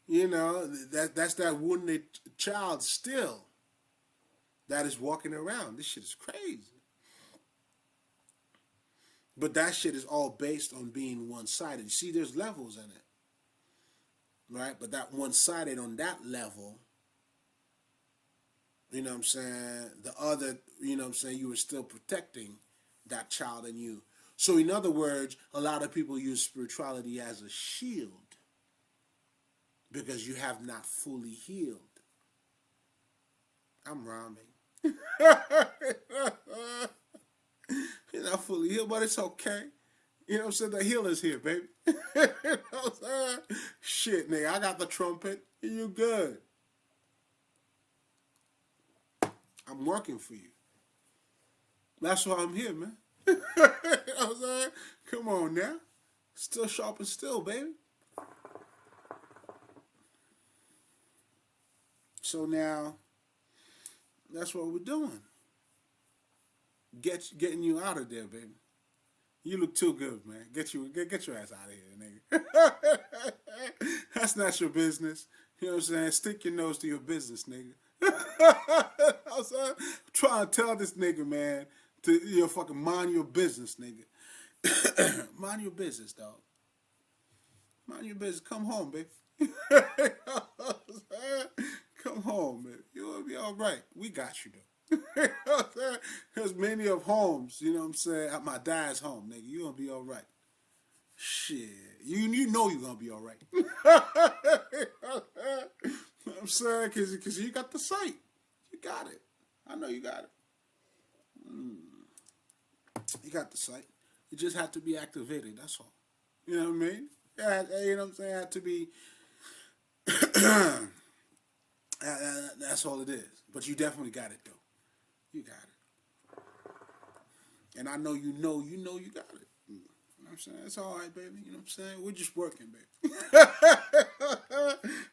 You know, that's that wounded child still that is walking around. This shit is crazy. But that shit is all based on being one sided. You see, there's levels in it, right? But that one sided on that level, you know what I'm saying? The other, you know what I'm saying? You were still protecting that child in you. So, in other words, a lot of people use spirituality as a shield because you have not fully healed. I'm rhyming. You're not fully healed, but it's okay. You know what I'm saying? The healer's here, baby. You know what I'm saying? Shit, nigga, I got the trumpet. You good. I'm working for you. That's why I'm here, man. You know what I'm saying? Come on now. Still sharp and still, baby. So now, that's what we're doing. Getting you out of there, baby. You look too good, man. Get your ass out of here, nigga. That's not your business. You know what I'm saying? Stick your nose to your business, nigga. I'm trying to tell this nigga, man, to fucking mind your business, nigga. Mind your business, dog. Mind your business. Come home, baby. You know what I'm saying? Come home, man. You'll be all right. We got you, though. You know what I'm saying? There's many of homes, you know what I'm saying, at my dad's home, nigga. You gonna be all right. Shit. You know you're gonna be all right. You know what I'm saying? Because you got the sight. You got it. I know you got it. You got the sight. You just have to be activated. That's all. You know what I mean? Yeah, you know what I'm saying? Have to be. That's all it is. But you definitely got it, though. You got it. And I know you know you got it. You know what I'm saying? It's all right, baby. You know what I'm saying? We're just working, baby.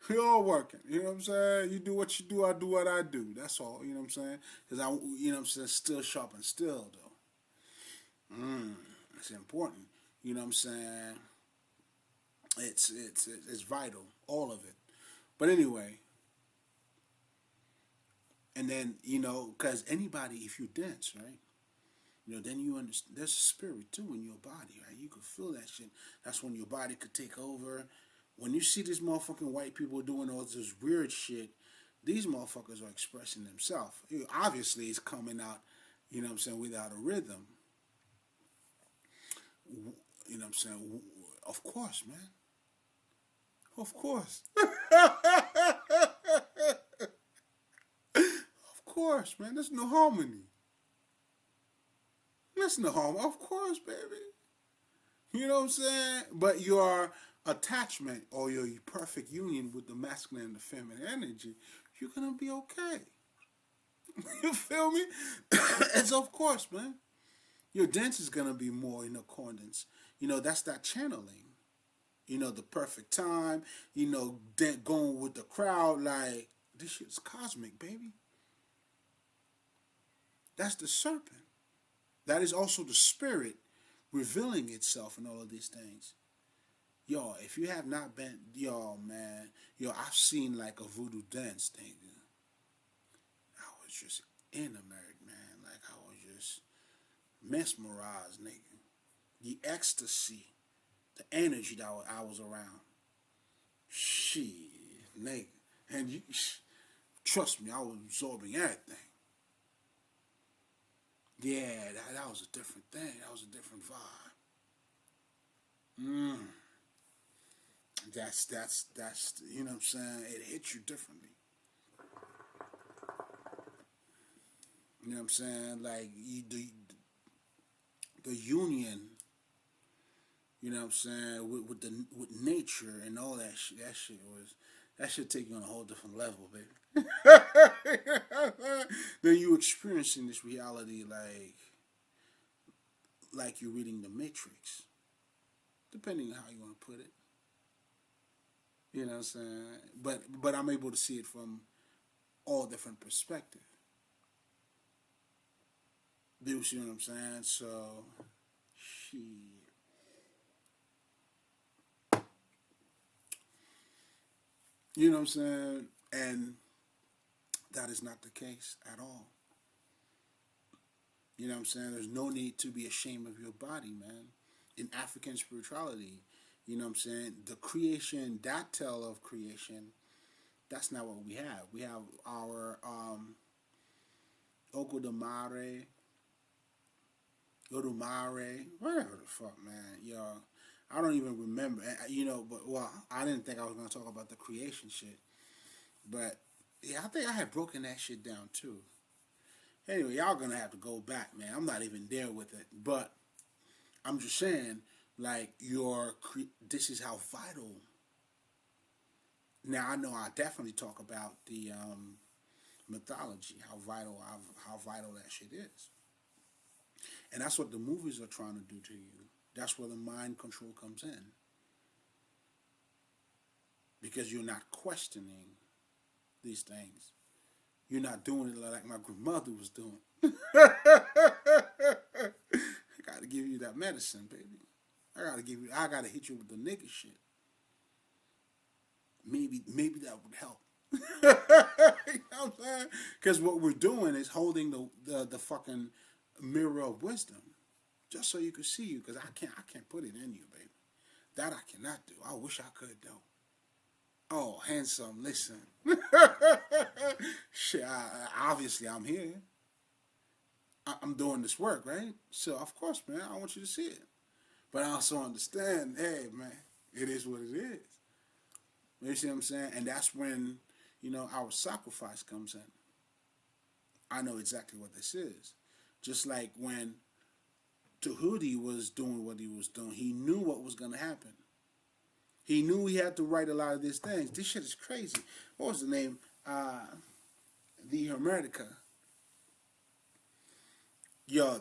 We're all working. You know what I'm saying? You do what you do, I do what I do. That's all. You know what I'm saying? Because you know what I'm saying? Still sharp and still, though. It's important. You know what I'm saying? It's vital, all of it. But anyway, and then, you know, because anybody, if you dance, right? You know, then you understand there's a spirit too in your body, right? You could feel that shit. That's when your body could take over. When you see these motherfucking white people doing all this weird shit, these motherfuckers are expressing themselves. Obviously, it's coming out, you know what I'm saying, without a rhythm. You know what I'm saying? Of course, man. Of course. Of course, man. There's no harmony. There's no harmony. Of course, baby. You know what I'm saying? But your attachment or your perfect union with the masculine and the feminine energy, you're gonna be okay. You feel me? It's of course, man. Your dance is gonna be more in accordance. You know, that's that channeling. You know, the perfect time. You know, going with the crowd like this shit's cosmic, baby. That's the serpent. That is also the spirit revealing itself in all of these things. Yo, if you have not been, yo, man, yo, I've seen like a voodoo dance thing. I was just enamored, man. Like I was just mesmerized, nigga. The ecstasy, the energy that I was around. Shit, nigga. And you, trust me, I was absorbing everything. Yeah, that was a different thing. That was a different vibe. Mm. That's you know what I'm saying? It hits you differently. You know what I'm saying? Like the union You know what I'm saying? With nature and all that shit. That shit take you on a whole different level, baby. Then you experiencing this reality like you're reading the Matrix, depending on how you want to put it. You know what I'm saying? But I'm able to see it from all different perspectives. Do you see what I'm saying? So, shit. You know what I'm saying? And that is not the case at all. You know what I'm saying? There's no need to be ashamed of your body, man. In African spirituality, you know what I'm saying? The creation, that tale of creation, that's not what we have. We have our Ogodamare, Odumare, whatever the fuck, man. Yo, I don't even remember. You know, but well, I didn't think I was gonna talk about the creation shit, but yeah, I think I had broken that shit down too. Anyway, y'all gonna have to go back, man. I'm not even there with it, but I'm just saying, like this is how vital. Now I know I definitely talk about the mythology, how vital that shit is, and that's what the movies are trying to do to you. That's where the mind control comes in, because you're not questioning these things. You're not doing it like my grandmother was doing. I gotta give you that medicine, baby. I gotta hit you with the nigga shit. Maybe that would help. You know what I'm saying? Because what we're doing is holding the fucking mirror of wisdom, just so you can see you. Because I can't put it in you, baby. That I cannot do. I wish I could though. Oh, handsome, listen. Shit, obviously I'm here. I'm doing this work, right? So of course, man, I want you to see it. But I also understand, hey, man, it is what it is. You see what I'm saying? And that's when, our sacrifice comes in. I know exactly what this is. Just like when Tahuti was doing what he was doing, he knew what was going to happen. He knew he had to write a lot of these things. This shit is crazy. What was the name? The Hermetica. Yo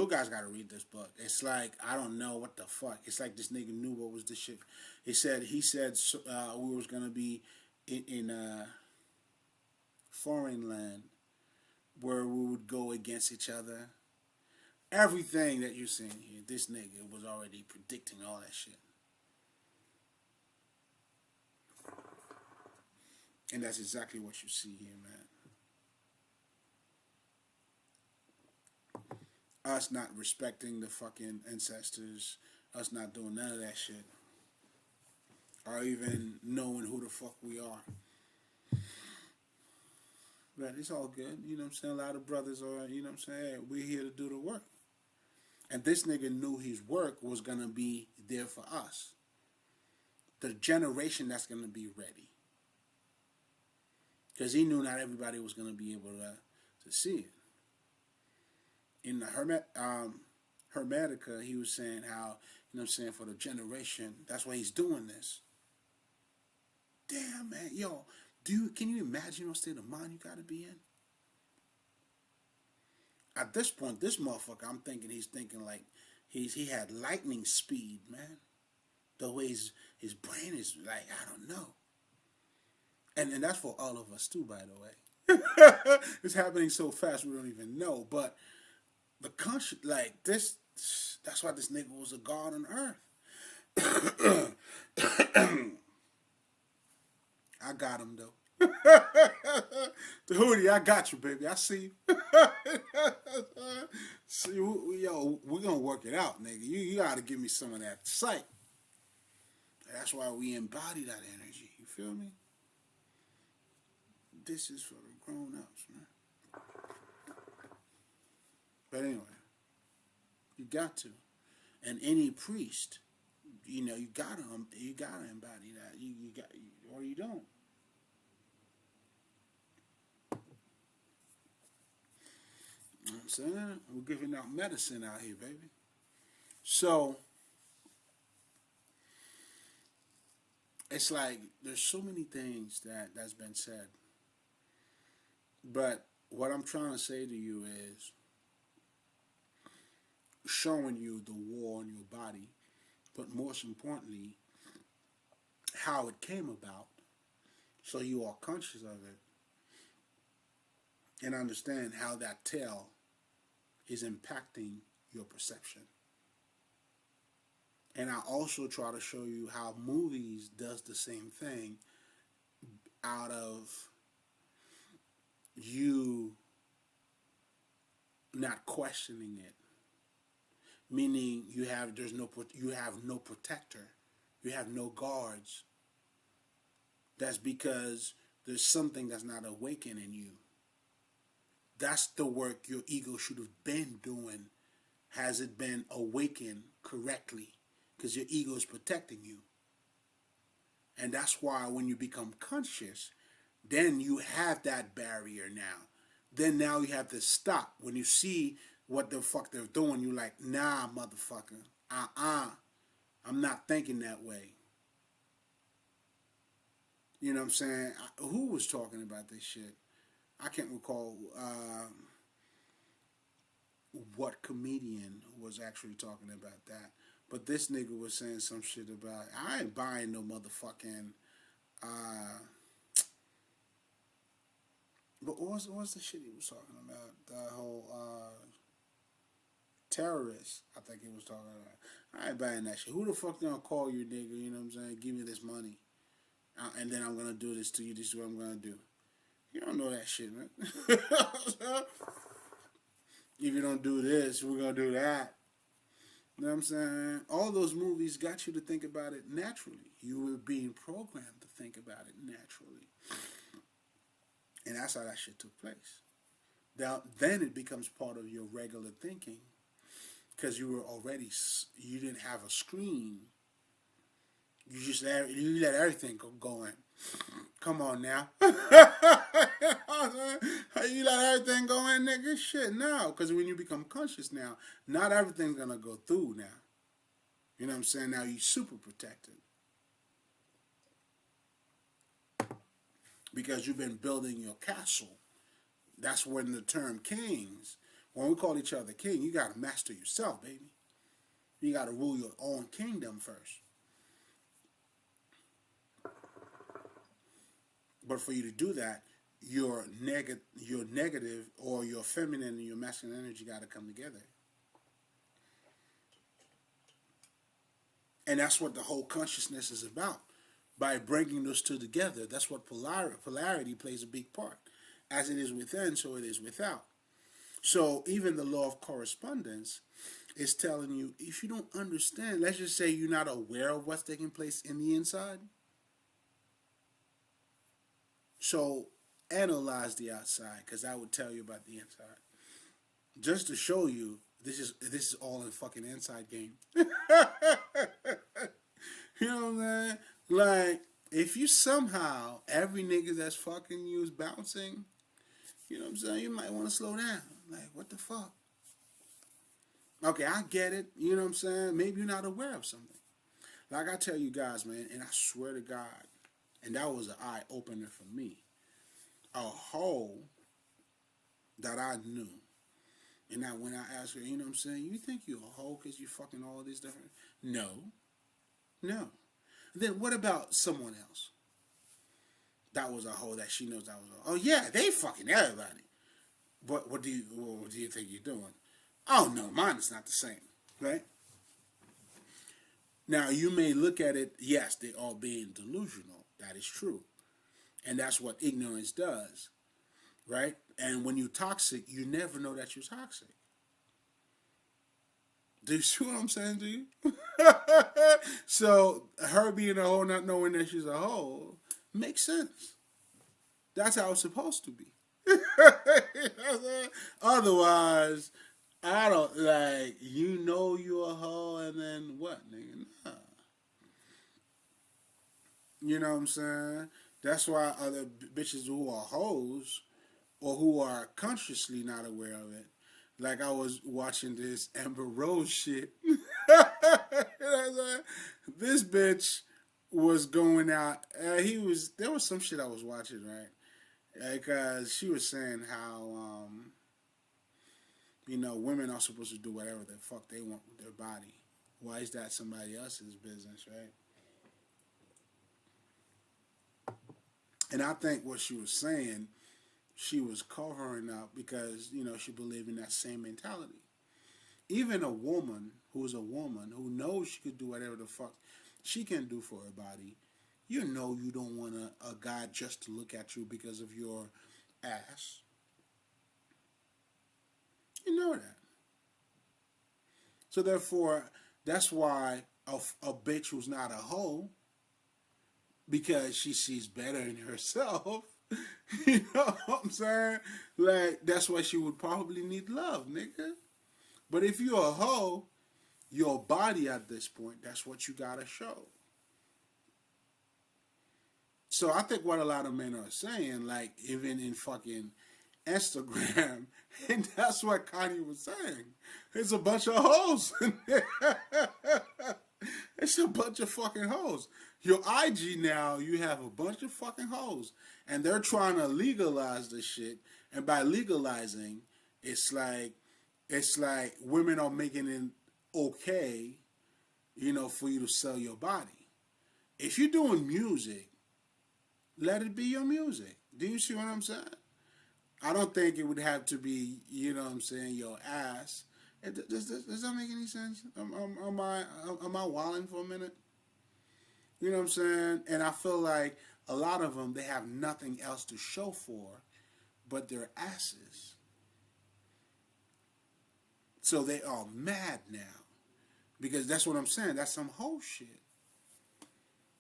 guys gotta read this book. It's like, I don't know what the fuck. It's like this nigga knew what was this shit. He said we was gonna be in a foreign land where we would go against each other. Everything that you're seeing here, this nigga was already predicting all that shit. And that's exactly what you see here, man. Us not respecting the fucking ancestors, us not doing none of that shit, or even knowing who the fuck we are. But it's all good, you know what I'm saying? A lot of brothers are, you know what I'm saying? Hey, we're here to do the work. And this nigga knew his work was gonna be there for us. The generation that's gonna be ready. Because he knew not everybody was gonna be able to see it. In the Hermetica, he was saying how, you know what I'm saying, for the generation, that's why he's doing this. Damn, man. Yo, can you imagine what state of mind you gotta be in? At this point, this motherfucker, I'm thinking he's thinking like he had lightning speed, man. The way his brain is like, I don't know. And that's for all of us too, by the way. It's happening so fast we don't even know. But the conscious, like this, that's why this nigga was a god on earth. I got him though. The hoodie, I got you, baby. I see you. See, yo, we're gonna work it out, nigga. You gotta give me some of that sight. That's why we embody that energy. You feel me? This is for the grown ups, man. But anyway, you got to, and any priest, you gotta embody that. You got, or you don't. You know what I'm saying? We're giving out medicine out here, baby. So, it's like there's so many things that's been said, but what I'm trying to say to you is showing you the war on your body, but most importantly, how it came about, so you are conscious of it and understand how that tale is impacting your perception. And I also try to show you how movies does the same thing out of you not questioning it, meaning you have no protector, you have no guards. That's because there's something that's not awakened in you. That's the work your ego should have been doing. Has it been awakened correctly? Because your ego is protecting you. And that's why when you become conscious, then you have that barrier now. Then now you have to stop. When you see what the fuck they're doing, you're like, nah, motherfucker. I'm not thinking that way. You know what I'm saying? Who was talking about this shit? I can't recall what comedian was actually talking about that. But this nigga was saying some shit about, I ain't buying no motherfucking, but what was the shit he was talking about? The whole terrorist, I think he was talking about. I ain't buying that shit. Who the fuck gonna call you, nigga? You know what I'm saying? Give me this money. And then I'm gonna do this to you. This is what I'm gonna do. You don't know that shit, man. If you don't do this, we're gonna do that. You know what I'm saying? All those movies got you to think about it naturally. You were being programmed to think about it naturally. And that's how that shit took place. Now, then it becomes part of your regular thinking because you didn't have a screen. You let everything go going. Come on now. You let everything go in, nigga? Shit, no. Because when you become conscious now, not everything's going to go through now. You know what I'm saying? Now you're super protected. Because you've been building your castle. That's when the term kings, when we call each other king, you got to master yourself, baby. You got to rule your own kingdom first. But for you to do that, your negative or your feminine and your masculine energy got to come together. And that's what the whole consciousness is about. By bringing those two together, that's what polarity plays a big part. As it is within, so it is without. So even the law of correspondence is telling you, if you don't understand, let's just say you're not aware of what's taking place in the inside. So analyze the outside, because I would tell you about the inside. Just to show you, this is all in fucking inside game. You know what I'm saying? Like, if you somehow, every nigga that's fucking you is bouncing, you know what I'm saying? You might want to slow down. Like, what the fuck? Okay, I get it. You know what I'm saying? Maybe you're not aware of something. Like I tell you guys, man, and I swear to God, and that was an eye-opener for me. A hoe that I knew. And now when I asked her, you know what I'm saying? You think you're a hoe because you fucking all these different... No. Then what about someone else? That was a hoe that she knows that was a hoe. Oh yeah, they fucking everybody. What do you think you're doing? Oh no, mine is not the same. Right? Now you may look at it, yes, they are being delusional. That is true. And that's what ignorance does. Right? And when you're toxic, you never know that you're toxic. Do you see what I'm saying to you? So her being a hoe, not knowing that she's a hoe, makes sense. That's how it's supposed to be. Otherwise, I don't like, you know you're a hoe and then what, nigga? Nah. You know what I'm saying? That's why other bitches who are hoes or who are consciously not aware of it. Like I was watching this Amber Rose shit. This bitch was going out. There was some shit I was watching, right? Because she was saying how women are supposed to do whatever the fuck they want with their body. Why is that somebody else's business, right? And I think what she was saying, she was covering up because she believed in that same mentality. Even a woman who's a woman who knows she could do whatever the fuck she can do for her body, you don't want a guy just to look at you because of your ass. You know that. So therefore, that's why a bitch who's not a hoe, because she sees better in herself. You know what I'm saying? Like, that's why she would probably need love, nigga. But if you're a hoe, your body at this point, that's what you gotta show. So I think what a lot of men are saying, like even in fucking Instagram, and that's what Kanye was saying. It's a bunch of hoes. It's a bunch of fucking hoes. Your IG now, you have a bunch of fucking hoes. And they're trying to legalize this shit. And by legalizing, it's like women are making it okay, for you to sell your body. If you're doing music, let it be your music. Do you see what I'm saying? I don't think it would have to be, your ass. Does that make any sense? Am I wilding for a minute? You know what I'm saying? And I feel like a lot of them, they have nothing else to show for but their asses. So they are mad now. Because that's what I'm saying. That's some whole shit.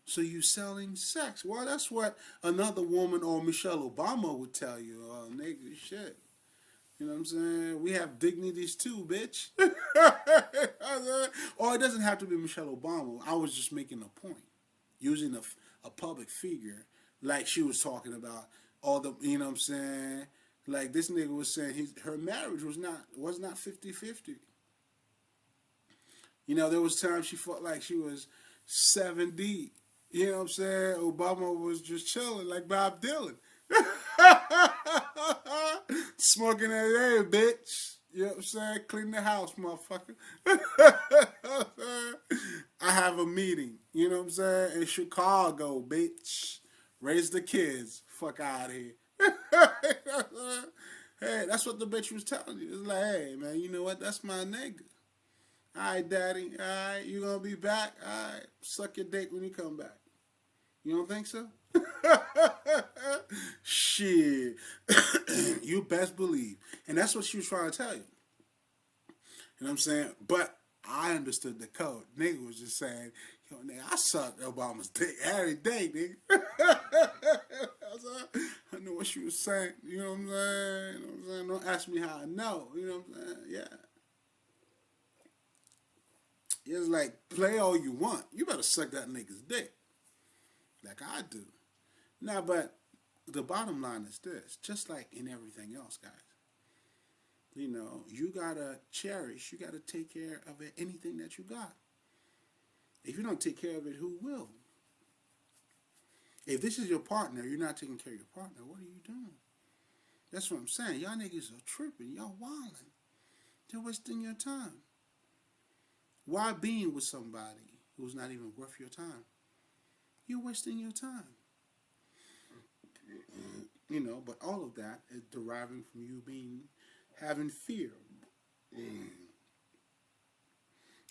So you selling sex. Well, that's what another woman or Michelle Obama would tell you. Oh, nigga, shit. You know what I'm saying? We have dignities too, bitch. Or it doesn't have to be Michelle Obama. I was just making a point. Using a public figure. Like she was talking about all the, you know what I'm saying? Like this nigga was saying her marriage was not 50-50. There was times she felt like she was 7 deep. You know what I'm saying? Obama was just chilling like Bob Dylan. Smoking that air, bitch. You know what I'm saying? Clean the house, motherfucker. I have a meeting, you know what I'm saying? In Chicago, bitch. Raise the kids. Fuck out of here. Hey, that's what the bitch was telling you. It's like, hey, man, you know what? That's my nigga. All right, daddy. All right, you gonna be back? All right, suck your dick when you come back. You don't think so? Shit. You best believe. And that's what she was trying to tell you. You know what I'm saying? But I understood the code. Nigga was just saying, yo, nigga, I sucked Obama's dick every day, nigga. I know what she was saying. You know what I'm saying? You know what I'm saying? Don't ask me how I know. You know what I'm saying? Yeah. It's like, play all you want. You better suck that nigga's dick. Like I do. Now, but the bottom line is this. Just like in everything else, guys. You gotta cherish. You gotta take care of it, anything that you got. If you don't take care of it, who will? If this is your partner, you're not taking care of your partner, what are you doing? That's what I'm saying. Y'all niggas are tripping. Y'all wilding. They're wasting your time. Why being with somebody who's not even worth your time? You're wasting your time. But all of that is deriving from you having fear.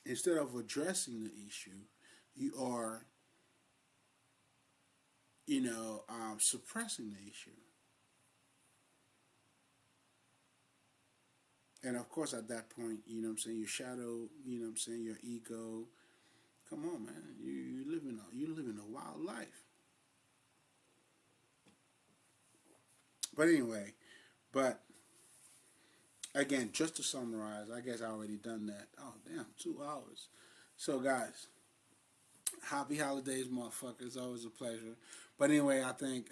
Instead of addressing the issue, you are, suppressing the issue. And of course, at that point, your shadow, your ego. Come on, man, you living a wild life. But anyway, again, just to summarize, I guess I already done that. Oh damn, 2 hours. So guys, happy holidays, motherfuckers. Always a pleasure. But anyway, I think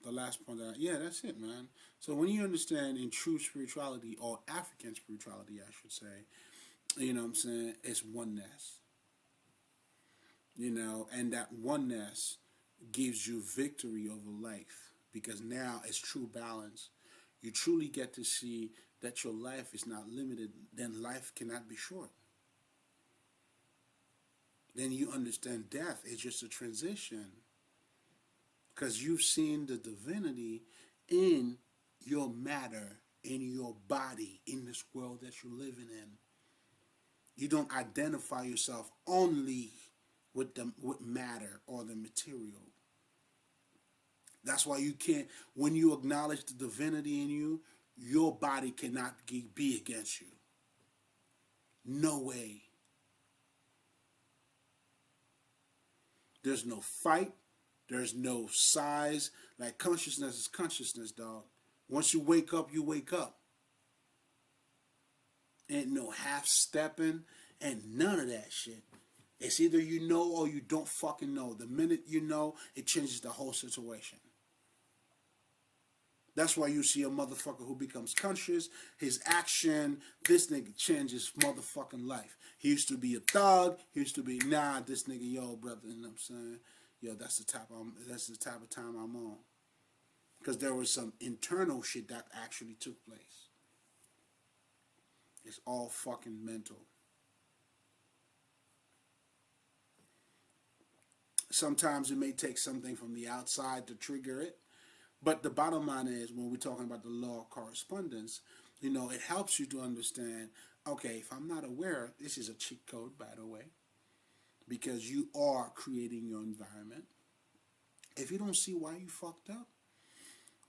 the last point that's it, man. So when you understand in true spirituality, or African spirituality, I should say, you know what I'm saying, it's oneness. and that oneness gives you victory over life because now it's true balance. You truly get to see that your life is not limited, then life cannot be short. Then you understand death is just a transition because you've seen the divinity in your matter, in your body, in this world that you're living in. You don't identify yourself only with matter or the material. That's why you can't, when you acknowledge the divinity in you, your body cannot be against you. No way. There's no fight. There's no size. Like consciousness is consciousness, dog. Once you wake up, you wake up. Ain't no half stepping and none of that shit. It's either you know or you don't fucking know. The minute you know, it changes the whole situation. That's why you see a motherfucker who becomes conscious, his action, this nigga changes motherfucking life. He used to be a thug. He used to be, nah, this nigga, yo, brother, you know what I'm saying? Yo, that's the type of time I'm on. Because there was some internal shit that actually took place. It's all fucking mental. Sometimes it may take something from the outside to trigger it. But the bottom line is, when we're talking about the law of correspondence, it helps you to understand, okay, if I'm not aware, this is a cheat code, by the way, because you are creating your environment. If you don't see why you fucked up,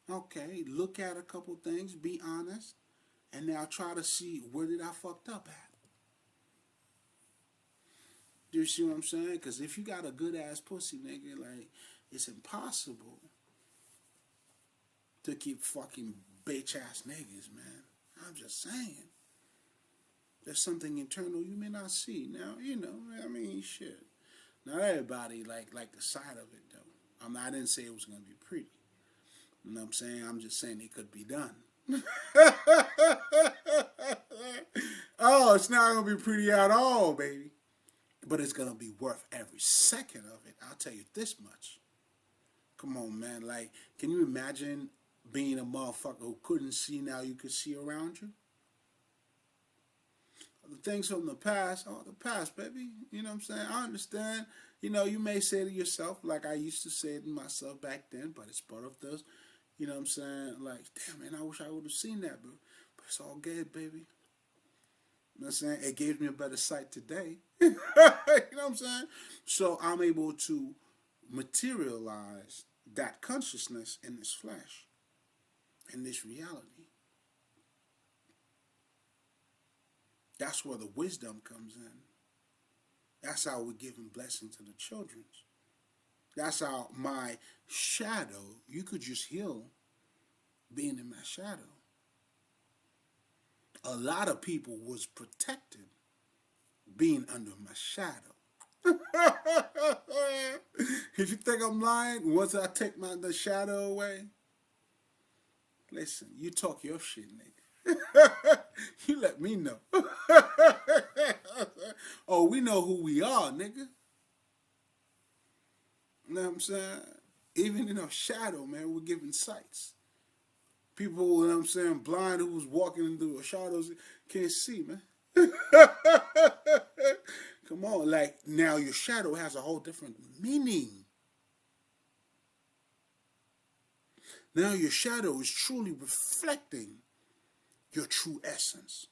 okay, look at a couple things, be honest, and now try to see where did I fucked up at. Do you see what I'm saying? Because if you got a good ass pussy, nigga, like, it's impossible to keep fucking bitch ass niggas, man. I'm just saying. There's something internal you may not see. Now, shit. Not everybody like the side of it, though. I didn't say it was going to be pretty. You know what I'm saying? I'm just saying it could be done. Oh, it's not going to be pretty at all, baby. But it's going to be worth every second of it. I'll tell you this much. Come on, man. Like, can you imagine being a motherfucker who couldn't see, now you could see around you? The things from the past, the past, baby. You know what I'm saying? I understand. You may say to yourself, like I used to say it to myself back then, but it's part of those, you know what I'm saying? Like, damn, man, I wish I would have seen that, bro. But it's all good, baby. You know what I'm saying? It gave me a better sight today. You know what I'm saying? So I'm able to materialize that consciousness in this flesh, in this reality. That's where the wisdom comes in. That's how we're giving blessing to the children. That's how my shadow, you could just heal being in my shadow. A lot of people was protected being under my shadow. If you think I'm lying, once I take the shadow away, listen, you talk your shit, nigga. You let me know. Oh, we know who we are, nigga. You know what I'm saying? Even in our shadow, man, we're giving sights. People, you know what I'm saying, blind who was walking through the shadows can't see, man. Come on, like, now your shadow has a whole different meaning. Now your shadow is truly reflecting your true essence,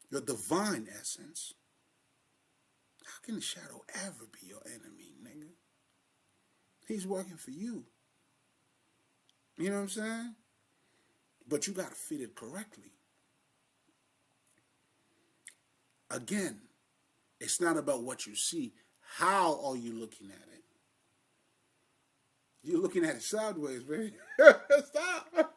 your divine essence. How can the shadow ever be your enemy, nigga? He's working for you. You know what I'm saying? But you got to fit it correctly. Again, it's not about what you see. How are you looking at it? You're looking at it sideways, baby. Stop.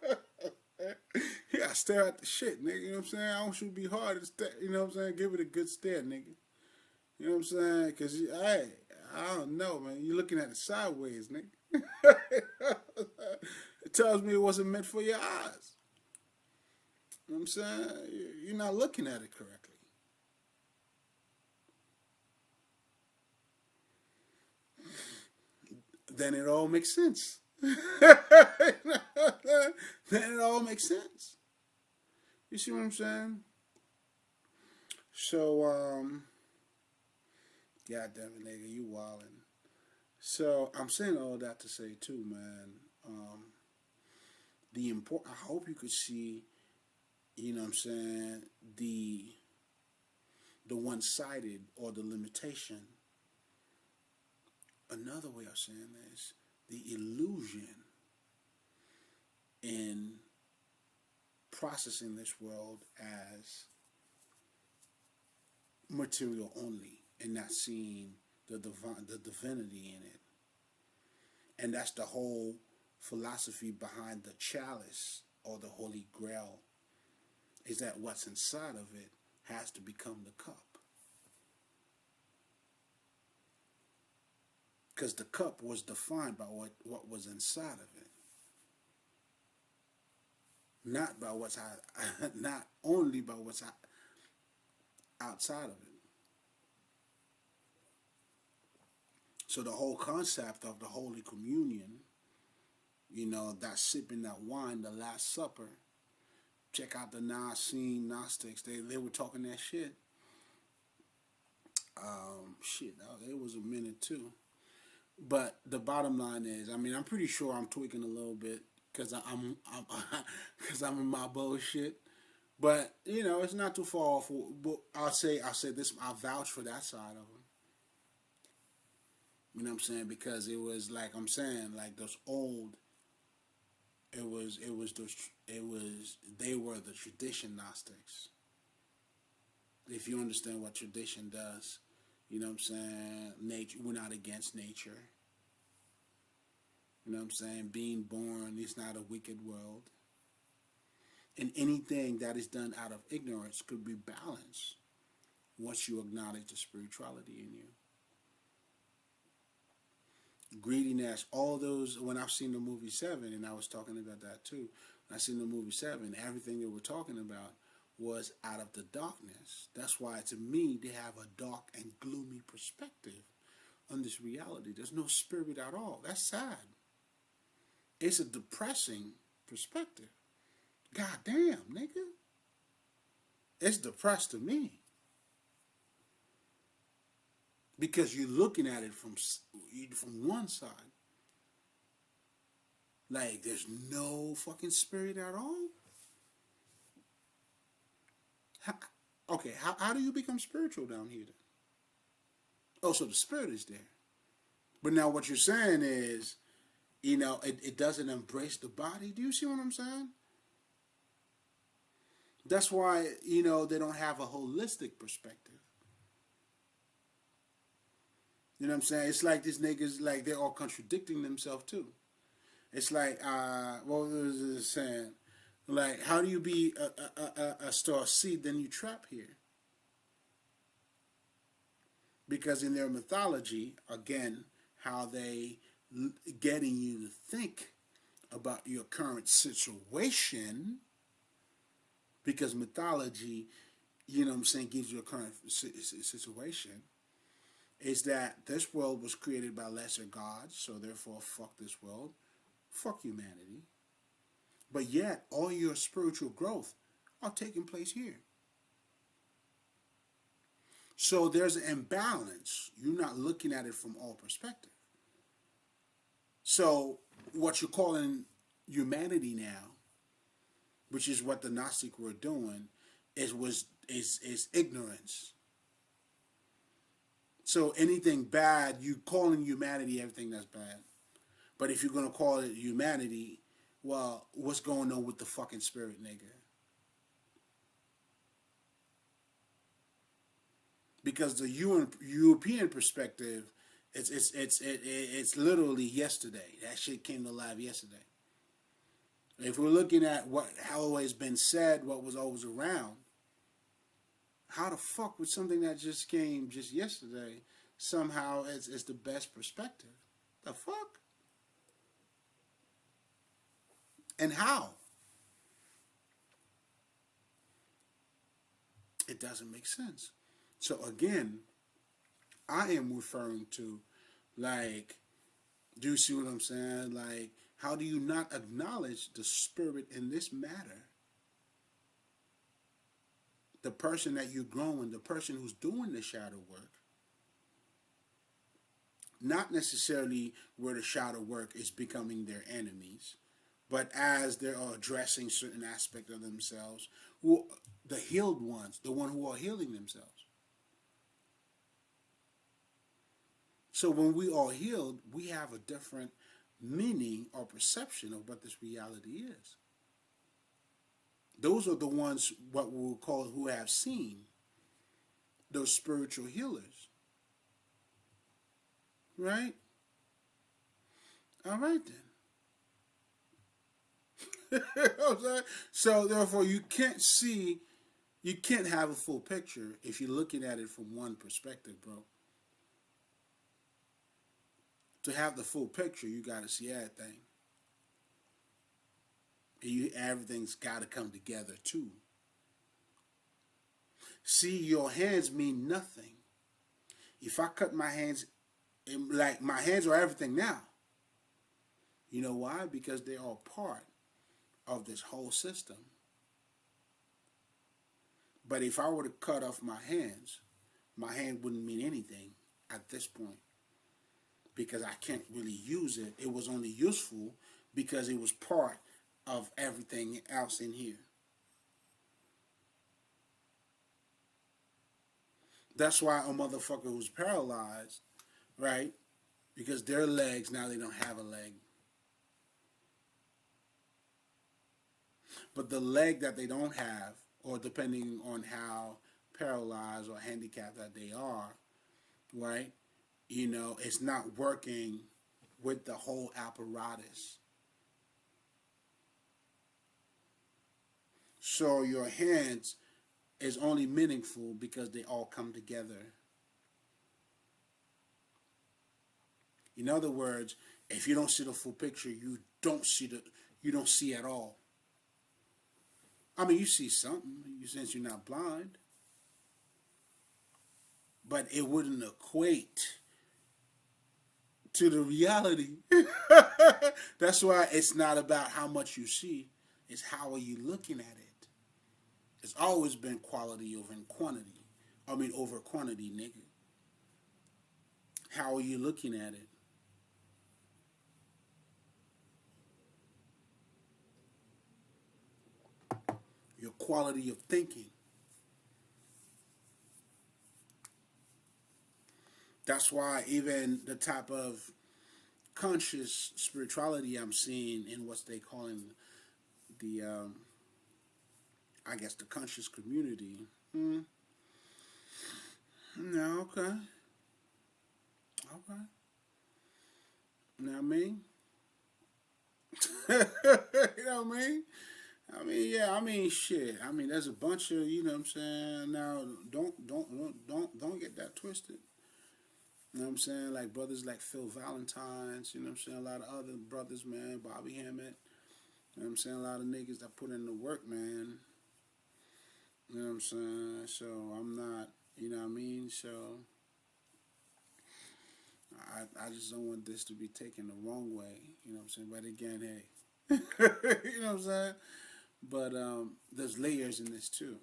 You gotta stare at the shit, nigga. You know what I'm saying? I want you to be hard and stare. You know what I'm saying? Give it a good stare, nigga. You know what I'm saying? Because, hey, I don't know, man. You're looking at it sideways, nigga. It tells me it wasn't meant for your eyes. You know what I'm saying? You're not looking at it correctly. then it all makes sense. Then it all makes sense. You see what I'm saying? So, God damn it, nigga, you wildin'. So I'm saying all that to say too, man. The important. I hope you could see. You know what I'm saying? The one sided or the limitation. Another way of saying this, the illusion in processing this world as material only and not seeing the divinity in it. And that's the whole philosophy behind the chalice or the Holy Grail, is that what's inside of it has to become the cup. Because the cup was defined by what was inside of it. Not by what's not only by what's outside of it. So the whole concept of the Holy Communion, that sipping that wine, the Last Supper. Check out the Nicene Gnostics. They were talking that shit. It was a minute too. But the bottom line is, I'm pretty sure I'm tweaking a little bit because I'm because I'm in my bullshit. But it's not too far off. But I'll say this. I vouch for that side of them. You know what I'm saying? Because it was like I'm saying, like those old. They were the tradition Gnostics. If you understand what tradition does, you know what I'm saying? Nature, we're not against nature. You know what I'm saying? Being born is not a wicked world. And anything that is done out of ignorance could be balanced once you acknowledge the spirituality in you. Greediness, all those, when I've seen the movie Seven, and I was talking about that too, when I seen the movie Seven, everything they were talking about was out of the darkness. That's why, to me, they have a dark and gloomy perspective on this reality. There's no spirit at all. That's sad. It's a depressing perspective. God damn, nigga. It's depressed to me. Because you're looking at it from one side. Like, there's no fucking spirit at all? How do you become spiritual down here then? Oh, so the spirit is there. But now what you're saying is, it doesn't embrace the body. Do you see what I'm saying? That's why, they don't have a holistic perspective. You know what I'm saying? It's like these niggas, like, they're all contradicting themselves too. It's like, what was it saying? Like, how do you be a star seed, then you trap here? Because in their mythology, again, how they getting you to think about your current situation, because mythology, gives you a current situation, is that this world was created by lesser gods, so therefore fuck this world, fuck humanity. But yet, all your spiritual growth are taking place here. So there's an imbalance. You're not looking at it from all perspectives. So what you're calling humanity now, which is what the Gnostic were doing, is ignorance. So anything bad, you calling humanity everything that's bad. But if you're going to call it humanity, well, what's going on with the fucking spirit, nigga? Because the European perspective, it's literally yesterday. That shit came to life yesterday. If we're looking at what how always been said, what was always around, how the fuck would something that just came just yesterday somehow is the best perspective? The fuck? And how? It doesn't make sense. So again, I am referring to like Do you see what I'm saying? Like, how do you not acknowledge the spirit in this matter? The person that you're growing, the person who's doing the shadow work, not necessarily where the shadow work is becoming their enemies, but as they're addressing certain aspect of themselves, who the healed ones, the one who are healing themselves. So when we are healed, we have a different meaning or perception of what this reality is. Those are the ones what we'll call who have seen, those spiritual healers. Right? All right then. So therefore you can't see, you can't have a full picture if you're looking at it from one perspective, bro. To have the full picture, you gotta see everything. And everything's gotta come together too. See, your hands mean nothing. If I cut my hands, like my hands are everything now. You know why? Because they are part of this whole system. But if I were to cut off my hand wouldn't mean anything at this point because I can't really use it. It was only useful because it was part of everything else in here. That's why a motherfucker who's paralyzed, right? Because their legs, now they don't have a leg. But the leg that they don't have, or depending on how paralyzed or handicapped that they are, right? You know, it's not working with the whole apparatus. So your hands is only meaningful because they all come together. In other words, if you don't see the full picture, you don't see at all. I mean, you see something since you're not blind, but it wouldn't equate to the reality. That's why it's not about how much you see, it's how are you looking at it. It's always been quality over quantity. I mean, over quantity, nigga. How are you looking at it? Your quality of thinking. That's why even the type of conscious spirituality I'm seeing in what they calling the, I guess, the conscious community. No, okay. Okay. You know what I mean? You know what I mean? I mean, yeah, I mean, shit. I mean, there's a bunch of, you know what I'm saying? Now, don't get that twisted. You know what I'm saying? Like brothers like Phil Valentine's, you know what I'm saying? A lot of other brothers, man, Bobby Hammett. You know what I'm saying? A lot of niggas that put in the work, man. You know what I'm saying? So I'm not, you know what I mean? So I just don't want this to be taken the wrong way. You know what I'm saying? But again, hey. You know what I'm saying? But there's layers in this too.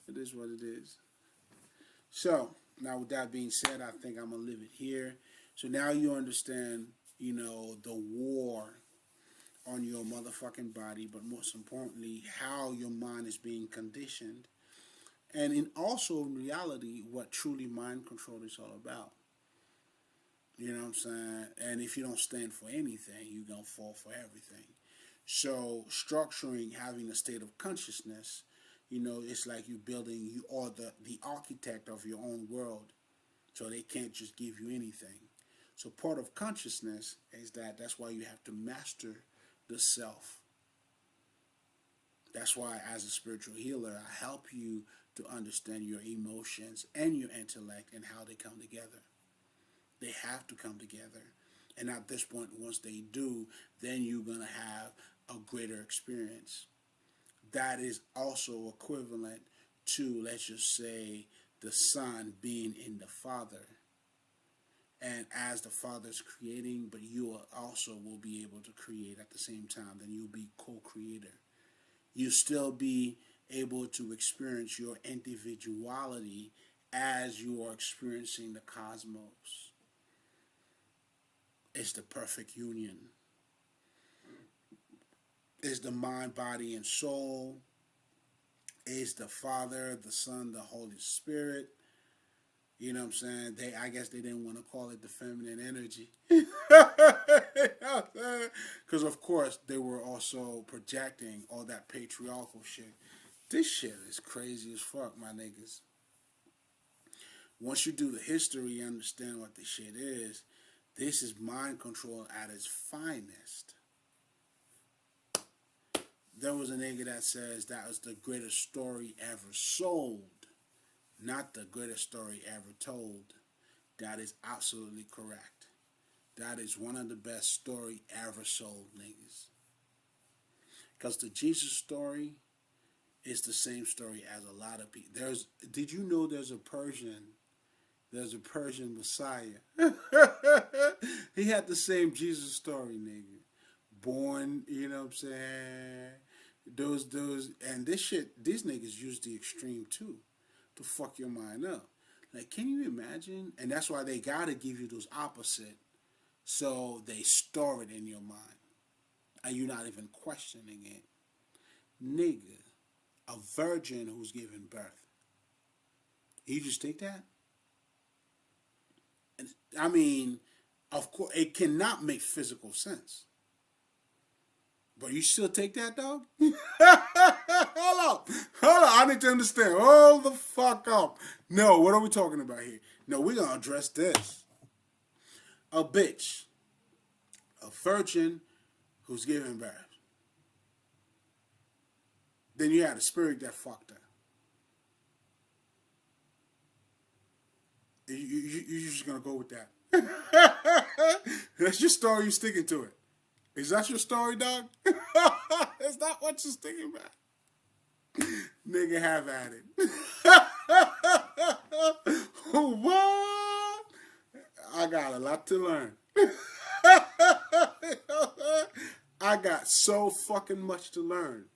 It is what it is. So now with that being said, I think I'm gonna leave it here. So now you understand, you know, the war on your motherfucking body, but most importantly, how your mind is being conditioned, and in also in reality, what truly mind control is all about. You know what I'm saying? And if you don't stand for anything, you're gonna fall for everything. So structuring, having a state of consciousness, you know, it's like you building, you are the architect of your own world. So they can't just give you anything. So part of consciousness is that's why you have to master the self. That's why as a spiritual healer, I help you to understand your emotions and your intellect and how they come together. They have to come together. And at this point, once they do, then you're going to have a greater experience. That is also equivalent to, let's just say, the Son being in the Father. and as the Father's creating, but you also will be able to create at the same time. Then you'll be co-creator. You still be able to experience your individuality as you are experiencing the cosmos. It's the perfect union. It's the mind, body, and soul. It's the Father, the Son, the Holy Spirit. You know what I'm saying? I guess they didn't want to call it the feminine energy. Because, of course, they were also projecting all that patriarchal shit. This shit is crazy as fuck, my niggas. Once you do the history, you understand what this shit is. This is mind control at its finest. There was a nigga that says that was the greatest story ever sold. Not the greatest story ever told. That is absolutely correct. That is one of the best story ever sold, niggas. Because the Jesus story is the same story as a lot of people. Did you know there's a Persian Messiah? He had the same Jesus story, nigga. Born, you know what I'm saying? And these niggas use the extreme too. To fuck your mind up. Like, can you imagine? And that's why they gotta give you those opposite, so they store it in your mind, and you're not even questioning it. Nigga, a virgin who's giving birth. You just take that? And, I mean, of course, it cannot make physical sense. But you still take that, dog? Hold up. I need to understand. Hold the fuck up. No, what are we talking about here? No, we're going to address this. A bitch. A virgin who's giving birth. Then you had a spirit that fucked her. You're just going to go with that. That's your story. You're sticking to it. Is that your story, dog? Is that what you're thinking about? Nigga, have at it. What? I got a lot to learn. I got so fucking much to learn.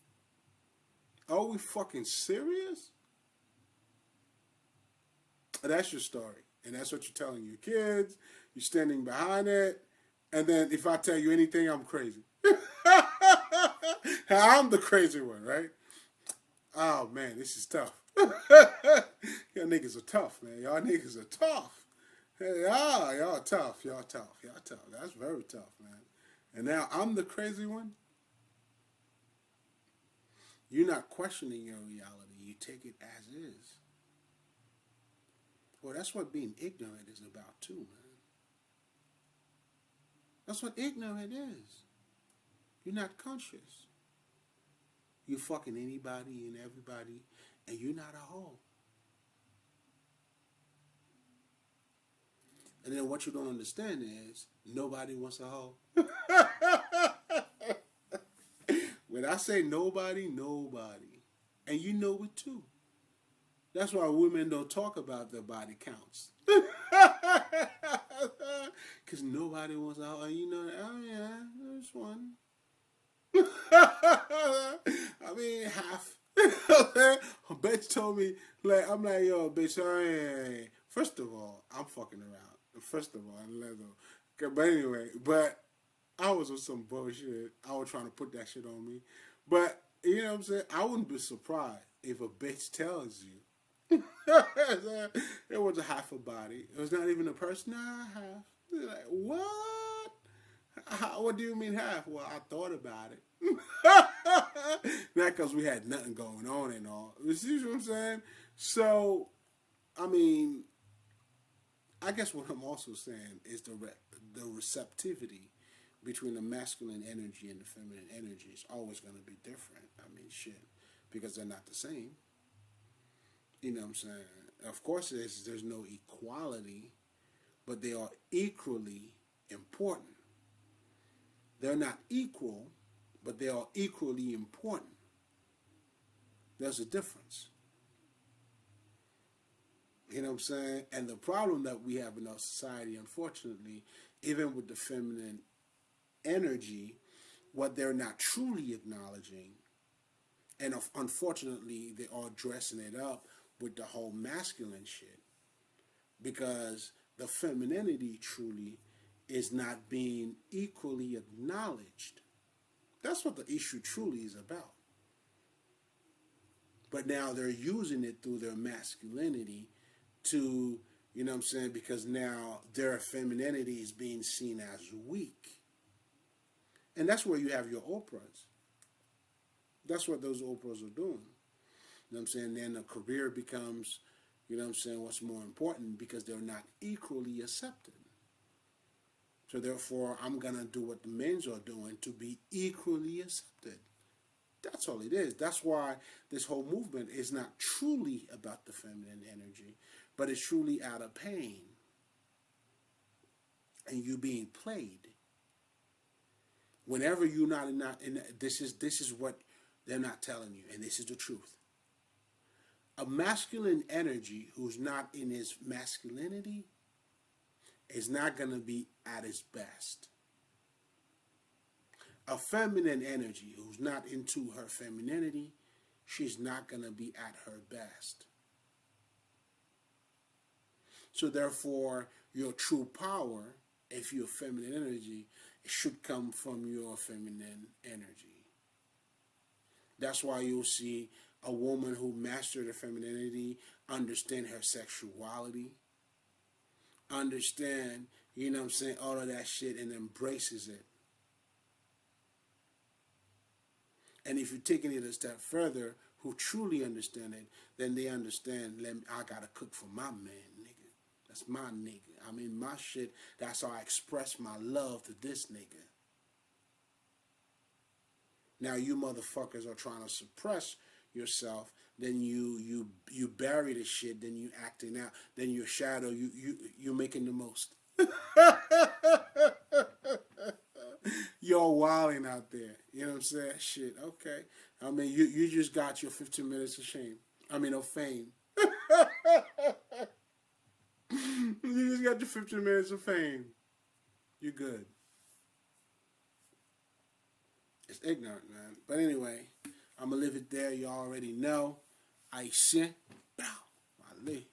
Are we fucking serious? That's your story. And that's what you're telling your kids. You're standing behind it. And then if I tell you anything, I'm crazy. I'm the crazy one, right? Oh, man, this is tough. Y'all niggas are tough, man. Y'all niggas are tough. Hey, y'all tough. Y'all tough. Y'all tough. That's very tough, man. And now I'm the crazy one? You're not questioning your reality. You take it as is. Well, that's what being ignorant is about, too, man. That's what ignorant is. You're not conscious. You're fucking anybody and everybody, and you're not a hoe. And then what you don't understand is nobody wants a hoe. When I say nobody, nobody. And you know it too. That's why women don't talk about their body counts. Because nobody wants a hoe. And you know, oh yeah, there's one. I mean, half. A bitch told me, like, I'm like, yo, bitch, first of all, I'm fucking around. First of all, I let go. But anyway, I was on some bullshit. I was trying to put that shit on me. But, you know what I'm saying? I wouldn't be surprised if a bitch tells you. It was a half a body. It was not even a person. Nah, half. They're like, what? What do you mean half? Well, I thought about it. Not because we had nothing going on and all. You see what I'm saying? So, I mean, I guess what I'm also saying is the receptivity between the masculine energy and the feminine energy is always going to be different. I mean, shit, because they're not the same. You know what I'm saying? Of course, there's no equality, but they are equally important. They're not equal, but they are equally important. There's a difference. You know what I'm saying? And the problem that we have in our society, unfortunately, even with the feminine energy, what they're not truly acknowledging, and unfortunately, they are dressing it up with the whole masculine shit because the femininity truly is not being equally acknowledged. That's what the issue truly is about. But now they're using it through their masculinity to, you know what I'm saying, because now their femininity is being seen as weak. And that's where you have your Oprahs. That's what those Oprahs are doing. You know what I'm saying? Then a career becomes, you know what I'm saying, what's more important because they're not equally accepted. So therefore, I'm going to do what the men's are doing to be equally accepted. That's all it is. That's why this whole movement is not truly about the feminine energy, but it's truly out of pain and you being played. Whenever you're not in this is what they're not telling you, and this is the truth. A masculine energy who's not in his masculinity is not going to be at his best. A feminine energy who's not into her femininity, she's not going to be at her best. So therefore, your true power, if you're feminine energy, it should come from your feminine energy. That's why you'll see a woman who mastered her femininity, understand her sexuality, understand, you know what I'm saying, all of that shit and embraces it. And if you're taking it a step further, who truly understand it, then they understand, I gotta cook for my man, nigga. That's my nigga. I mean, my shit, that's how I express my love to this nigga. Now you motherfuckers are trying to suppress yourself, then you bury the shit, then you acting out, then your shadow, you're making the most. You're wilding out there. You know what I'm saying? Shit, okay. I mean, you just got your 15 minutes of shame. I mean, of fame. You just got your 15 minutes of fame. You're good. It's ignorant, man. But anyway, I'm going to leave it there. You already know. Aisha. Ali.